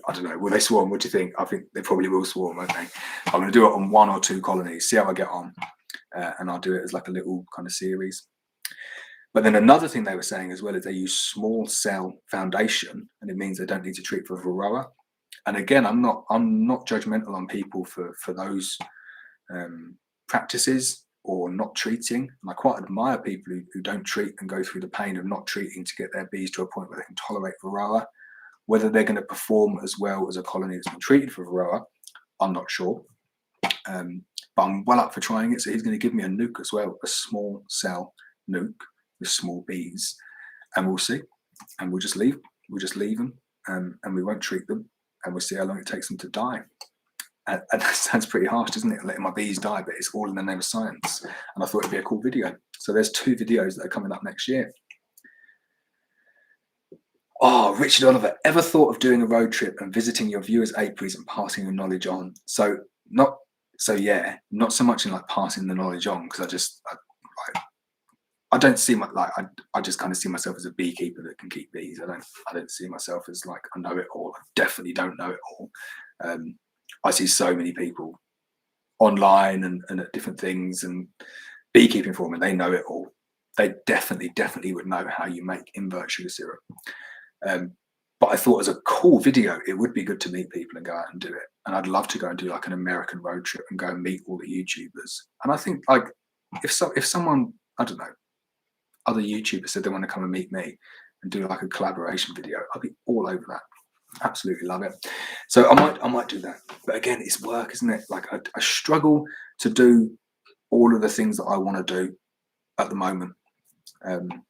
Speaker 1: I don't know. Will they swarm? What do you think? I think they probably will swarm, won't they? I'm going to do it on 1 or 2 colonies, see how I get on. And I'll do it as like a little kind of series. But then another thing they were saying as well is they use small cell foundation, and it means they don't need to treat for varroa. And again, I'm not judgmental on people for those practices or not treating. And I quite admire people who don't treat and go through the pain of not treating to get their bees to a point where they can tolerate varroa. Whether they're going to perform as well as a colony that's been treated for varroa, I'm not sure. But I'm well up for trying it. So he's going to give me a nuke as well, a small cell nuke with small bees, and we'll see. And we'll just leave them, and we won't treat them. and we'll see how long it takes them to die. And that sounds pretty harsh, doesn't it? Letting my bees die, but it's all in the name of science. And I thought it'd be a cool video. So there's 2 videos that are coming up next year. Oh, Richard Oliver, ever thought of doing a road trip and visiting your viewers' apiaries and passing your knowledge on? Not so much in like passing the knowledge on, because I don't see I just kind of see myself as a beekeeper that can keep bees. I don't see myself as like I know it all. I definitely don't know it all. I see so many people online and at different things and beekeeping forum, and they know it all. They definitely would know how you make invert sugar syrup. But I thought as a cool video, it would be good to meet people and go out and do it. And I'd love to go and do like an American road trip and go and meet all the YouTubers. And I think like if someone, I don't know, other YouTubers said they want to come and meet me and do like a collaboration video, I'd be all over that. Absolutely love it. So I might do that. But again, it's work, isn't it? Like I struggle to do all of the things that I want to do at the moment. And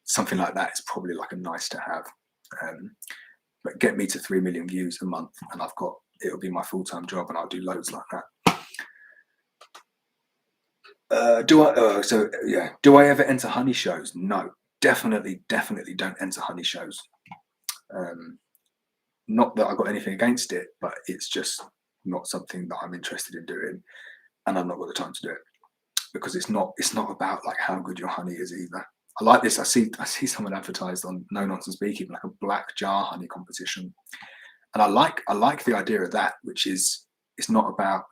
Speaker 1: something like that is probably like a nice to have. But get me to 3 million views a month and it'll be my full-time job, and I'll do loads like that. Do I ever enter honey shows? No, definitely don't enter honey shows. Not that I've got anything against it, but it's just not something that I'm interested in doing, and I've not got the time to do it, because it's not about like how good your honey is either. I like this. I see someone advertised on No Nonsense Beekeeping like a black jar honey competition, and I like the idea of that, which is it's not about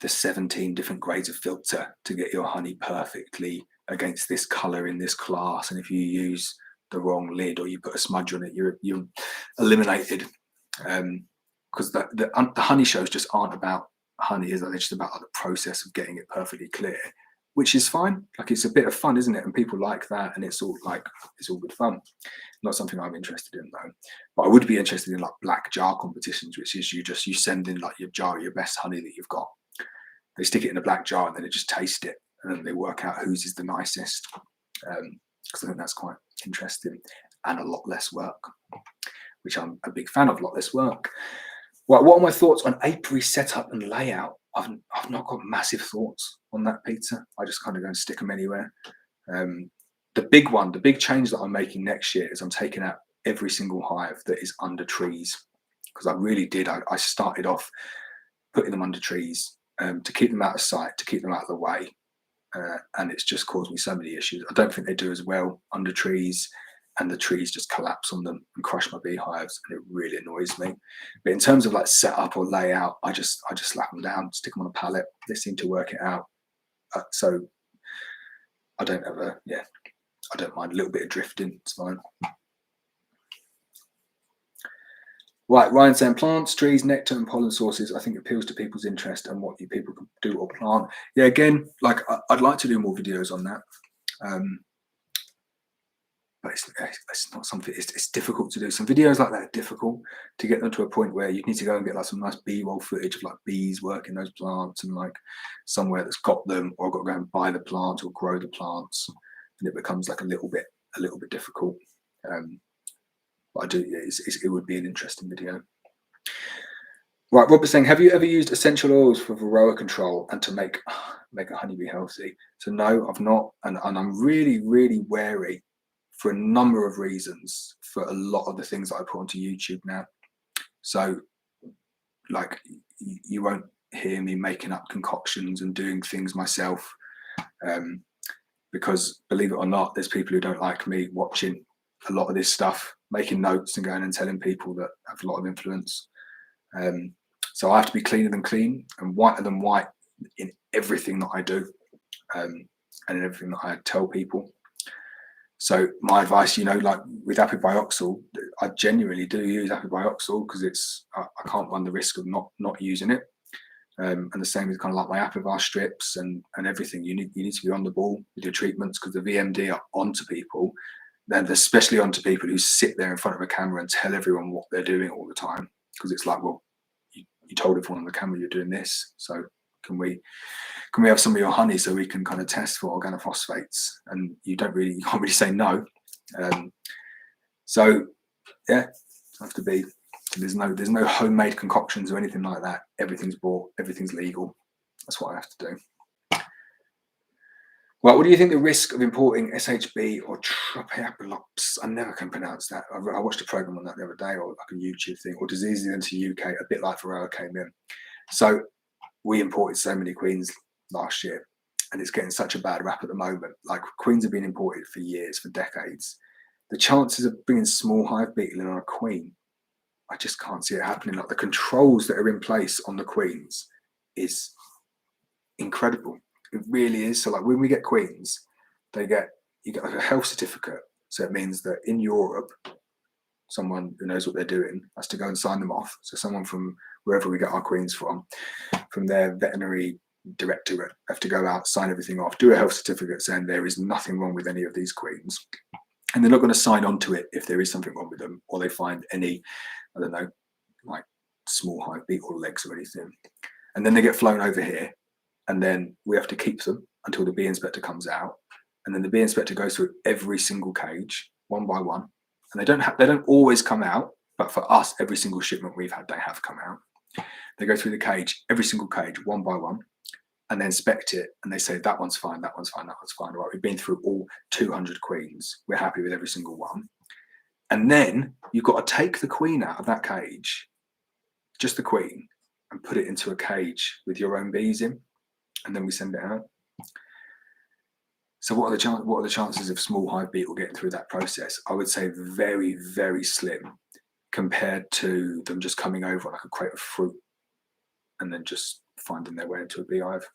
Speaker 1: the 17 different grades of filter to get your honey perfectly against this color in this class, and if you use the wrong lid or you put a smudge on it, you're eliminated. Because the honey shows just aren't about honey, is that they're just about like, the process of getting it perfectly clear, which is fine. Like it's a bit of fun, isn't it? And people like that, and it's all good fun. Not something I'm interested in though. But I would be interested in like black jar competitions, which is you send in like your jar, your best honey that you've got. They stick it in a black jar and then they just taste it, and then they work out whose is the nicest. Because I think that's quite interesting and a lot less work, which I'm a big fan of. A lot less work. Well, what are my thoughts on apiary setup and layout? I've not got massive thoughts on that, Peter. I just kind of go and stick them anywhere. The big change that I'm making next year is I'm taking out every single hive that is under trees, because I really did. I started off putting them under trees to keep them out of sight, to keep them out of the way. And it's just caused me so many issues. I don't think they do as well under trees, and the trees just collapse on them and crush my beehives, and it really annoys me. But in terms of like setup or layout, I just slap them down, stick them on a pallet. They seem to work it out. So I don't mind a little bit of drifting. It's fine. Right, Ryan saying plants, trees, nectar and pollen sources, I think appeals to people's interest and what people can do or plant. Yeah, again, like I'd like to do more videos on that. But it's not something, it's difficult to do. Some videos like that are difficult to get them to a point where you need to go and get like some nice B-roll footage of like bees working those plants and like somewhere that's got them, or I've got to go and buy the plants or grow the plants, and it becomes like a little bit difficult. But it would be an interesting video. Right, Rob is saying, have you ever used essential oils for varroa control and to make a honeybee healthy? So no, I've not, and I'm really wary for a number of reasons for a lot of the things that I put onto YouTube now. So like you won't hear me making up concoctions and doing things myself, because believe it or not, there's people who don't like me watching a lot of this stuff, making notes and going and telling people that have a lot of influence. So I have to be cleaner than clean and whiter than white in everything that I do, and in everything that I tell people. So my advice, like with apibioxol, I genuinely do use apibioxol because I can't run the risk of not using it. And the same with kind of like my apivar strips and everything. You need to be on the ball with your treatments, because the VMD are onto people. Then especially onto people who sit there in front of a camera and tell everyone what they're doing all the time, because it's like, well, you told everyone on the camera you're doing this, so can we have some of your honey so we can kind of test for organophosphates? And you can't really say no. So yeah, have to be. So there's no homemade concoctions or anything like that. Everything's bought, everything's legal. That's what I have to do. Well, what do you think the risk of importing SHB or Tropiapalops? I never can pronounce that. I watched a program on that the other day, or like a YouTube thing, or diseases into UK, a bit like Varroa came in. So we imported so many queens last year, and it's getting such a bad rap at the moment. Like, queens have been imported for years, for decades. The chances of bringing small hive beetle in on a queen, I just can't see it happening. Like, the controls that are in place on the queens is incredible. It really is. So like, when we get queens, you get like a health certificate. So it means that in Europe, someone who knows what they're doing has to go and sign them off. So someone from wherever we get our queens from their veterinary directorate, have to go out, sign everything off, do a health certificate saying there is nothing wrong with any of these queens. And they're not going to sign on to it if there is something wrong with them, or they find any, I don't know, like small hive beetle legs or anything. And then they get flown over here, and then we have to keep them until the bee inspector comes out. And then the bee inspector goes through every single cage one by one. And they don't always come out, but for us, every single shipment we've had, they have come out. They go through the cage, every single cage, one by one, and they inspect it, and they say, that one's fine, that one's fine, that one's fine. Right, we've been through all 200 queens. We're happy with every single one. And then you've got to take the queen out of that cage, just the queen, and put it into a cage with your own bees in, and then we send it out. So what are the chances of small hive beetle getting through that process? I would say very, very slim, compared to them just coming over like a crate of fruit and then just finding their way into a beehive.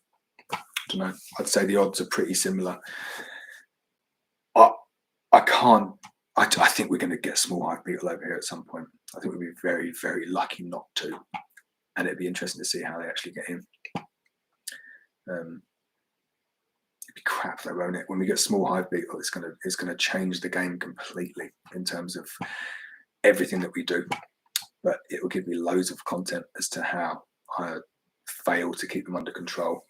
Speaker 1: I don't know. I'd say the odds are pretty similar. I think we're going to get small hive beetle over here at some point. I think we'd be very, very lucky not to. And it'd be interesting to see how they actually get in. It'd be crap though, won't it? When we get small hive beetle, it's gonna change the game completely in terms of everything that we do. But it will give me loads of content as to how I fail to keep them under control.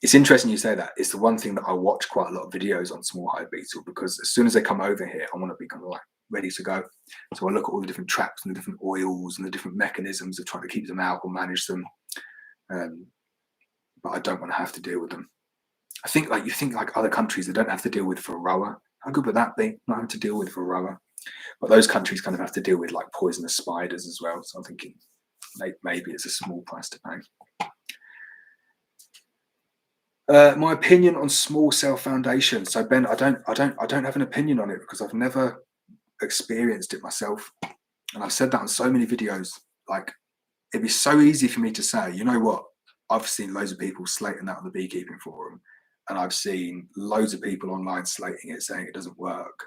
Speaker 1: It's interesting you say that. It's the one thing that I watch quite a lot of videos on small hive beetle, because as soon as they come over here, I want to be kind of like ready to go. So I look at all the different traps and the different oils and the different mechanisms of trying to keep them out or manage them. But I don't want to have to deal with them. I think like other countries that don't have to deal with Varroa. How good would that be? Not having to deal with Varroa. But those countries kind of have to deal with like poisonous spiders as well. So I'm thinking maybe it's a small price to pay. My opinion on small cell foundation. So Ben, I don't have an opinion on it because I've never experienced it myself, and I've said that on so many videos. Like, it'd be so easy for me to say, you know what? I've seen loads of people slating that on the beekeeping forum, and I've seen loads of people online slating it, saying it doesn't work.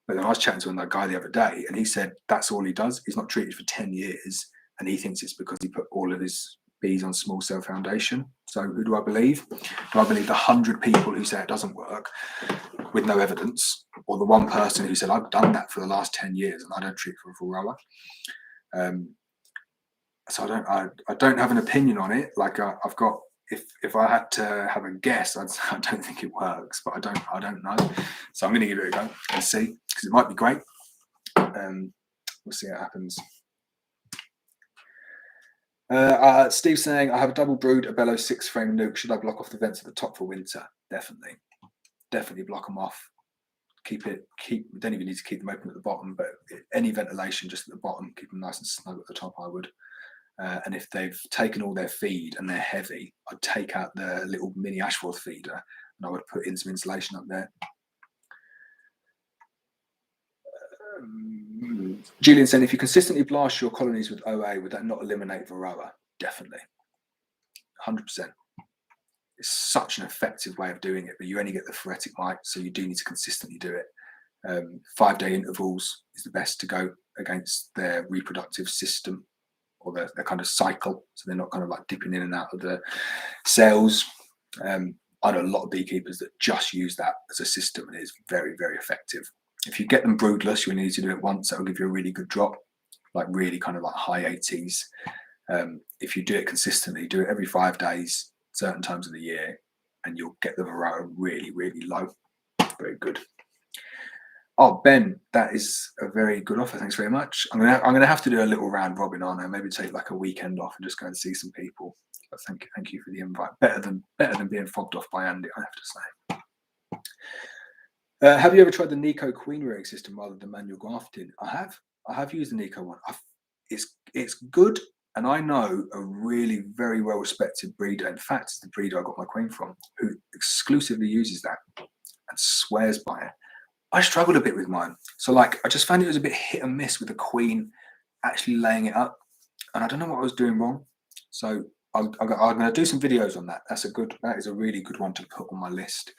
Speaker 1: But then I was chatting to a guy the other day, and he said that's all he does. He's not treated for 10 years, and he thinks it's because he put all of his bees on small cell foundation. So who do I believe? Do I believe the 100 people who say it doesn't work with no evidence, or the one person who said I've done that for the last 10 years and I don't treat for Varroa? So I don't have an opinion on it. Like, I've got, if I had to have a guess, I don't think it works, but I don't know. So I'm going to give it a go and see, because it might be great. We'll see what happens. Steve's saying, I have a double brood, a bellow 6-frame nuke. Should I block off the vents at the top for winter? Definitely block them off. Don't even need to keep them open at the bottom, but any ventilation just at the bottom, keep them nice and snug at the top, I would. And if they've taken all their feed and they're heavy, I'd take out the little mini ashworth feeder and I would put in some insulation up there. Julian saying, if you consistently blast your colonies with OA, would that not eliminate Varroa? Definitely. 100%. It's such an effective way of doing it, but you only get the phoretic mite, so you do need to consistently do it. 5-day intervals is the best to go against their reproductive system, or their kind of cycle, so they're not kind of like dipping in and out of the cells. I know a lot of beekeepers that just use that as a system, and it is very, very effective. If you get them broodless, you need to do it once. That'll give you a really good drop, like really kind of like high 80s. If you do it consistently, do it every 5 days, certain times of the year, and you'll get the Varroa really, really low. Very good. Oh, Ben, that is a very good offer. Thanks very much. I'm gonna have to do a little round robin, aren't I? Maybe take like a weekend off and just go and see some people. But thank you for the invite. Better than being fobbed off by Andy, I have to say. Have you ever tried the Nico queen rearing system rather than manual grafting? I have. I have used the Nico one. It's good, and I know a really very well respected breeder. In fact, it's the breeder I got my queen from, who exclusively uses that and swears by it. I struggled a bit with mine. So like, I just found it was a bit hit and miss with the queen actually laying it up. And I don't know what I was doing wrong. So I'm going to do some videos on that. That is a really good one to put on my list.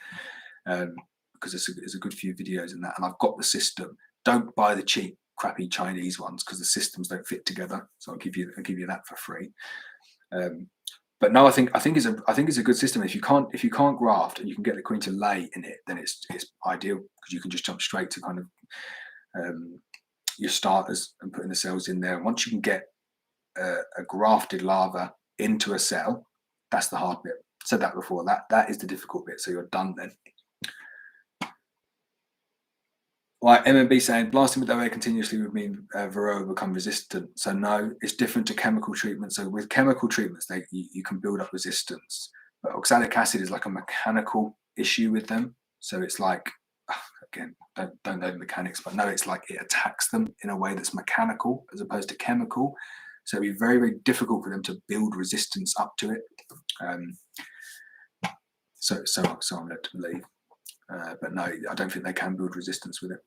Speaker 1: Because there's a good few videos in that. And I've got the system. Don't buy the cheap, crappy Chinese ones because the systems don't fit together. So I'll give you that for free. But no, I think it's a good system. If you can't graft and you can get the queen to lay in it, then it's ideal because you can just jump straight to kind of your starters and putting the cells in there. And once you can get a grafted larva into a cell, that's the hard bit. I said that before. That is the difficult bit. So you're done then. Like MMB saying, blasting with OA continuously would mean Varroa become resistant. So no, it's different to chemical treatment. So with chemical treatments, you can build up resistance. But oxalic acid is like a mechanical issue with them. So it's like, again, don't know the mechanics, but no, it's like it attacks them in a way that's mechanical as opposed to chemical. So it'd be very, very difficult for them to build resistance up to it. So I'm led to believe. But no, I don't think they can build resistance with it.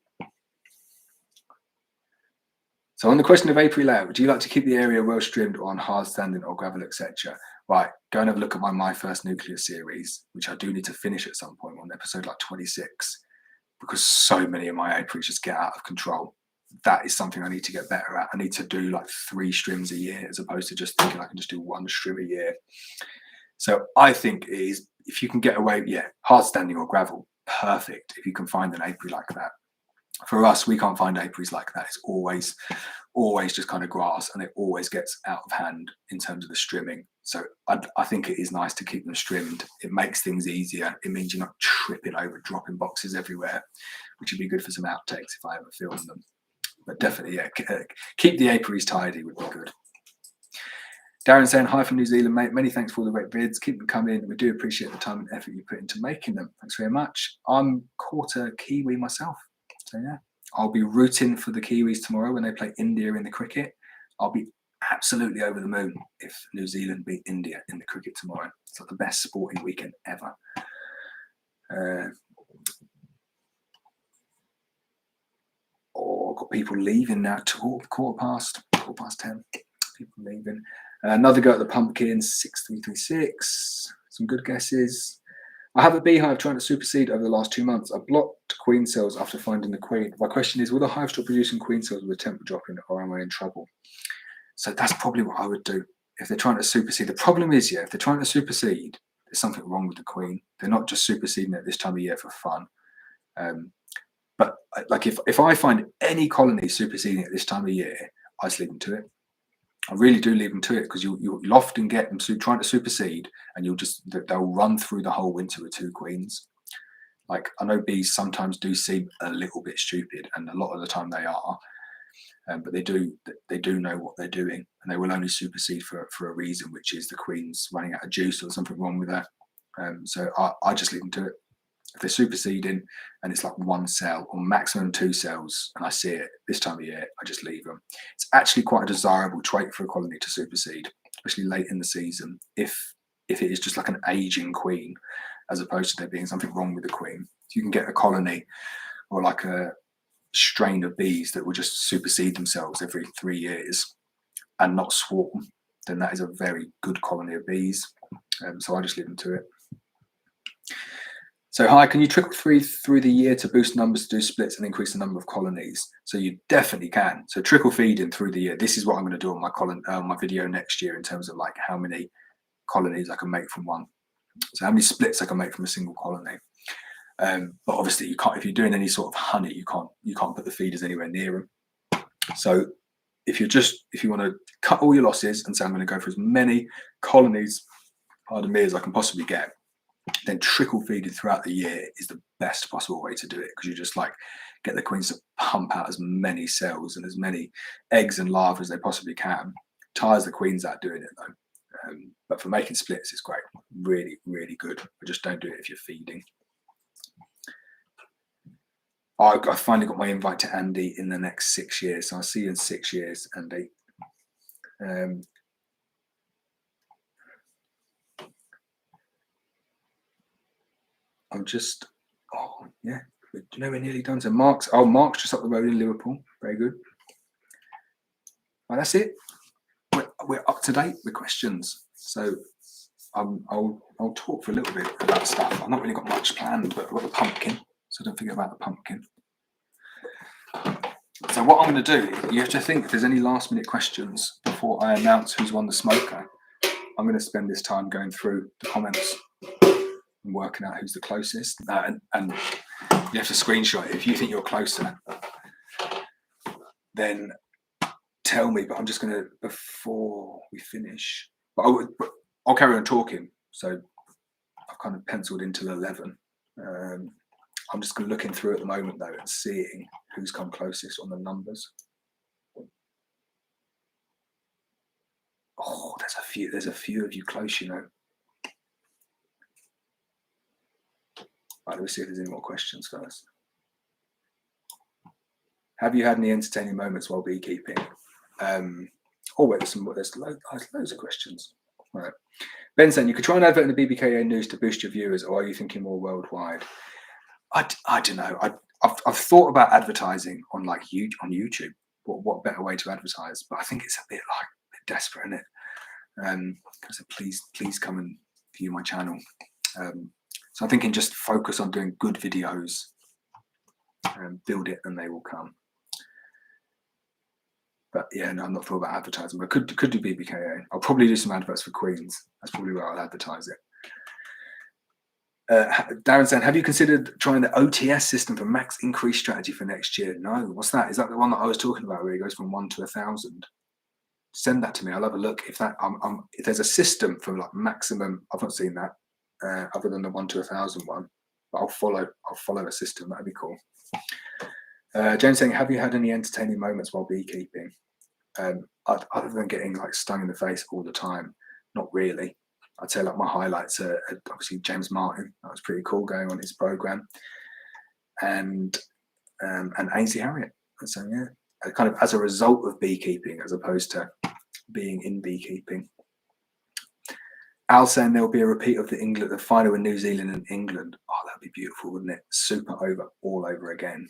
Speaker 1: So on the question of apiary layout, would you like to keep the area well trimmed or on hard standing or gravel, etc.? Right, go and have a look at my first nucleus series, which I do need to finish at some point on episode like 26, because so many of my apiaries just get out of control. That is something I need to get better at. I need to do like 3 strims a year as opposed to just thinking I can just do 1 strim a year. So I think it is, if you can get away, hard standing or gravel, perfect. If you can find an apiary like that. For us, we can't find apiaries like that. It's always just kind of grass, and it always gets out of hand in terms of the strimming. So I think it is nice to keep them trimmed. It makes things easier. It means you're not tripping over, dropping boxes everywhere, which would be good for some outtakes if I ever film them. But definitely, keep the apiaries tidy would be good. Darren saying, hi from New Zealand, mate. Many thanks for all the great vids. Keep them coming. We do appreciate the time and effort you put into making them. Thanks very much. I'm quarter Kiwi myself. So yeah, I'll be rooting for the Kiwis tomorrow when they play India in the cricket. I'll be absolutely over the moon if New Zealand beat India in the cricket tomorrow. It's like the best sporting weekend ever. Got people leaving now. Quarter past 10. People leaving. Another go at the pumpkin. 6336. Some good guesses. I have a beehive trying to supersede over the last 2 months. I blocked queen cells after finding the queen. My question is, will the hive stop producing queen cells with a temperature dropping, or am I in trouble? So that's probably what I would do if they're trying to supersede. The problem is, if they're trying to supersede, there's something wrong with the queen. They're not just superseding at this time of year for fun. But like if I find any colony superseding at this time of year, I just leave them to it. I really do leave them to it, because you'll often get them trying to supersede, and they'll run through the whole winter with 2 queens. Like, I know bees sometimes do seem a little bit stupid, and a lot of the time they are, but they do know what they're doing, and they will only supersede for a reason, which is the queen's running out of juice or something wrong with her. So I just leave them to it. If they're superseding and it's like 1 cell or maximum 2 cells, and I see it this time of year, I just leave them. It's actually quite a desirable trait for a colony to supersede, especially late in the season, if it is just like an aging queen, as opposed to there being something wrong with the queen. If you can get a colony or like a strain of bees that will just supersede themselves every 3 years and not swarm, then that is a very good colony of bees. So I just leave them to it. So hi, can you trickle feed through the year to boost numbers, to do splits and increase the number of colonies? So you definitely can. So trickle feeding through the year. This is what I'm going to do on my video next year in terms of like how many colonies I can make from one. So how many splits I can make from a single colony. But obviously you can't, if you're doing any sort of honey, you can't put the feeders anywhere near them. So if you want to cut all your losses and say I'm going to go for as many colonies, pardon me, as I can possibly get, then trickle feeding throughout the year is the best possible way to do it, because you just like get the queens to pump out as many cells and as many eggs and larvae as they possibly can. Tires the queens out doing it though. But for making splits, it's great. Really, really good. But just don't do it if you're feeding. I finally got my invite to Andy in the next 6 years. So I'll see you in 6 years, Andy. I'm just, oh yeah. Do you know we're nearly done? So Mark's just up the road in Liverpool. Very good. Well, that's it. We're up to date with questions. So I'll talk for a little bit about stuff. I've not really got much planned, but I've got the pumpkin, so don't forget about the pumpkin. So what I'm going to do, you have to think if there's any last minute questions before I announce who's won the smoker. I'm going to spend this time going through the comments and working out who's the closest. And you have to screenshot it. If you think you're closer, then tell me. But I'm just going to, before we finish, but I'll carry on talking. So I've kind of penciled into 11. I'm just looking through at the moment though and seeing who's come closest on the numbers. Oh, there's a few of you close, you know. Right, let me see if there's any more questions first. Have you had any entertaining moments while beekeeping? Oh, wait, there's loads of questions. Right. Ben saying, you could try and advert in the Bbka news to boost your viewers, or are you thinking more worldwide? I don't know. I've thought about advertising on like on YouTube. What better way to advertise? But I think it's a bit desperate, isn't it? So please come and view my channel. So I'm thinking just focus on doing good videos, build it, and they will come. But yeah, no, I'm not thought about advertising. But could do Bbka. I'll probably do some adverts for Queens. That's probably where I'll advertise it. Darren saying, have you considered trying the OTS system for max increase strategy for next year? No. What's that? Is that the one that I was talking about where it goes from 1 to 1,000? Send that to me. I'll have a look. If there's a system for like maximum, I've not seen that other than the 1 to 1,000 one. But I'll follow a system. That'd be cool. James saying, have you had any entertaining moments while beekeeping? Other than getting like stung in the face all the time, not really. I'd say like my highlights are obviously James Martin. That was pretty cool going on his program, and Ainsley Harriott. So yeah, kind of as a result of beekeeping as opposed to being in beekeeping. Al saying there will be a repeat of the final in New Zealand and England. Oh, that'd be beautiful, wouldn't it? Super over all over again.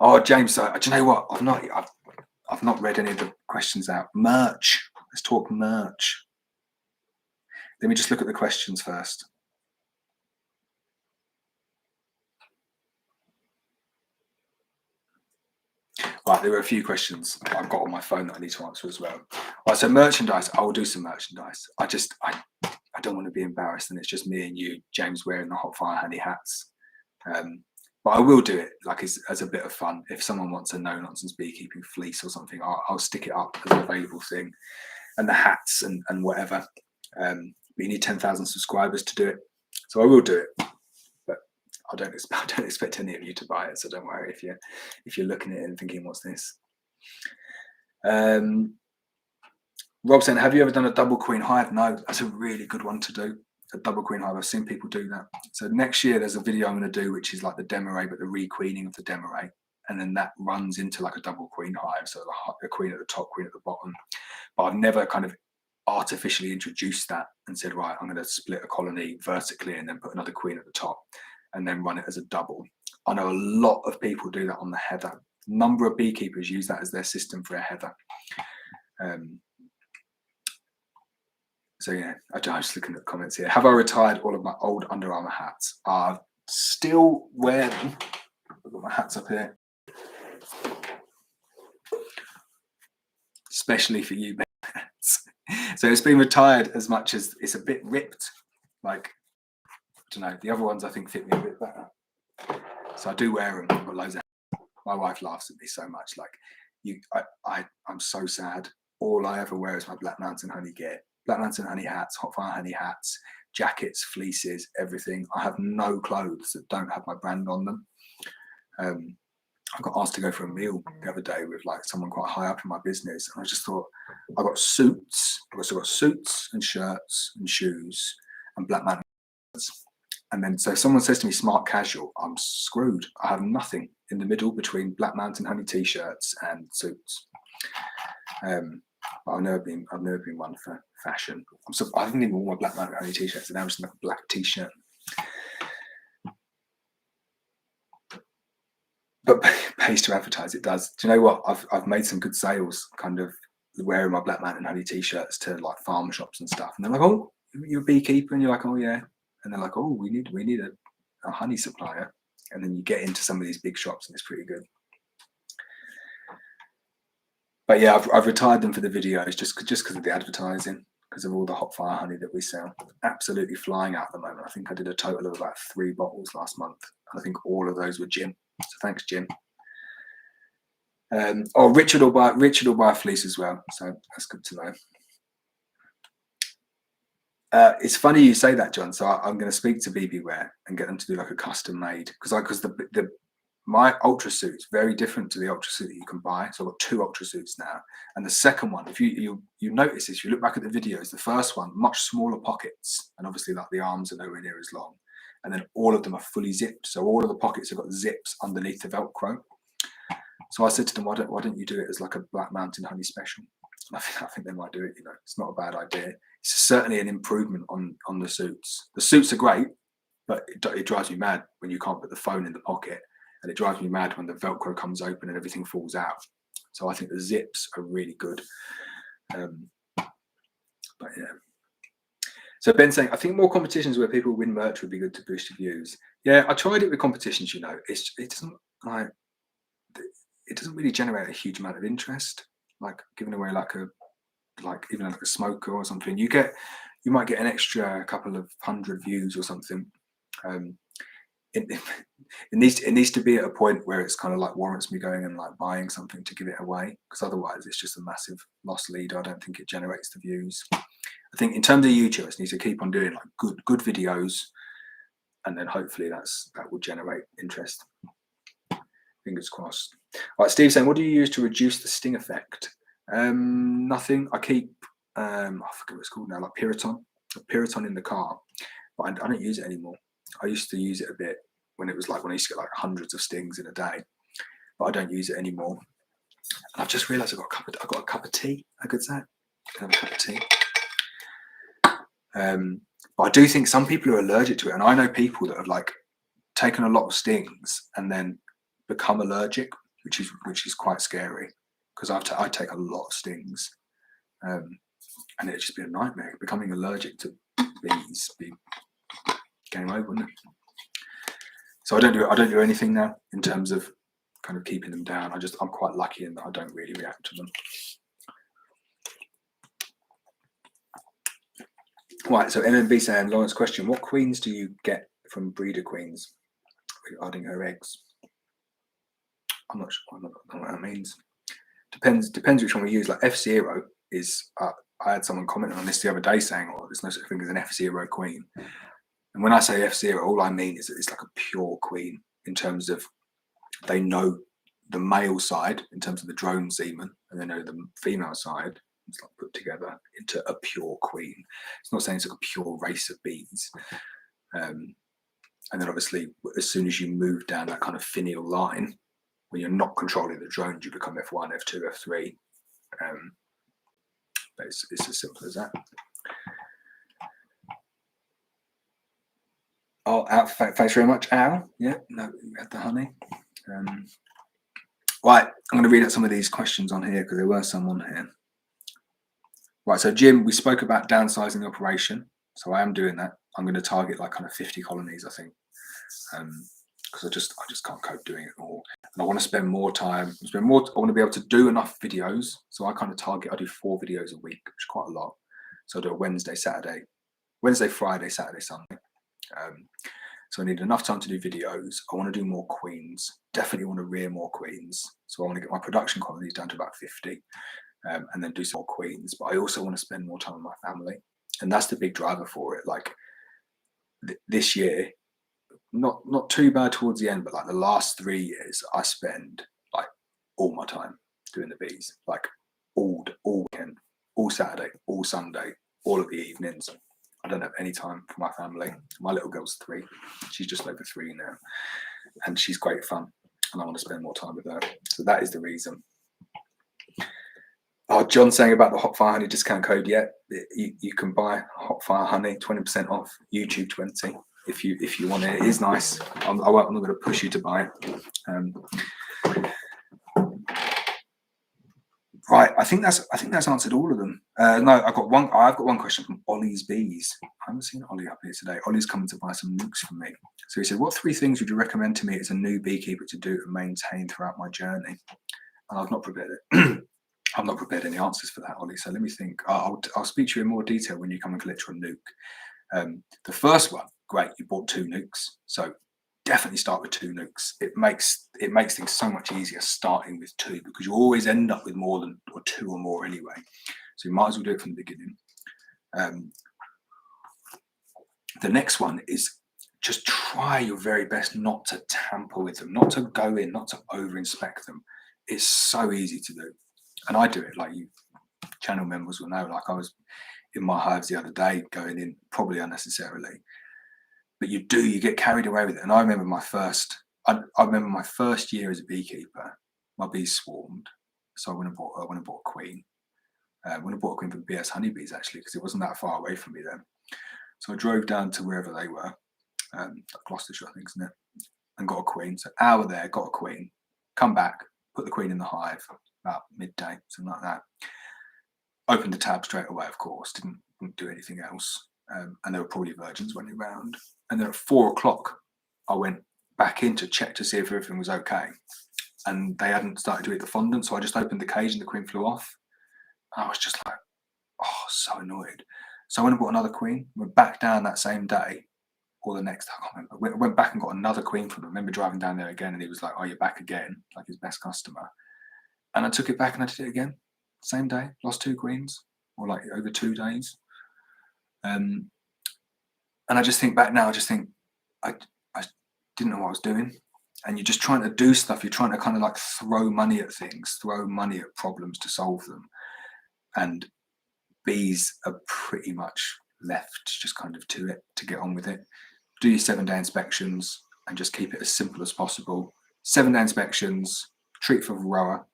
Speaker 1: Oh, James, do you know what? I've not read any of the questions out. Merch. Let's talk merch. Let me just look at the questions first. Right, there were a few questions I've got on my phone that I need to answer as well. Right, so merchandise, I will do some merchandise. I don't want to be embarrassed and it's just me and you, James, wearing the Hot Fire Handy hats. But I will do it like as a bit of fun. If someone wants a no-nonsense beekeeping fleece or something, I'll stick it up as an available thing. And the hats and whatever. But you need 10,000 subscribers to do it. So I will do it. But I don't expect any of you to buy it. So don't worry if you're looking at it and thinking, what's this? Rob saying, have you ever done a double queen hive? No, that's a really good one to do. A double queen hive. I've seen people do that. So next year there's a video I'm going to do, which is like the demoray, but the requeening of the demoray. And then that runs into like a double queen hive. So the queen at the top, queen at the bottom. But I've never kind of artificially introduced that and said, right, I'm going to split a colony vertically and then put another queen at the top and then run it as a double. I know a lot of people do that on the heather. A number of beekeepers use that as their system for a heather. So yeah, I'm just looking at the comments here. Have I retired all of my old Under Armour hats? I still wear them. I've got my hats up here. Especially for you, hats. So it's been retired as much as it's a bit ripped. Like, I don't know, the other ones I think fit me a bit better. So I do wear them. I've got loads of hats. My wife laughs at me so much. Like, I'm so sad. All I ever wear is my Black Mountain Honey gear. Black Lantern honey hats, hot fire honey hats, jackets, fleeces, everything. I have no clothes that don't have my brand on them. I got asked to go for a meal the other day with like someone quite high up in my business, and I just thought, I got suits. I've also got suits and shirts and shoes and Black Lantern. And then so if someone says to me smart casual, I'm screwed. I have nothing in the middle between Black Mountain honey t-shirts and suits. But I've never been one for fashion. I haven't even worn my Black Mountain honey t-shirts, and now I'm just like a black t-shirt. But pays to advertise, it does. Do you know what? I've made some good sales, kind of wearing my Black Mountain honey t-shirts to like farm shops and stuff, and they're like, "Oh, you're a beekeeper," and you're like, "Oh yeah." And they're like, "Oh, we need a honey supplier," and then you get into some of these big shops, and it's pretty good. But yeah, I've retired them for the videos just because of the advertising, because of all the hot fire honey that we sell. Absolutely flying out at the moment. I think I did a total of about 3 bottles last month, and I think all of those were Jim. So thanks, Jim. Richard will buy a fleece as well, so that's good to know. It's funny you say that, John. So I'm going to speak to BBWare and get them to do like a custom made, because my ultra suit is very different to the ultra suit that you can buy. So I've got 2 ultra suits now, and the second one, if you notice this, you look back at the videos, the first one much smaller pockets, and obviously like the arms are nowhere near as long, and then all of them are fully zipped. So all of the pockets have got zips underneath the Velcro. So I said to them, why don't you do it as like a Black Mountain honey special? And I think they might do it. You know, it's not a bad idea. It's certainly an improvement on the suits. The suits are great, but it drives me mad when you can't put the phone in the pocket, and it drives me mad when the Velcro comes open and everything falls out. So I think the zips are really good. But yeah. So Ben's saying, I think more competitions where people win merch would be good to boost your views. Yeah, I tried it with competitions. You know, it doesn't really generate a huge amount of interest. Like giving away even like a smoker or something, you might get an extra couple of 100 views or something. It needs to be at a point where it's kind of like warrants me going and like buying something to give it away, because otherwise it's just a massive lost leader. I don't think it generates the views. I think in terms of YouTubers, need to keep on doing like good videos, and then hopefully that will generate interest. Fingers crossed. All right, Steve saying, what do you use to reduce the sting effect? Nothing. I keep I forget what it's called now, like Piriton in the car, but I don't use it anymore. I used to use it a bit when it was like when I used to get like hundreds of stings in a day, but I don't use it anymore. And I've just realised I've got a cup of tea. I could say, have a cup of tea. But I do think some people are allergic to it, and I know people that have like taken a lot of stings and then become allergic, which is quite scary, because I take a lot of stings, and it'd just be a nightmare. Becoming allergic to bees be game over, wouldn't it? So I don't do anything now in terms of kind of keeping them down. I'm quite lucky in that I don't really react to them. Right, so MMB saying, Lawrence question, what queens do you get from breeder queens regarding her eggs? I'm not sure. I don't know what that means. Depends which one we use. Like F0 is, I had someone commenting on this the other day saying, oh, there's no such thing as an F0 queen. And when I say F0, all I mean is that it's like a pure queen in terms of they know the male side in terms of the drone semen, and they know the female side. It's like put together into a pure queen. It's not saying it's like a pure race of bees. And then obviously, as soon as you move down that kind of finial line, when you're not controlling the drones, you become F1, F2, F3. But it's as simple as that. Oh, thanks very much, Al. Yeah, no, we had the honey. Right, I'm going to read out some of these questions on here because there were some on here. Right, so Jim, we spoke about downsizing the operation, so I am doing that. I'm going to target like kind of 50 colonies, I think, because I just can't cope doing it all, and I want to spend more time. I want to be able to do enough videos, so I kind of target. I do 4 videos a week, which is quite a lot. So I do a Wednesday, Friday, Saturday, Sunday. So I need enough time to do videos. I want to do more queens. Definitely want to rear more queens. So I want to get my production colonies down to about 50. and then do some more queens. But I also want to spend more time with my family, and that's the big driver for it. Like this year, not too bad towards the end, but like the last 3 years, I spend like all my time doing the bees, like all weekend, all Saturday, all Sunday, all of the evenings. I don't have any time for my family. My little girl's 3. She's just over 3 now, and she's great fun, and I want to spend more time with her. So that is the reason. Oh, John saying about the Hot Fire Honey discount code. Yeah, you can buy Hot Fire Honey 20% off, YouTube 20 if you want it. It is nice. I'm not going to push you to buy it. Right, I think that's answered all of them. No, I've got one question from Ollie's Bees. I haven't seen Ollie up here today. Ollie's coming to buy some nukes from me. So he said, what 3 things would you recommend to me as a new beekeeper to do and maintain throughout my journey? And I've not prepared it. I've not prepared any answers for that, Ollie. So let me think. I'll speak to you in more detail when you come and collect your nuke. The first one, great, you bought 2 nukes. So definitely start with 2 nukes. It makes things so much easier starting with 2, because you always end up with more than 2 or more anyway. So you might as well do it from the beginning. The next one is just try your very best not to tamper with them, not to go in, not to over inspect them. It's so easy to do. And I do it, like you channel members will know, like I was in my hives the other day going in probably unnecessarily. But you get carried away with it. And I remember my first year as a beekeeper, my bees swarmed. So I went and bought a queen. I went and bought a queen for BS honeybees, actually, because it wasn't that far away from me then. So I drove down to wherever they were, Gloucestershire, I think, isn't it? And got a queen. So hour there, got a queen, come back, put the queen in the hive about midday, something like that. Opened the tab straight away, of course, didn't do anything else. And there were probably virgins running around. And then at 4 o'clock, I went back in to check to see if everything was okay. And they hadn't started to eat the fondant, so I just opened the cage and the queen flew off. And I was just like, oh, so annoyed. So I went and bought another queen, went back down that same day, or the next, I can't remember. Went back and got another queen from him. I remember driving down there again, and he was like, oh, you're back again, like his best customer. And I took it back and I did it again. Same day, lost 2 queens, or like over 2 days. And I just think back now, I didn't know what I was doing. And you're just trying to do stuff. You're trying to kind of like throw money at things, throw money at problems to solve them. And bees are pretty much left just kind of to it, to get on with it. Do your 7-day inspections and just keep it as simple as possible. 7-day inspections, treat for varroa,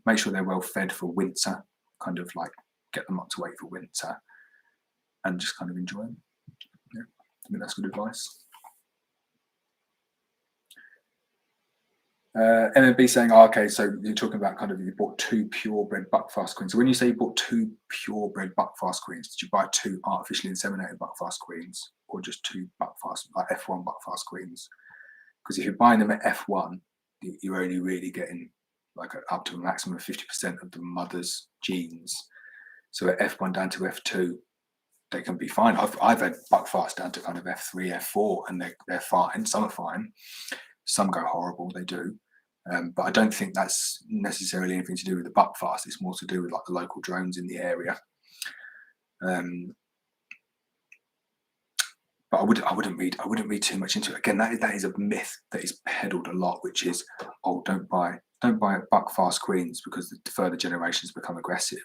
Speaker 1: make sure they're well fed for winter, kind of like get them up to weight for winter, and just kind of enjoy them. Yeah, I think that's good advice. MMB saying, oh, okay, so you're talking about kind of you bought 2 purebred Buckfast queens. So when you say you bought 2 purebred Buckfast queens, did you buy 2 artificially inseminated Buckfast queens, or just 2 Buckfast, like F1 Buckfast queens? Because if you're buying them at F1, you're only really getting like up to a maximum of 50% of the mother's genes. So at F1 down to F2, they can be fine. I've had Buckfast down to kind of F3, F4, and they're fine. Some are fine. Some go horrible, they do. But I don't think that's necessarily anything to do with the Buckfast. It's more to do with like the local drones in the area. But I wouldn't read too much into it. Again, that is a myth that is peddled a lot, which is, oh, don't buy Buckfast queens because the further generations become aggressive.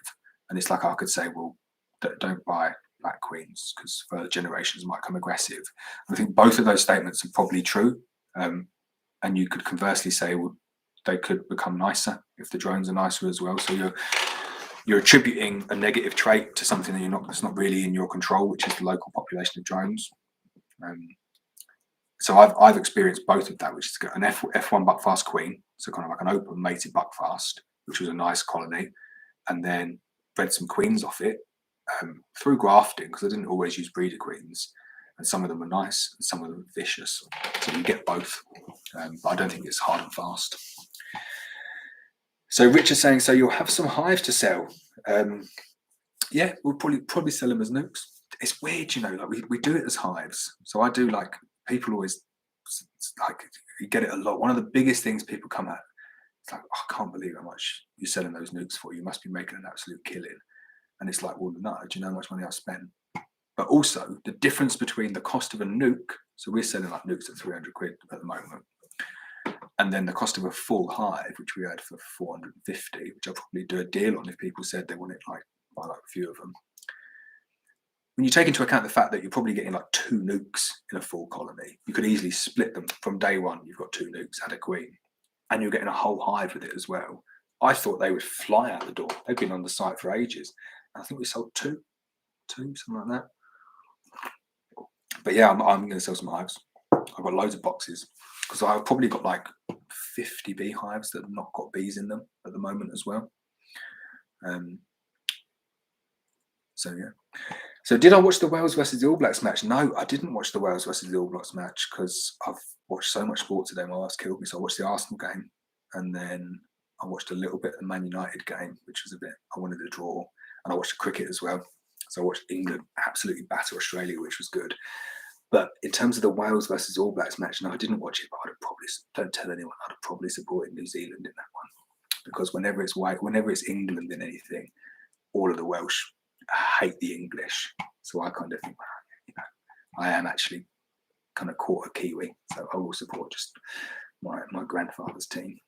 Speaker 1: And it's like I could say, well, don't buy black queens because further generations might become aggressive. I think both of those statements are probably true. And you could conversely say, well, they could become nicer if the drones are nicer as well. So you're attributing a negative trait to something that's not really in your control, which is the local population of drones. So I've experienced both of that, which is an F1 Buckfast queen, so kind of like an open mated Buckfast, which was a nice colony, and then bred some queens off it through grafting, because I didn't always use breeder queens, and some of them are nice and some of them are vicious. So you get both, but I don't think it's hard and fast. So Rich is saying, so you'll have some hives to sell. Yeah, we'll probably sell them as nukes. It's weird, you know, like we do it as hives. So I do, like, people always, like, you get it a lot. One of the biggest things people come at It's like, I can't believe how much you're selling those nukes for. You must be making an absolute killing. And it's like, well, no, do you know how much money I spent? But also the difference between the cost of a nuke, so we're selling like nukes at 300 quid at the moment, and then the cost of a full hive, which we had for 450, which I'll probably do a deal on if people said they wanted like buy like a few of them. When you take into account the fact that you're probably getting like 2 nukes in a full colony, you could easily split them from day one. You've got 2 nukes, add a queen, and you're getting a whole hive with it as well. I thought they would fly out the door. They've been on the site for ages. I think we sold two, something like that. But yeah, I'm going to sell some hives. I've got loads of boxes because I've probably got like 50 beehives that have not got bees in them at the moment as well. So yeah. So did I watch the Wales versus the All Blacks match? No, I didn't watch the Wales versus the All Blacks match because I've watched so much sport today. My ass killed me. So I watched the Arsenal game, and then I watched a little bit of the Man United game, which was a bit, I wanted to draw, and I watched the cricket as well. So I watched England absolutely batter Australia, which was good. But in terms of the Wales versus All Blacks match, no, I didn't watch it, but I'd have probably, don't tell anyone, I'd have probably supported New Zealand in that one. Because whenever it's white, whenever it's England in anything, all of the Welsh hate the English. So I kind of think, well, you know, I am actually kind of quarter Kiwi. So I will support just my grandfather's team.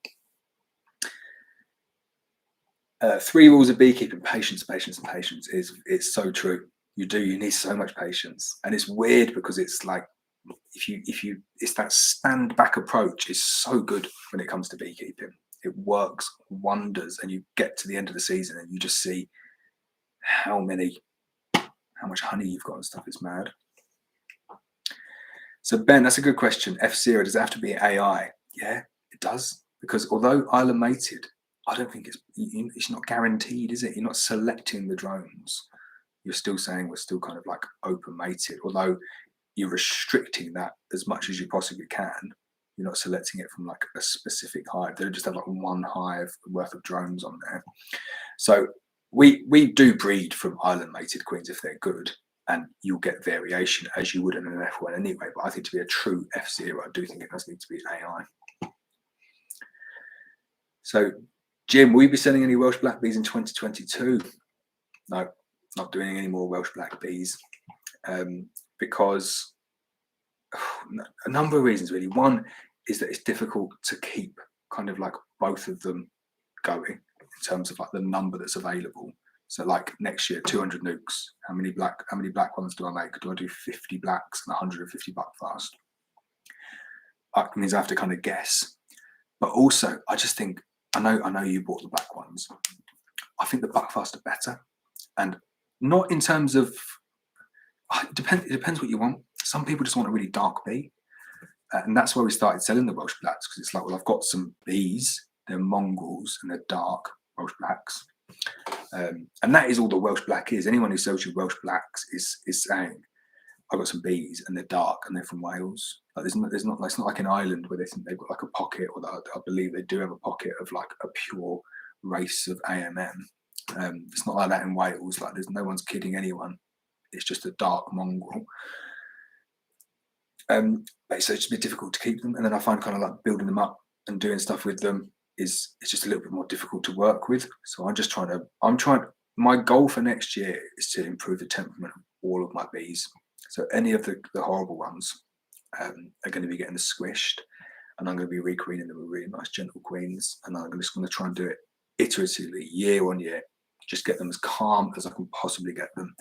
Speaker 1: 3 rules of beekeeping: patience, patience, and patience. It's so true. You need so much patience, and it's weird because it's like it's that stand back approach is so good when it comes to beekeeping. It works wonders, and you get to the end of the season and you just see how much honey you've got and stuff. It's mad. So Ben, that's a good question. F0, does it have to be AI? Yeah, it does, because although island mated, I don't think it's not guaranteed, is it? You're not selecting the drones. You're still saying we're still kind of like open mated, although you're restricting that as much as you possibly can. You're not selecting it from like a specific hive. They just have like 1 hive worth of drones on there. So we do breed from island mated queens if they're good, and you'll get variation as you would in an F1 anyway. But I think to be a true F0, I do think it does need to be AI. So Jim, will you be selling any Welsh black bees in 2022? No, not doing any more Welsh black bees, because a number of reasons really. One is that it's difficult to keep kind of like both of them going in terms of like the number that's available. So like next year, 200 nukes. How many black ones do I make? Do I do 50 blacks and 150 Buckfast? That means I have to kind of guess. But also, I just think, I know you bought the black ones. I think the Buckfast are better, and not in terms of. It depends what you want. Some people just want a really dark bee, and that's why we started selling the Welsh blacks, because it's like, well, I've got some bees. They're mongrels and they're dark Welsh blacks, and that is all the Welsh black is. Anyone who sells you Welsh blacks is saying, I've got some bees and they're dark and they're from Wales. Like it's not like an island where they think they've got like a pocket, or that I believe they do have a pocket of like a pure race of AMM. It's not like that in Wales. Like there's no one's kidding anyone. It's just a dark mongrel. So it's just a bit difficult to keep them, and then I find kind of like building them up and doing stuff with them is just a little bit more difficult to work with. So my goal for next year is to improve the temperament of all of my bees. So any of the horrible ones are going to be getting squished, and I'm going to be requeening them with really nice gentle queens, and I'm just going to try and do it iteratively, year on year, just get them as calm as I can possibly get them,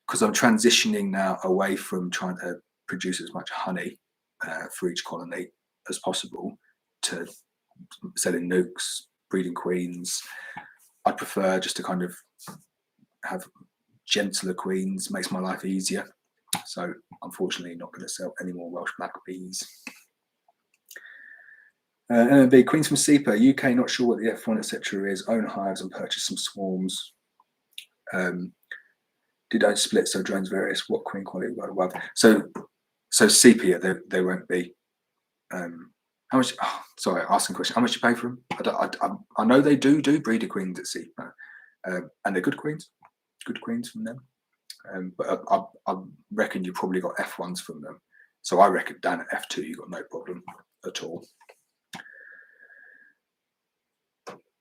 Speaker 1: because I'm transitioning now away from trying to produce as much honey for each colony as possible to selling nukes, breeding queens. I prefer just to kind of have gentler queens, makes my life easier. So unfortunately not going to sell any more Welsh black bees. MMB, queens from SEPA, UK, not sure what the F1 etc. is, own hives and purchase some swarms. Don't split, so drones various, what queen quality worldwide. So SEPA, they won't be. How much? Oh, sorry, asking a question. How much you pay for them? I know they do breeder queens at SEPA, and they're good queens from them. But I reckon you probably got F1s from them. So I reckon down at F2 you got no problem at all.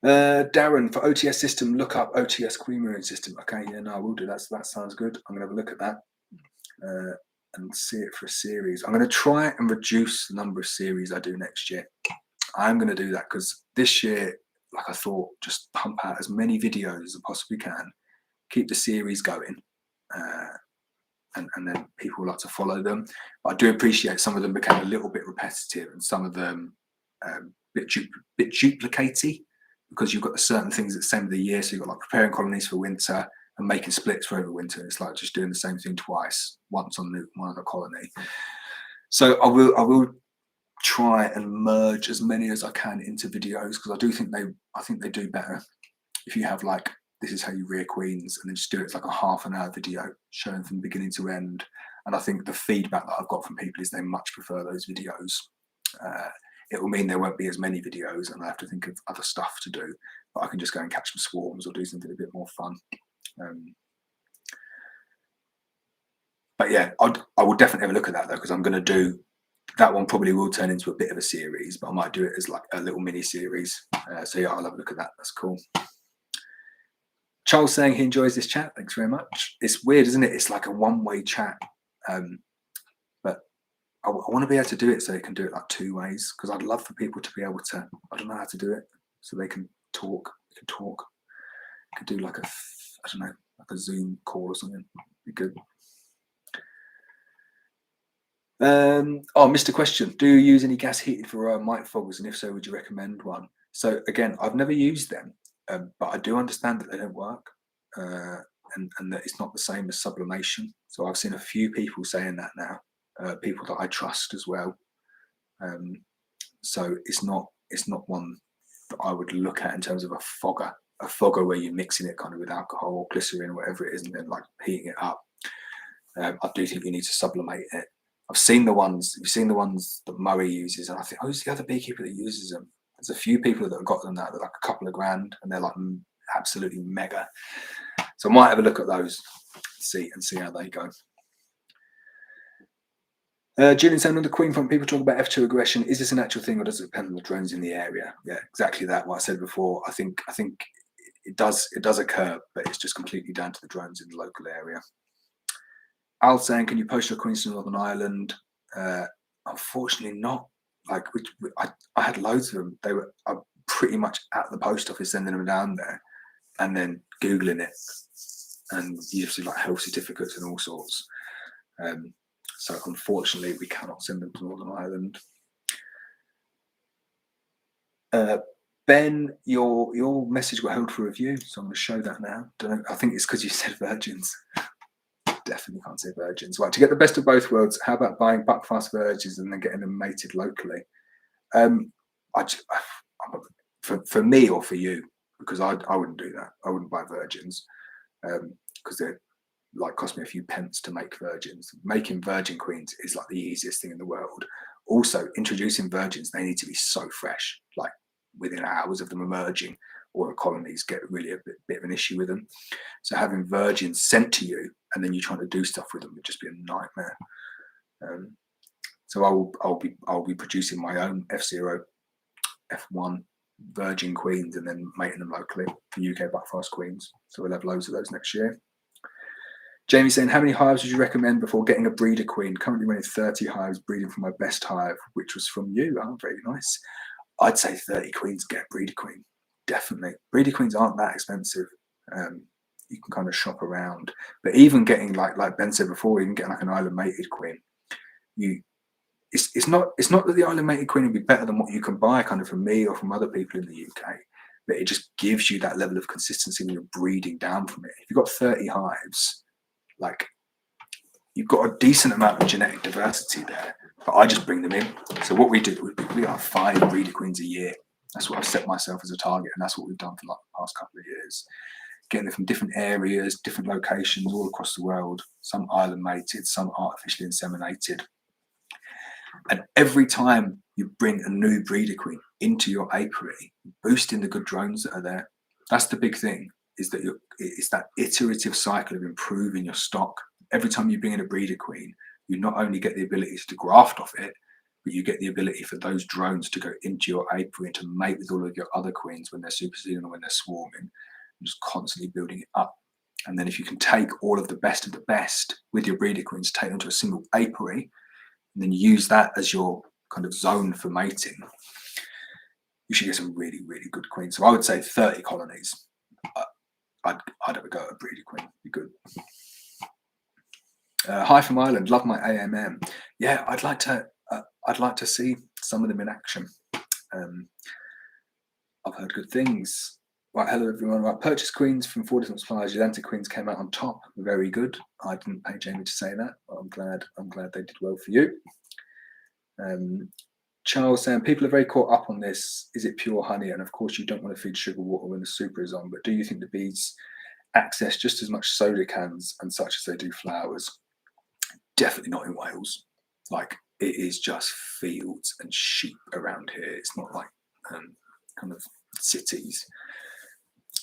Speaker 1: Darren, for OTS system, look up OTS queen rearing system. Okay, yeah, no, I will do that. So that sounds good. I'm gonna have a look at that and see it for a series. I'm gonna try and reduce the number of series I do next year. I'm gonna do that because this year, like I thought, just pump out as many videos as I possibly can, keep the series going, and then people like to follow them. But I do appreciate some of them became a little bit repetitive and some of them bit duplicatey, because you've got certain things at the same of the year. So you've got like preparing colonies for winter and making splits for overwinter. It's like just doing the same thing twice, once on one other colony. So I will try and merge as many as I can into videos, because I think they do better if you have like, this is how you rear queens, and then just do it like a half-an-hour video showing from beginning to end. And I think the feedback that I've got from people is they much prefer those videos. It will mean there won't be as many videos and I have to think of other stuff to do, but I can just go and catch some swarms or do something a bit more fun. But yeah, I will definitely have a look at that though, because I'm going to do that one. Probably will turn into a bit of a series, but I might do it as like a little mini series. So yeah, I'll have a look at that. That's cool. Charles saying he enjoys this chat. Thanks very much. It's weird, isn't it? It's like a one-way chat. But I want to be able to do it so they can do it like two ways, because I'd love for people to be able to, I don't know how to do it, so they can talk. We can talk. We could do like a, I don't know, like a Zoom call or something. Be good. Oh, Mr. Question, do you use any gas heated for mite foggers, and if so, would you recommend one? So again, I've never used them, but I do understand that they don't work, and that it's not the same as sublimation. So I've seen a few people saying that now, people that I trust as well. So it's not one that I would look at in terms of a fogger where you're mixing it kind of with alcohol or glycerin or whatever it is, and then like heating it up. I do think you need to sublimate it. I've seen the ones, you've seen the ones that Murray uses, and I think, oh, who's the other beekeeper that uses them? There's a few people that have got them now. They're like a couple of grand, and they're like absolutely mega. So I might have a look at those, see how they go. Julian saying on the queen front, people talk about F2 aggression. Is this a natural thing, or does it depend on the drones in the area? Yeah, exactly that. What I said before. I think it does occur, but it's just completely down to the drones in the local area. Al saying, can you post your queens to Northern Ireland? Unfortunately not. Like I had loads of them. They were pretty much at the post office sending them down there, and then Googling it, and you see like health certificates and all sorts. So unfortunately, we cannot send them to Northern Ireland. Ben, your message got held for review, so I'm going to show that now. Don't know, I think it's because you said virgins. Definitely can't say virgins. Right, to get the best of both worlds, how about buying Buckfast virgins and then getting them mated locally? For me or for you, because I wouldn't do that. I wouldn't buy virgins because they're like cost me a few pence to make virgins. Making virgin queens is like the easiest thing in the world. Also, introducing virgins, they need to be so fresh, like within hours of them emerging, or the colonies get really a bit of an issue with them. So having virgins sent to you and then you're trying to do stuff with them would just be a nightmare. So I'll be producing my own F0, F1 virgin queens and then mating them locally for UK Buckfast queens. So we'll have loads of those next year. Jamie saying, how many hives would you recommend before getting a breeder queen? Currently running 30 hives, breeding from my best hive, which was from you. Oh, very nice. I'd say 30 queens, get a breeder queen. Definitely. Breeder queens aren't that expensive. You can kind of shop around. But even getting, like Ben said before, even getting like an island mated queen, it's not that the island mated queen would be better than what you can buy kind of from me or from other people in the UK, but it just gives you that level of consistency when you're breeding down from it. If you've got 30 hives, like you've got a decent amount of genetic diversity there, but I just bring them in. So what we do, we have 5 breeder queens a year. That's what I've set myself as a target, and that's what we've done for like the past couple of years. Getting them from different areas, different locations all across the world, some island mated, some artificially inseminated. And every time you bring a new breeder queen into your apiary, boosting the good drones that are there. That's the big thing, is that it's that iterative cycle of improving your stock. Every time you bring in a breeder queen, you not only get the ability to graft off it, but you get the ability for those drones to go into your apiary and to mate with all of your other queens when they're superseding or when they're swarming, and just constantly building it up. And then if you can take all of the best with your breeder queens, take them to a single apiary, and then use that as your kind of zone for mating, you should get some really, really good queens. So I would say 30 colonies. I'd have a go at a breeder queen. Be good. Hi from Ireland. Love my AMM. Yeah, I'd like to see some of them in action. I've heard good things. Right, hello everyone. Right, purchase queens from 4 different suppliers. Atlantic queens came out on top. Very good. I didn't pay Jamie to say that, but I'm glad they did well for you. Charles saying people are very caught up on this. Is it pure honey? And of course, you don't want to feed sugar water when the super is on. But do you think the bees access just as much soda cans and such as they do flowers? Definitely not in Wales. Like, it is just fields and sheep around here. It's not like kind of cities.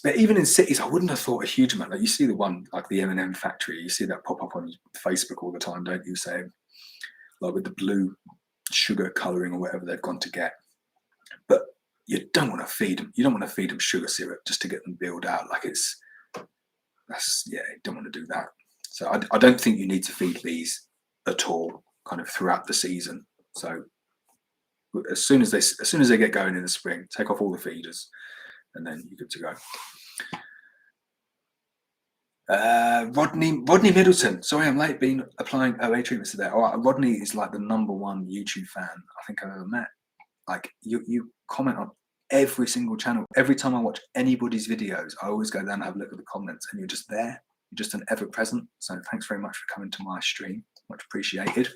Speaker 1: But even in cities, I wouldn't have thought a huge amount. Like, you see the one, like the M&M factory, you see that pop up on Facebook all the time, don't you? Saying, like, with the blue sugar colouring or whatever they've gone to get. But you don't want to feed them. You don't want to feed them sugar syrup just to get them built out. Like, you don't want to do that. So I don't think you need to feed bees at all, kind of throughout the season. So as soon as they get going in the spring, take off all the feeders, and then you're good to go. Rodney Middleton. Sorry, I'm late. Been applying OA treatments today. Oh, Rodney is like the #1 YouTube fan I think I've ever met. Like, you comment on every single channel. Every time I watch anybody's videos, I always go down and have a look at the comments, and you're just there. You're just an ever present. So thanks very much for coming to my stream. Much appreciated.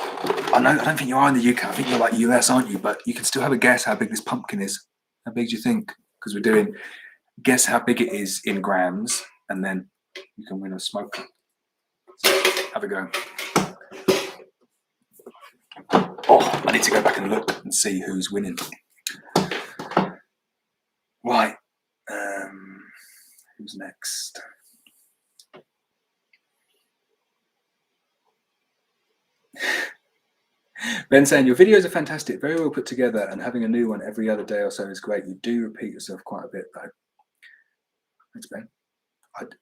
Speaker 1: I don't think you are in the UK. I think you're like US, aren't you? But you can still have a guess how big this pumpkin is. How big do you think? Because we're doing guess how big it is in grams, and then you can win a smoke. So have a go. Oh, I need to go back and look and see who's winning. Right. Who's next? Ben saying, your videos are fantastic, very well put together, and having a new one every other day or so is great. You do repeat yourself quite a bit, though. Thanks, Ben.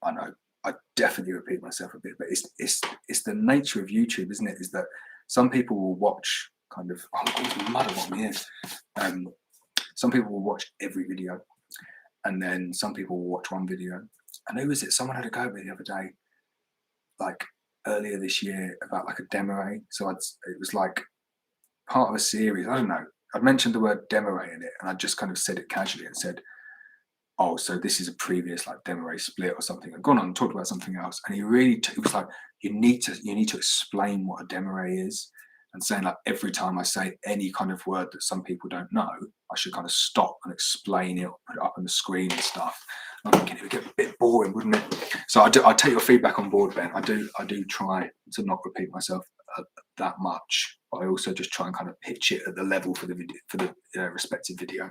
Speaker 1: I know I definitely repeat myself a bit, but it's the nature of YouTube, isn't it? Is that some people will watch kind of mud on me. Some people will watch every video, and then some people will watch one video. And who was it? Someone had a go at me the other day, like earlier this year, about like a demo. So it was like part of a series. I don't know. I'd mentioned the word demo in it, and I just kind of said it casually and said, oh, so this is a previous like demo split or something. I've gone on and talked about something else, and he really it was like, you need to explain what a demo is, and saying like every time I say any kind of word that some people don't know, I should kind of stop and explain it or put it up on the screen and stuff. I'm thinking it would get a bit boring, wouldn't it? So I take your feedback on board, Ben. I do try to not repeat myself that much, but I also just try and kind of pitch it at the level for the video, for the respective video.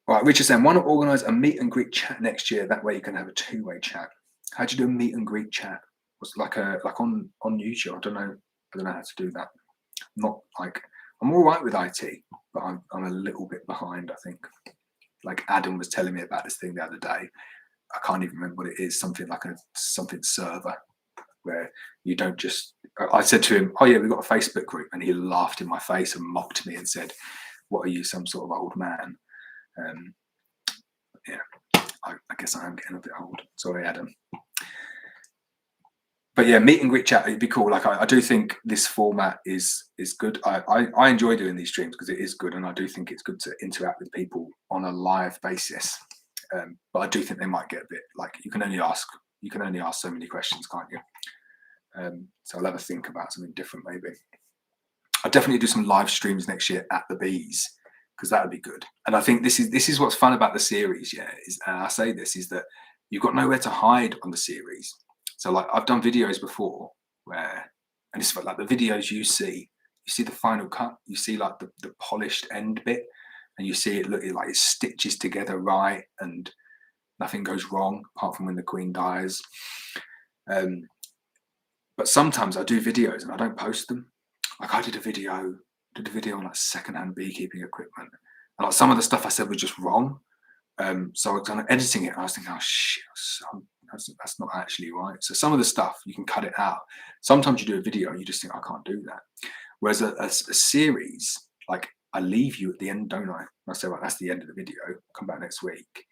Speaker 1: Right, Richard saying, why not organise a meet and greet chat next year? That way you can have a two-way chat. How do you do a meet and greet chat? It's like on YouTube. I don't know how to do that. Not like, I'm all right with IT, but I'm a little bit behind, I think. Like Adam was telling me about this thing the other day. I can't even remember what it is. Something like something server, where you don't just. I said to him, "Oh yeah, we've got a Facebook group," and he laughed in my face and mocked me and said, "What are you, some sort of old man?" Yeah, I guess I am getting a bit old. Sorry, Adam. But yeah, meet and greet chat, it'd be cool. Like I do think this format is good. I enjoy doing these streams because it is good, and I do think it's good to interact with people on a live basis. But I do think they might get a bit like you can only ask so many questions, can't you? So I'll have a think about something different maybe. I'll definitely do some live streams next year at the bees, because that would be good. And I think this is what's fun about the series. Yeah, and I say this is that you've got nowhere to hide on the series. So like I've done videos before where, and it's like the videos you see the final cut, you see like the polished end bit, and you see it looking like it stitches together right, and nothing goes wrong apart from when the queen dies. But sometimes I do videos and I don't post them. Like I did a video on like secondhand beekeeping equipment, and like some of the stuff I said was just wrong. So I was kind of editing it, and I was thinking, oh shit, that's not actually right. So some of the stuff you can cut it out. Sometimes you do a video and you just think, I can't do that. Whereas a series, like I leave you at the end, don't I? And I say, right, that's the end of the video. Come back next week,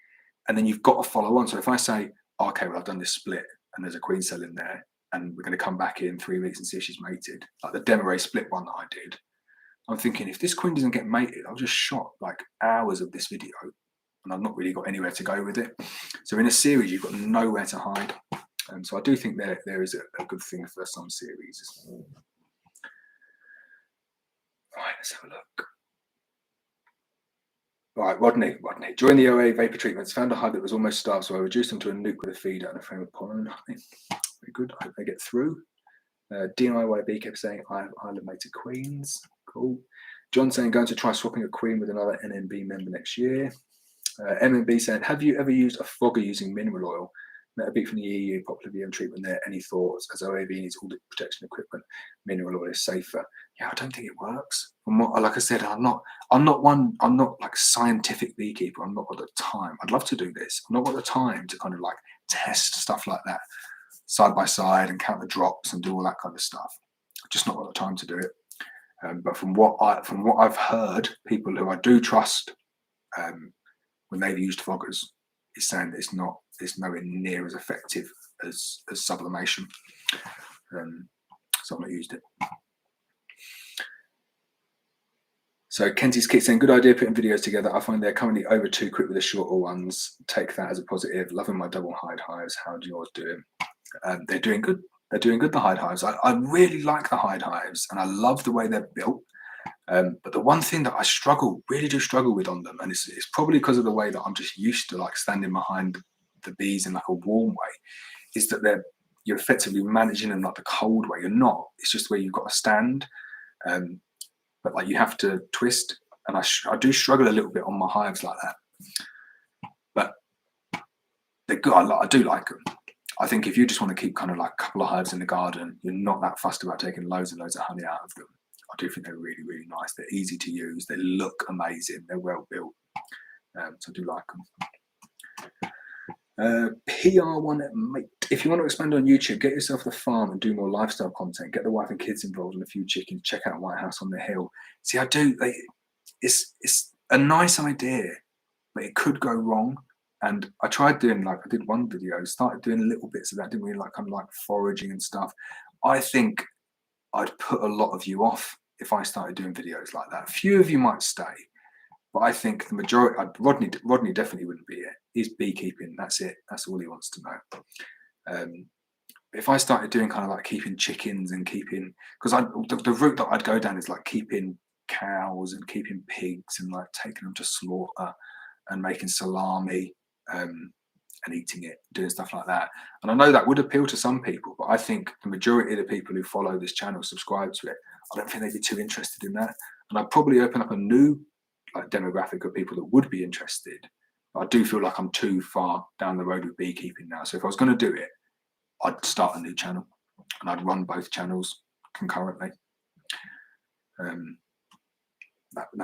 Speaker 1: and then you've got to follow on. So if I say, okay, well I've done this split, and there's a queen cell in there, and we're going to come back in 3 weeks and see if she's mated, like the Demerray split one that I did. I'm thinking, if this queen doesn't get mated, I've just shot like hours of this video and I've not really got anywhere to go with it. So in a series, you've got nowhere to hide. So I do think there is a good thing for some series. Right, let's have a look. Right, Rodney. During the OA vapor treatments, found a hive that was almost starved, so I reduced them to a nuke with a feeder and a frame of pollen and honey. Very good. I hope they get through. DIY kept saying I have island mated queens. Cool. John saying going to try swapping a queen with another NMB member next year. MMB saying, have you ever used a fogger using mineral oil? Met a beak from the EU, popular VM treatment there. Any thoughts? As OAV needs all the protection equipment, mineral oil is safer. Yeah, I don't think it works. Like I said, I'm not like a scientific beekeeper. I'm not got the time. I'd love to do this. I'm not got the time to kind of like test stuff like that side by side and count the drops and do all that kind of stuff. I've just not got the time to do it. But from what I've heard, people who I do trust, when they've used foggers, is saying that it's nowhere near as effective as sublimation. So I've not used it. So Kentie's Kit saying, good idea putting videos together. I find they're currently over too quick with the shorter ones. Take that as a positive. Loving my double hide hives. How do yours doing? They're doing good. They're doing good, the hide hives. I really like the hide hives and I love the way they're built. But the one thing that I really do struggle with on them, and it's probably because of the way that I'm just used to like standing behind the bees in like a warm way, is that you're effectively managing them like the cold way. You're not. It's just where you've got to stand. But like you have to twist, and I do struggle a little bit on my hives like that. But they're good. I do like them. I think if you just want to keep kind of like a couple of hives in the garden, you're not that fussed about taking loads and loads of honey out of them. I do think they're really, really nice. They're easy to use. They look amazing. They're well built. So I do like them. PR1 mate. If you want to expand on YouTube, get yourself the farm and do more lifestyle content. Get the wife and kids involved and a few chickens. Check out White House on the Hill. See, I do. It's a nice idea, but it could go wrong. And I tried doing I did one video, started doing little bits of that, didn't really like kind of like foraging and stuff. I think I'd put a lot of you off if I started doing videos like that. A few of you might stay, but I think the majority, Rodney definitely wouldn't be it. He's beekeeping, that's it. That's all he wants to know. If I started doing kind of like keeping chickens and keeping, because the route that I'd go down is like keeping cows and keeping pigs and like taking them to slaughter and making salami. And eating it, doing stuff like that. And I know that would appeal to some people, but I think the majority of the people who follow this channel, subscribe to it, I don't think they'd be too interested in that. And I'd probably open up a new demographic of people that would be interested. But I do feel like I'm too far down the road with beekeeping now. So if I was going to do it, I'd start a new channel and I'd run both channels concurrently. That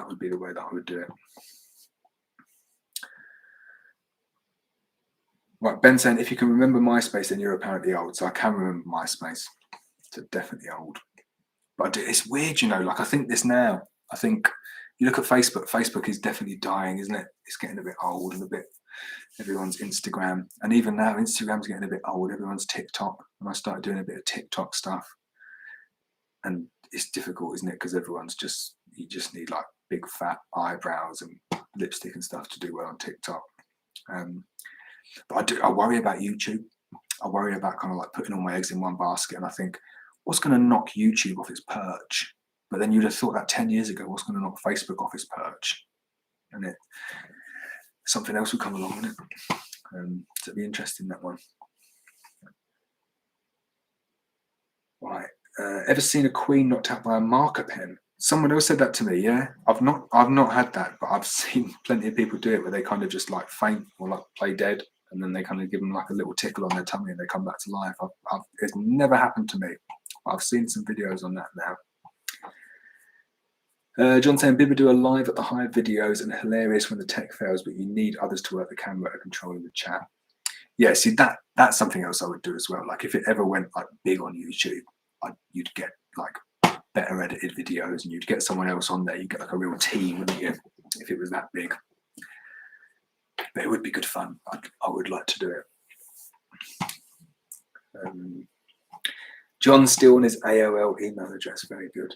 Speaker 1: would be the way that I would do it. Right, Ben saying, if you can remember MySpace, then you're apparently old. So I can remember MySpace. So definitely old. But it's weird, like I think this now. I think you look at Facebook. Facebook is definitely dying, isn't it? It's getting a bit old and everyone's Instagram. And even now, Instagram's getting a bit old. Everyone's TikTok. And I started doing a bit of TikTok stuff. And it's difficult, isn't it? Because you just need like big fat eyebrows and lipstick and stuff to do well on TikTok. But I worry about YouTube. I worry about kind of like putting all my eggs in one basket. And I think, what's going to knock YouTube off its perch? But then you'd have thought that 10 years ago, what's going to knock Facebook off its perch? And something else will come along, wouldn't it? So it'll be interesting, that one. Right. Ever seen a queen knocked out by a marker pen? Someone else said that to me. Yeah, I've not had that, but I've seen plenty of people do it where they kind of just like faint or like play dead and then they kind of give them like a little tickle on their tummy and they come back to life. It's never happened to me. I've seen some videos on that now. John saying, Bibba do a live at the Hive videos and hilarious when the tech fails, but you need others to work the camera and controlling the chat. Yeah, see, that's something else I would do as well. Like if it ever went like big on YouTube, you'd get like better edited videos and you'd get someone else on there. You'd get like a real team, wouldn't you, if it was that big? But it would be good fun. I would like to do it. John's still on his AOL email address. Very good.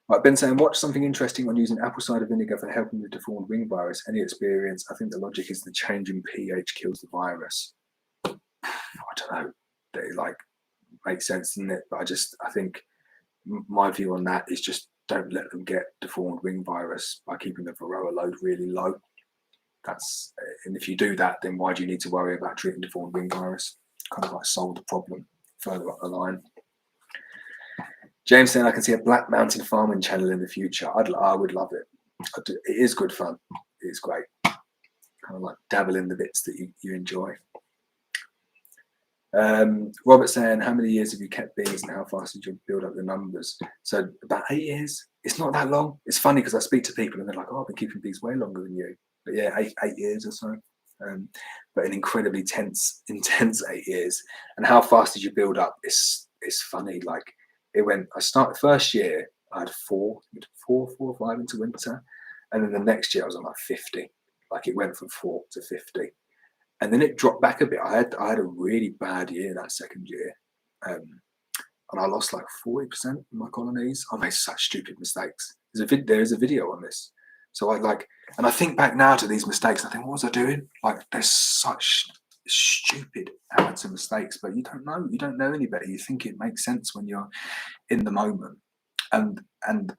Speaker 1: Right, Ben saying, watch something interesting on using apple cider vinegar for helping with deformed wing virus. Any experience? I think the logic is the change in pH kills the virus. I don't know. They like makes sense, doesn't it? But I think my view on that is just don't let them get deformed wing virus by keeping the varroa load really low. And if you do that, then why do you need to worry about treating deformed wing virus? Kind of like solve the problem further up the line. James saying, I can see a Black Mountain farming channel in the future. I would love it. It is good fun. It is great. Kind of like dabble in the bits that you enjoy. Robert saying, how many years have you kept bees and how fast did you build up the numbers? So about 8 years. It's not that long. It's funny because I speak to people and they're like, oh, I've been keeping bees way longer than you. But yeah, eight years or so. But an incredibly intense 8 years. And how fast did you build up? It's funny. Like I started first year, I had four or five into winter. And then the next year I was on like 50. Like it went from 4 to 50. And then it dropped back a bit. I had a really bad year that second year. And I lost like 40% of my colonies. I made such stupid mistakes. There is a video on this. So and I think back now to these mistakes. I think, what was I doing? Like, there's such stupid amateur mistakes, but you don't know. You don't know any better. You think it makes sense when you're in the moment. And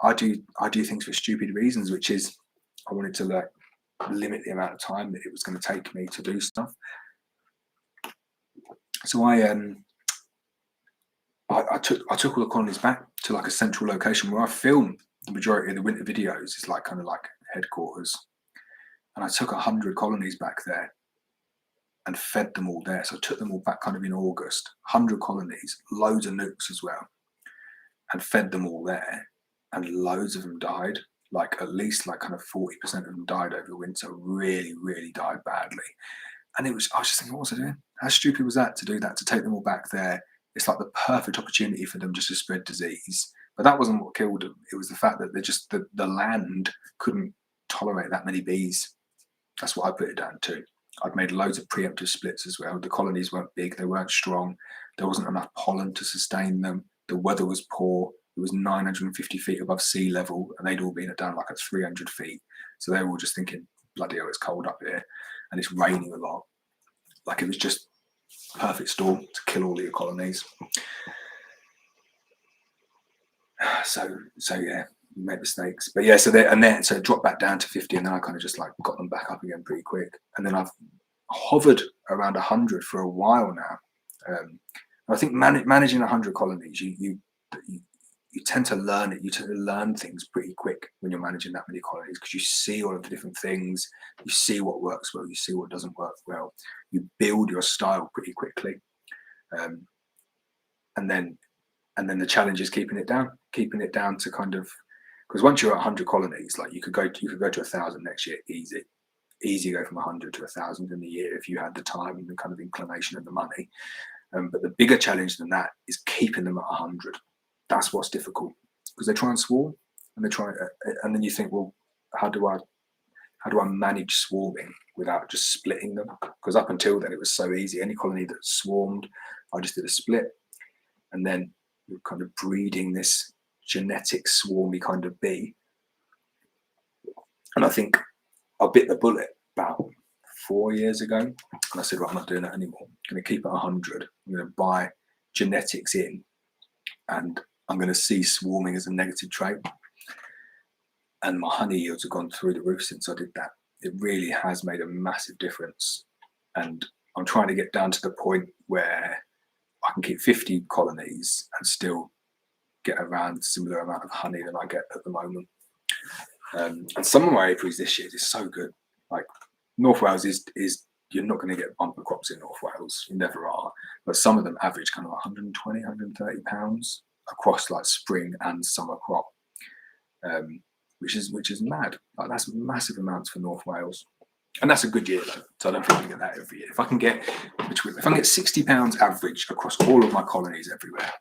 Speaker 1: I do things for stupid reasons, which is I wanted to like limit the amount of time that it was going to take me to do stuff. So I took all the colonies back to like a central location where I filmed the majority of the winter videos. It's like kind of like headquarters, and I took 100 colonies back there and fed them all there. So I took them all back kind of in August, 100 colonies, loads of nukes as well, and fed them all there, and loads of them died. Like at least like kind of 40% of them died over winter, really, really died badly. And I was just thinking, what was I doing? How stupid was that to do that, to take them all back there? It's like the perfect opportunity for them just to spread disease. But that wasn't what killed them. It was the fact that the land couldn't tolerate that many bees. That's what I put it down to. I'd made loads of preemptive splits as well. The colonies weren't big, they weren't strong. There wasn't enough pollen to sustain them. The weather was poor. It was 950 feet above sea level, and they'd all been down like at 300 feet. So they were all just thinking, bloody hell, it's cold up here, and it's raining a lot. Like it was just perfect storm to kill all your colonies. So yeah, you make mistakes. But yeah, so it dropped back down to 50, and then I kind of just like got them back up again pretty quick. And then I've hovered around 100 for a while now. I think managing 100 colonies, you tend to learn it. You tend to learn things pretty quick when you're managing that many colonies, because you see all of the different things. You see what works well. You see what doesn't work well. You build your style pretty quickly, and then the challenge is keeping it down to kind of, because once you're at 100 colonies, like you could go to 1,000 next year, easy go from 100 to 1,000 in a year if you had the time and the kind of inclination and the money. But the bigger challenge than that is keeping them at 100. That's what's difficult, because they try and swarm, and then you think, well, how do I manage swarming without just splitting them? Because up until then it was so easy. Any colony that swarmed, I just did a split, and then you're kind of breeding this genetic swarmy kind of bee. And I think I bit the bullet about 4 years ago, and I said, right, I'm not doing that anymore. I'm going to keep it 100. I'm going to buy genetics in, and I'm going to see swarming as a negative trait. And my honey yields have gone through the roof since I did that. It really has made a massive difference. And I'm trying to get down to the point where I can keep 50 colonies and still get around similar amount of honey than I get at the moment. And some of my apiaries this year is so good. Like North Wales is you're not going to get bumper crops in North Wales. You never are. But some of them average kind of 120, 130 pounds across like spring and summer crop, which is mad. Like that's massive amounts for North Wales. And that's a good year though. So I don't think I get that every year. If I can get £60 average across all of my colonies everywhere,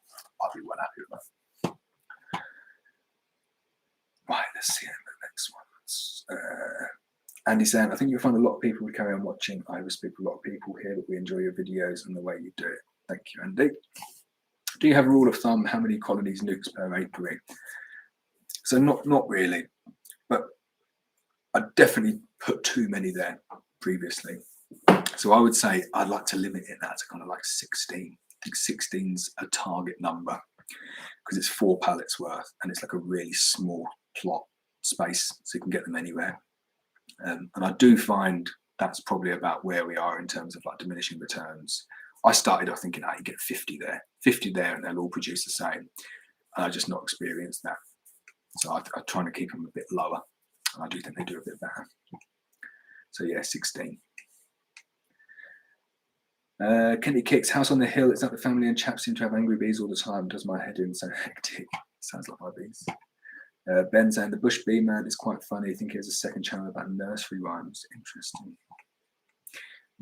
Speaker 1: I'll be well happy with that. Right, let's see the next one. Andy saying, I think you'll find a lot of people who carry on watching. I will speak to a lot of people here, but we enjoy your videos and the way you do it. Thank you, Andy. Do you have a rule of thumb how many colonies nukes per apiary? So not really, but I definitely put too many there previously. So I would say I'd like to limit it now to kind of like 16. I think 16's a target number because it's 4 pallets worth and it's like a really small plot space, so you can get them anywhere. And I do find that's probably about where we are in terms of like diminishing returns. I started off thinking, you get 50 there and they'll all produce the same. And I just not experienced that. So I try to keep them a bit lower. And I do think they do a bit better. So yeah, 16. Kenny Kicks, house on the hill. It's like the family and chaps seem to have angry bees all the time. Does my head in so hectic? Sounds like my bees. Ben saying the bush bee man is quite funny. I think he has a second channel about nursery rhymes. Interesting.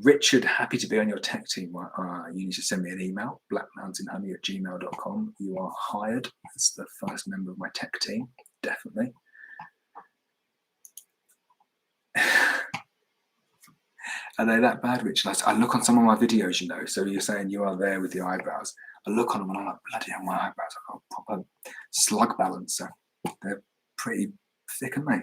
Speaker 1: Richard, happy to be on your tech team. You need to send me an email, blackmountainhoney@gmail.com. You are hired as the first member of my tech team, definitely. Are they that bad, Richard? I look on some of my videos, you know, so you're saying you are there with the eyebrows. I look on them and I'm like, bloody hell, my eyebrows are got a proper slug balancer. They're pretty thick, aren't they?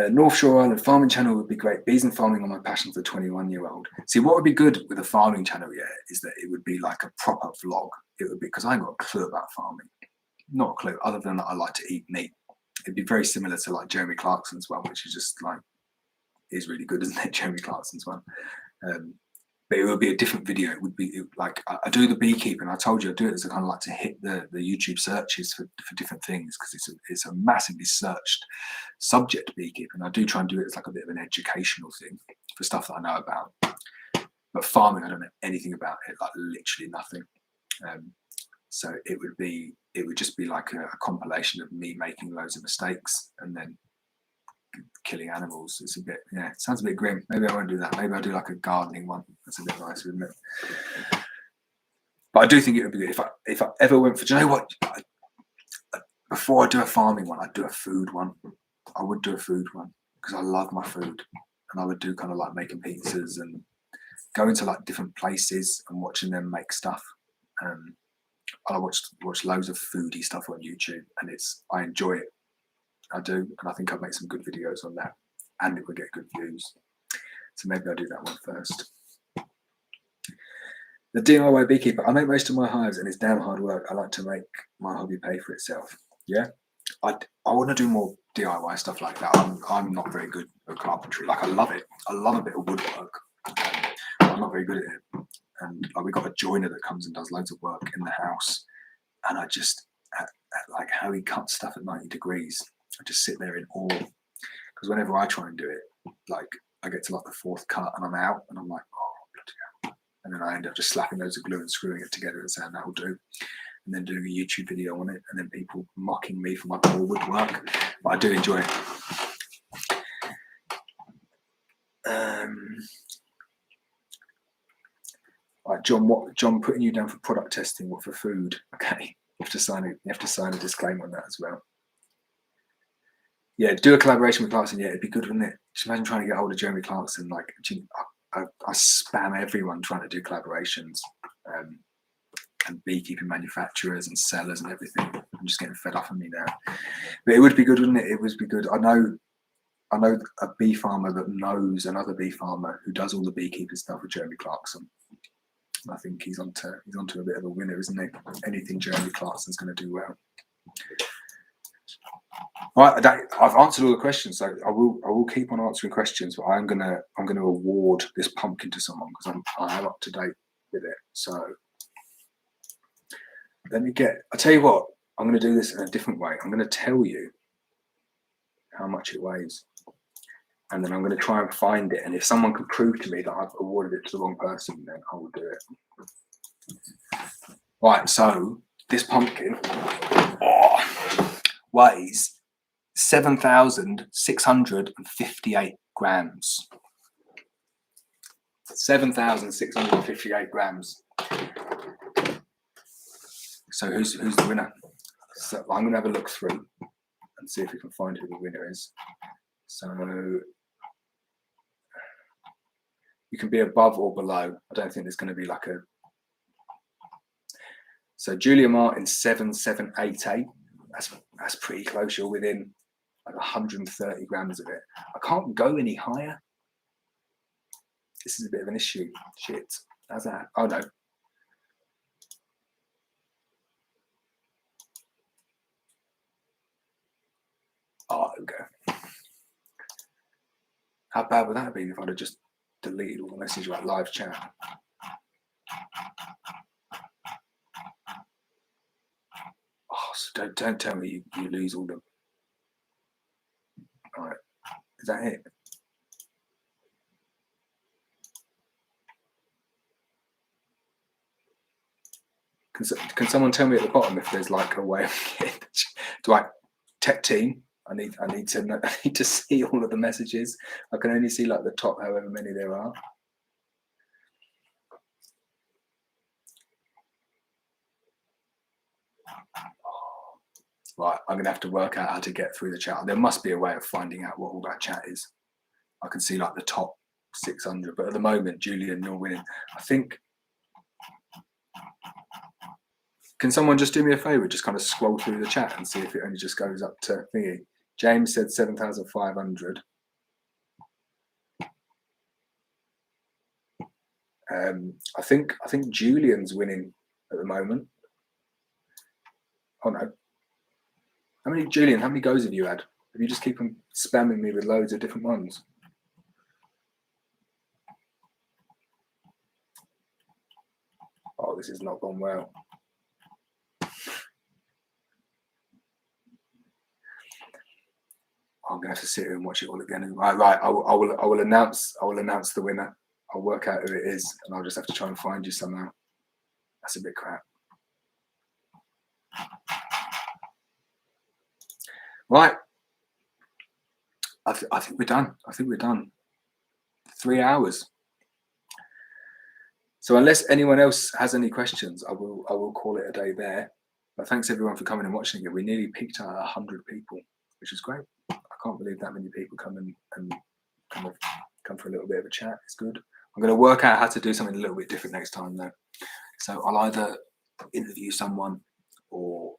Speaker 1: North Shore Island farming channel would be great. Bees and farming are my passion for the 21-year-old. See, what would be good with a farming channel, is that it would be like a proper vlog. It would be, because I ain't got a clue about farming. Not a clue, other than that I like to eat meat. It'd be very similar to like Jeremy Clarkson's one, which is just like, is really good, isn't it? Jeremy Clarkson's one. But it would be a different video. It would be like, I do the beekeeping. I told you I do it as a kind of like to hit the YouTube searches for different things, because it's a massively searched subject, beekeeping. I do try and do it as like a bit of an educational thing for stuff that I know about. But farming, I don't know anything about it, like literally nothing. So it would just be like a compilation of me making loads of mistakes and then killing animals. It's a bit, it sounds a bit grim. Maybe I won't do that. Maybe I'll do like a gardening one. That's a bit nicer, isn't it? But I do think it would be good if I ever went for, do you know what? Before I do a farming one, I'd do a food one. I would do a food one because I love my food, and I would do kind of like making pizzas and going to like different places and watching them make stuff. I watch loads of foodie stuff on YouTube, and I enjoy it. I do, and I think I'll make some good videos on that, and it will get good views. So maybe I'll do that one first. The DIY beekeeper. I make most of my hives, and it's damn hard work. I like to make my hobby pay for itself. Yeah, I want to do more DIY stuff like that. I'm not very good at carpentry. Like I love it. I love a bit of woodwork. I'm not very good at it. And we got a joiner that comes and does loads of work in the house, and I just like how he cuts stuff at 90 degrees. I just sit there in awe, because whenever I try and do it, like I get to like the 4th cut and I'm out, and I'm like, oh bloody hell. And then I end up just slapping loads of glue and screwing it together and saying that'll do, and then doing a YouTube video on it, and then people mocking me for my poor woodwork. But I do enjoy it. Right, John, putting you down for product testing, what for food? Okay, you have to sign a disclaimer on that as well. Yeah, do a collaboration with Clarkson. Yeah, it'd be good, wouldn't it? Just imagine trying to get hold of Jeremy Clarkson. Like, I spam everyone trying to do collaborations, and beekeeping manufacturers and sellers and everything. I'm just getting fed up of me now. But it would be good, wouldn't it? It would be good. I know a bee farmer that knows another bee farmer who does all the beekeeping stuff with Jeremy Clarkson. I think he's onto a bit of a winner, isn't he? Anything Jeremy Clarkson's going to do well. Right, I've answered all the questions, so I will keep on answering questions, but I'm gonna award this pumpkin to someone because I am up to date with it. So let me I tell you what, I'm gonna do this in a different way. I'm gonna tell you how much it weighs. and then I'm going to try and find it. And if someone can prove to me that I've awarded it to the wrong person, then I will do it. Right, so this pumpkin weighs 7,658 grams. 7,658 grams. So who's the winner? So I'm going to have a look through and see if we can find who the winner is. So you can be above or below. I don't think there's going to be like a. So Julia Martin 7788. That's pretty close. You're within like 130 grams of it. I can't go any higher. This is a bit of an issue. Shit. How's that? Oh no. Oh, there we go. How bad would that have been if I'd have just deleted all the messages about live chat? Oh, so don't tell me you lose all them. All right. Is that it? Can someone tell me at the bottom if there's like a way of getting do I tech team? I need to know, I need to see all of the messages. I can only see like the top, however many there are. Right, I'm gonna have to work out how to get through the chat. There must be a way of finding out what all that chat is. I can see like the top 600, but at the moment, Julian, you're winning. I think. Can someone just do me a favor? Just kind of scroll through the chat and see if it only just goes up to thingy. James said 7,500. I think Julian's winning at the moment. Oh no. Julian, how many goes have you had? Have you just keep on spamming me with loads of different ones? Oh, this has not gone well. I'm gonna have to sit here and watch it all again. Right. I will announce the winner. I'll work out who it is, and I'll just have to try and find you somehow. That's a bit crap. Right. I think we're done. 3 hours. So unless anyone else has any questions, I will call it a day there. But thanks everyone for coming and watching it. We nearly peaked at 100 people, which is great. I can't believe that many people come and kind of come for a little bit of a chat. It's good. I'm going to work out how to do something a little bit different next time though. So I'll either interview someone or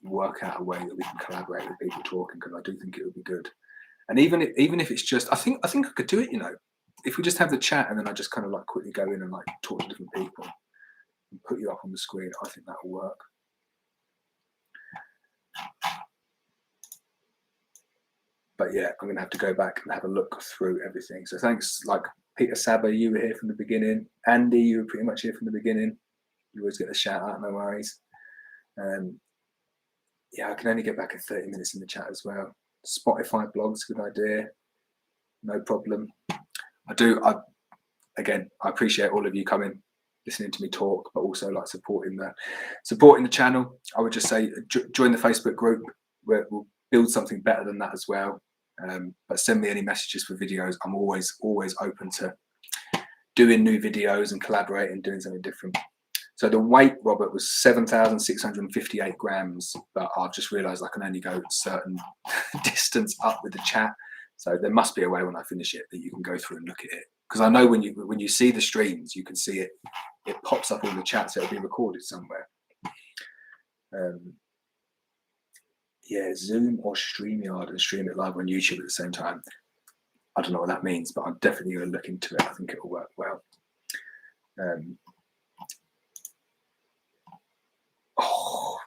Speaker 1: work out a way that we can collaborate with people talking, because I do think it would be good. And even if it's just, I think I could do it, you know, if we just have the chat and then I just kind of like quickly go in and like talk to different people and put you up on the screen. I think that will work. But yeah, I'm gonna have to go back and have a look through everything. So thanks, like Peter Saba, you were here from the beginning. Andy, you were pretty much here from the beginning. You always get a shout out, no worries. Yeah, I can only get back at 30 minutes in the chat as well. Spotify blogs, good idea. No problem. I appreciate all of you coming, listening to me talk, but also like supporting the channel. I would just say join the Facebook group where we'll build something better than that as well. But send me any messages for videos. I'm always open to doing new videos and collaborating, doing something different. So the weight, Robert, was 7,658 grams, but I've just realised I can only go a certain distance up with the chat. So there must be a way when I finish it that you can go through and look at it. Because I know when you see the streams, you can see it. It pops up all the chats. So it'll be recorded somewhere. Yeah, Zoom or StreamYard and stream it live on YouTube at the same time. I don't know what that means, but I'm definitely going to look into it. I think it will work well.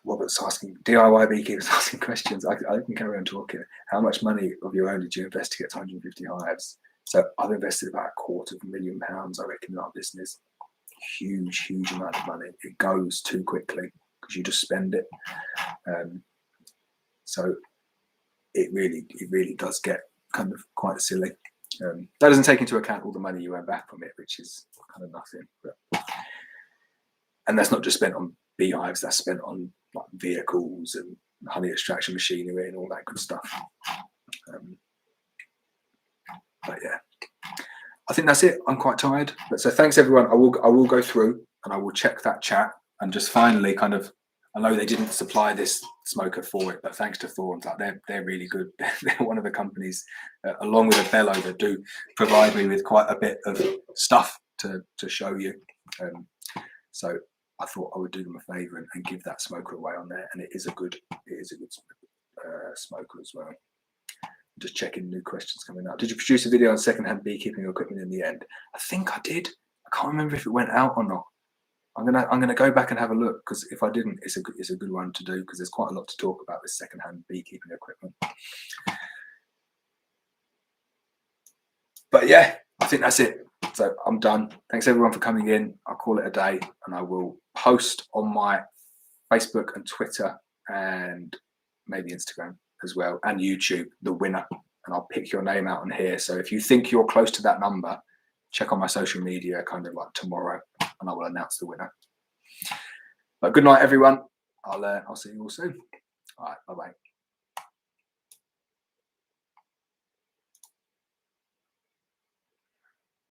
Speaker 1: Robert's asking, DIY Beekeepers asking questions. I can carry on talking. How much money of your own did you invest to get 150 hives? So I've invested about £250,000, I reckon, in our business. Huge amount of money. It goes too quickly because you just spend it. So it really does get kind of quite silly. That doesn't take into account all the money you earn back from it, which is kind of nothing. And that's not just spent on beehives, that's spent on like vehicles and honey extraction machinery and all that good stuff. But yeah, I think that's it. I'm quite tired. But so thanks everyone. I will go through and I will check that chat and just finally kind of, I know they didn't supply this smoker for it, but thanks to Thorns, like they're really good. They're one of the companies, along with Abello, that do provide me with quite a bit of stuff to show you. So I thought I would do them a favour and give that smoker away on there, and it is a good smoker as well. Just checking new questions coming up. Did you produce a video on second-hand beekeeping equipment in the end? I think I did. I can't remember if it went out or not. I'm gonna go back and have a look, because if I didn't, it's a good one to do, because there's quite a lot to talk about with second-hand beekeeping equipment. But yeah, I think that's it. So I'm done. Thanks everyone for coming in. I'll call it a day, and I will post on my Facebook and Twitter and maybe Instagram as well, and YouTube, the winner, and I'll pick your name out on here. So if you think you're close to that number, check on my social media kind of like tomorrow, and I will announce the winner. But good night everyone. I'll see you all soon. All right, bye bye.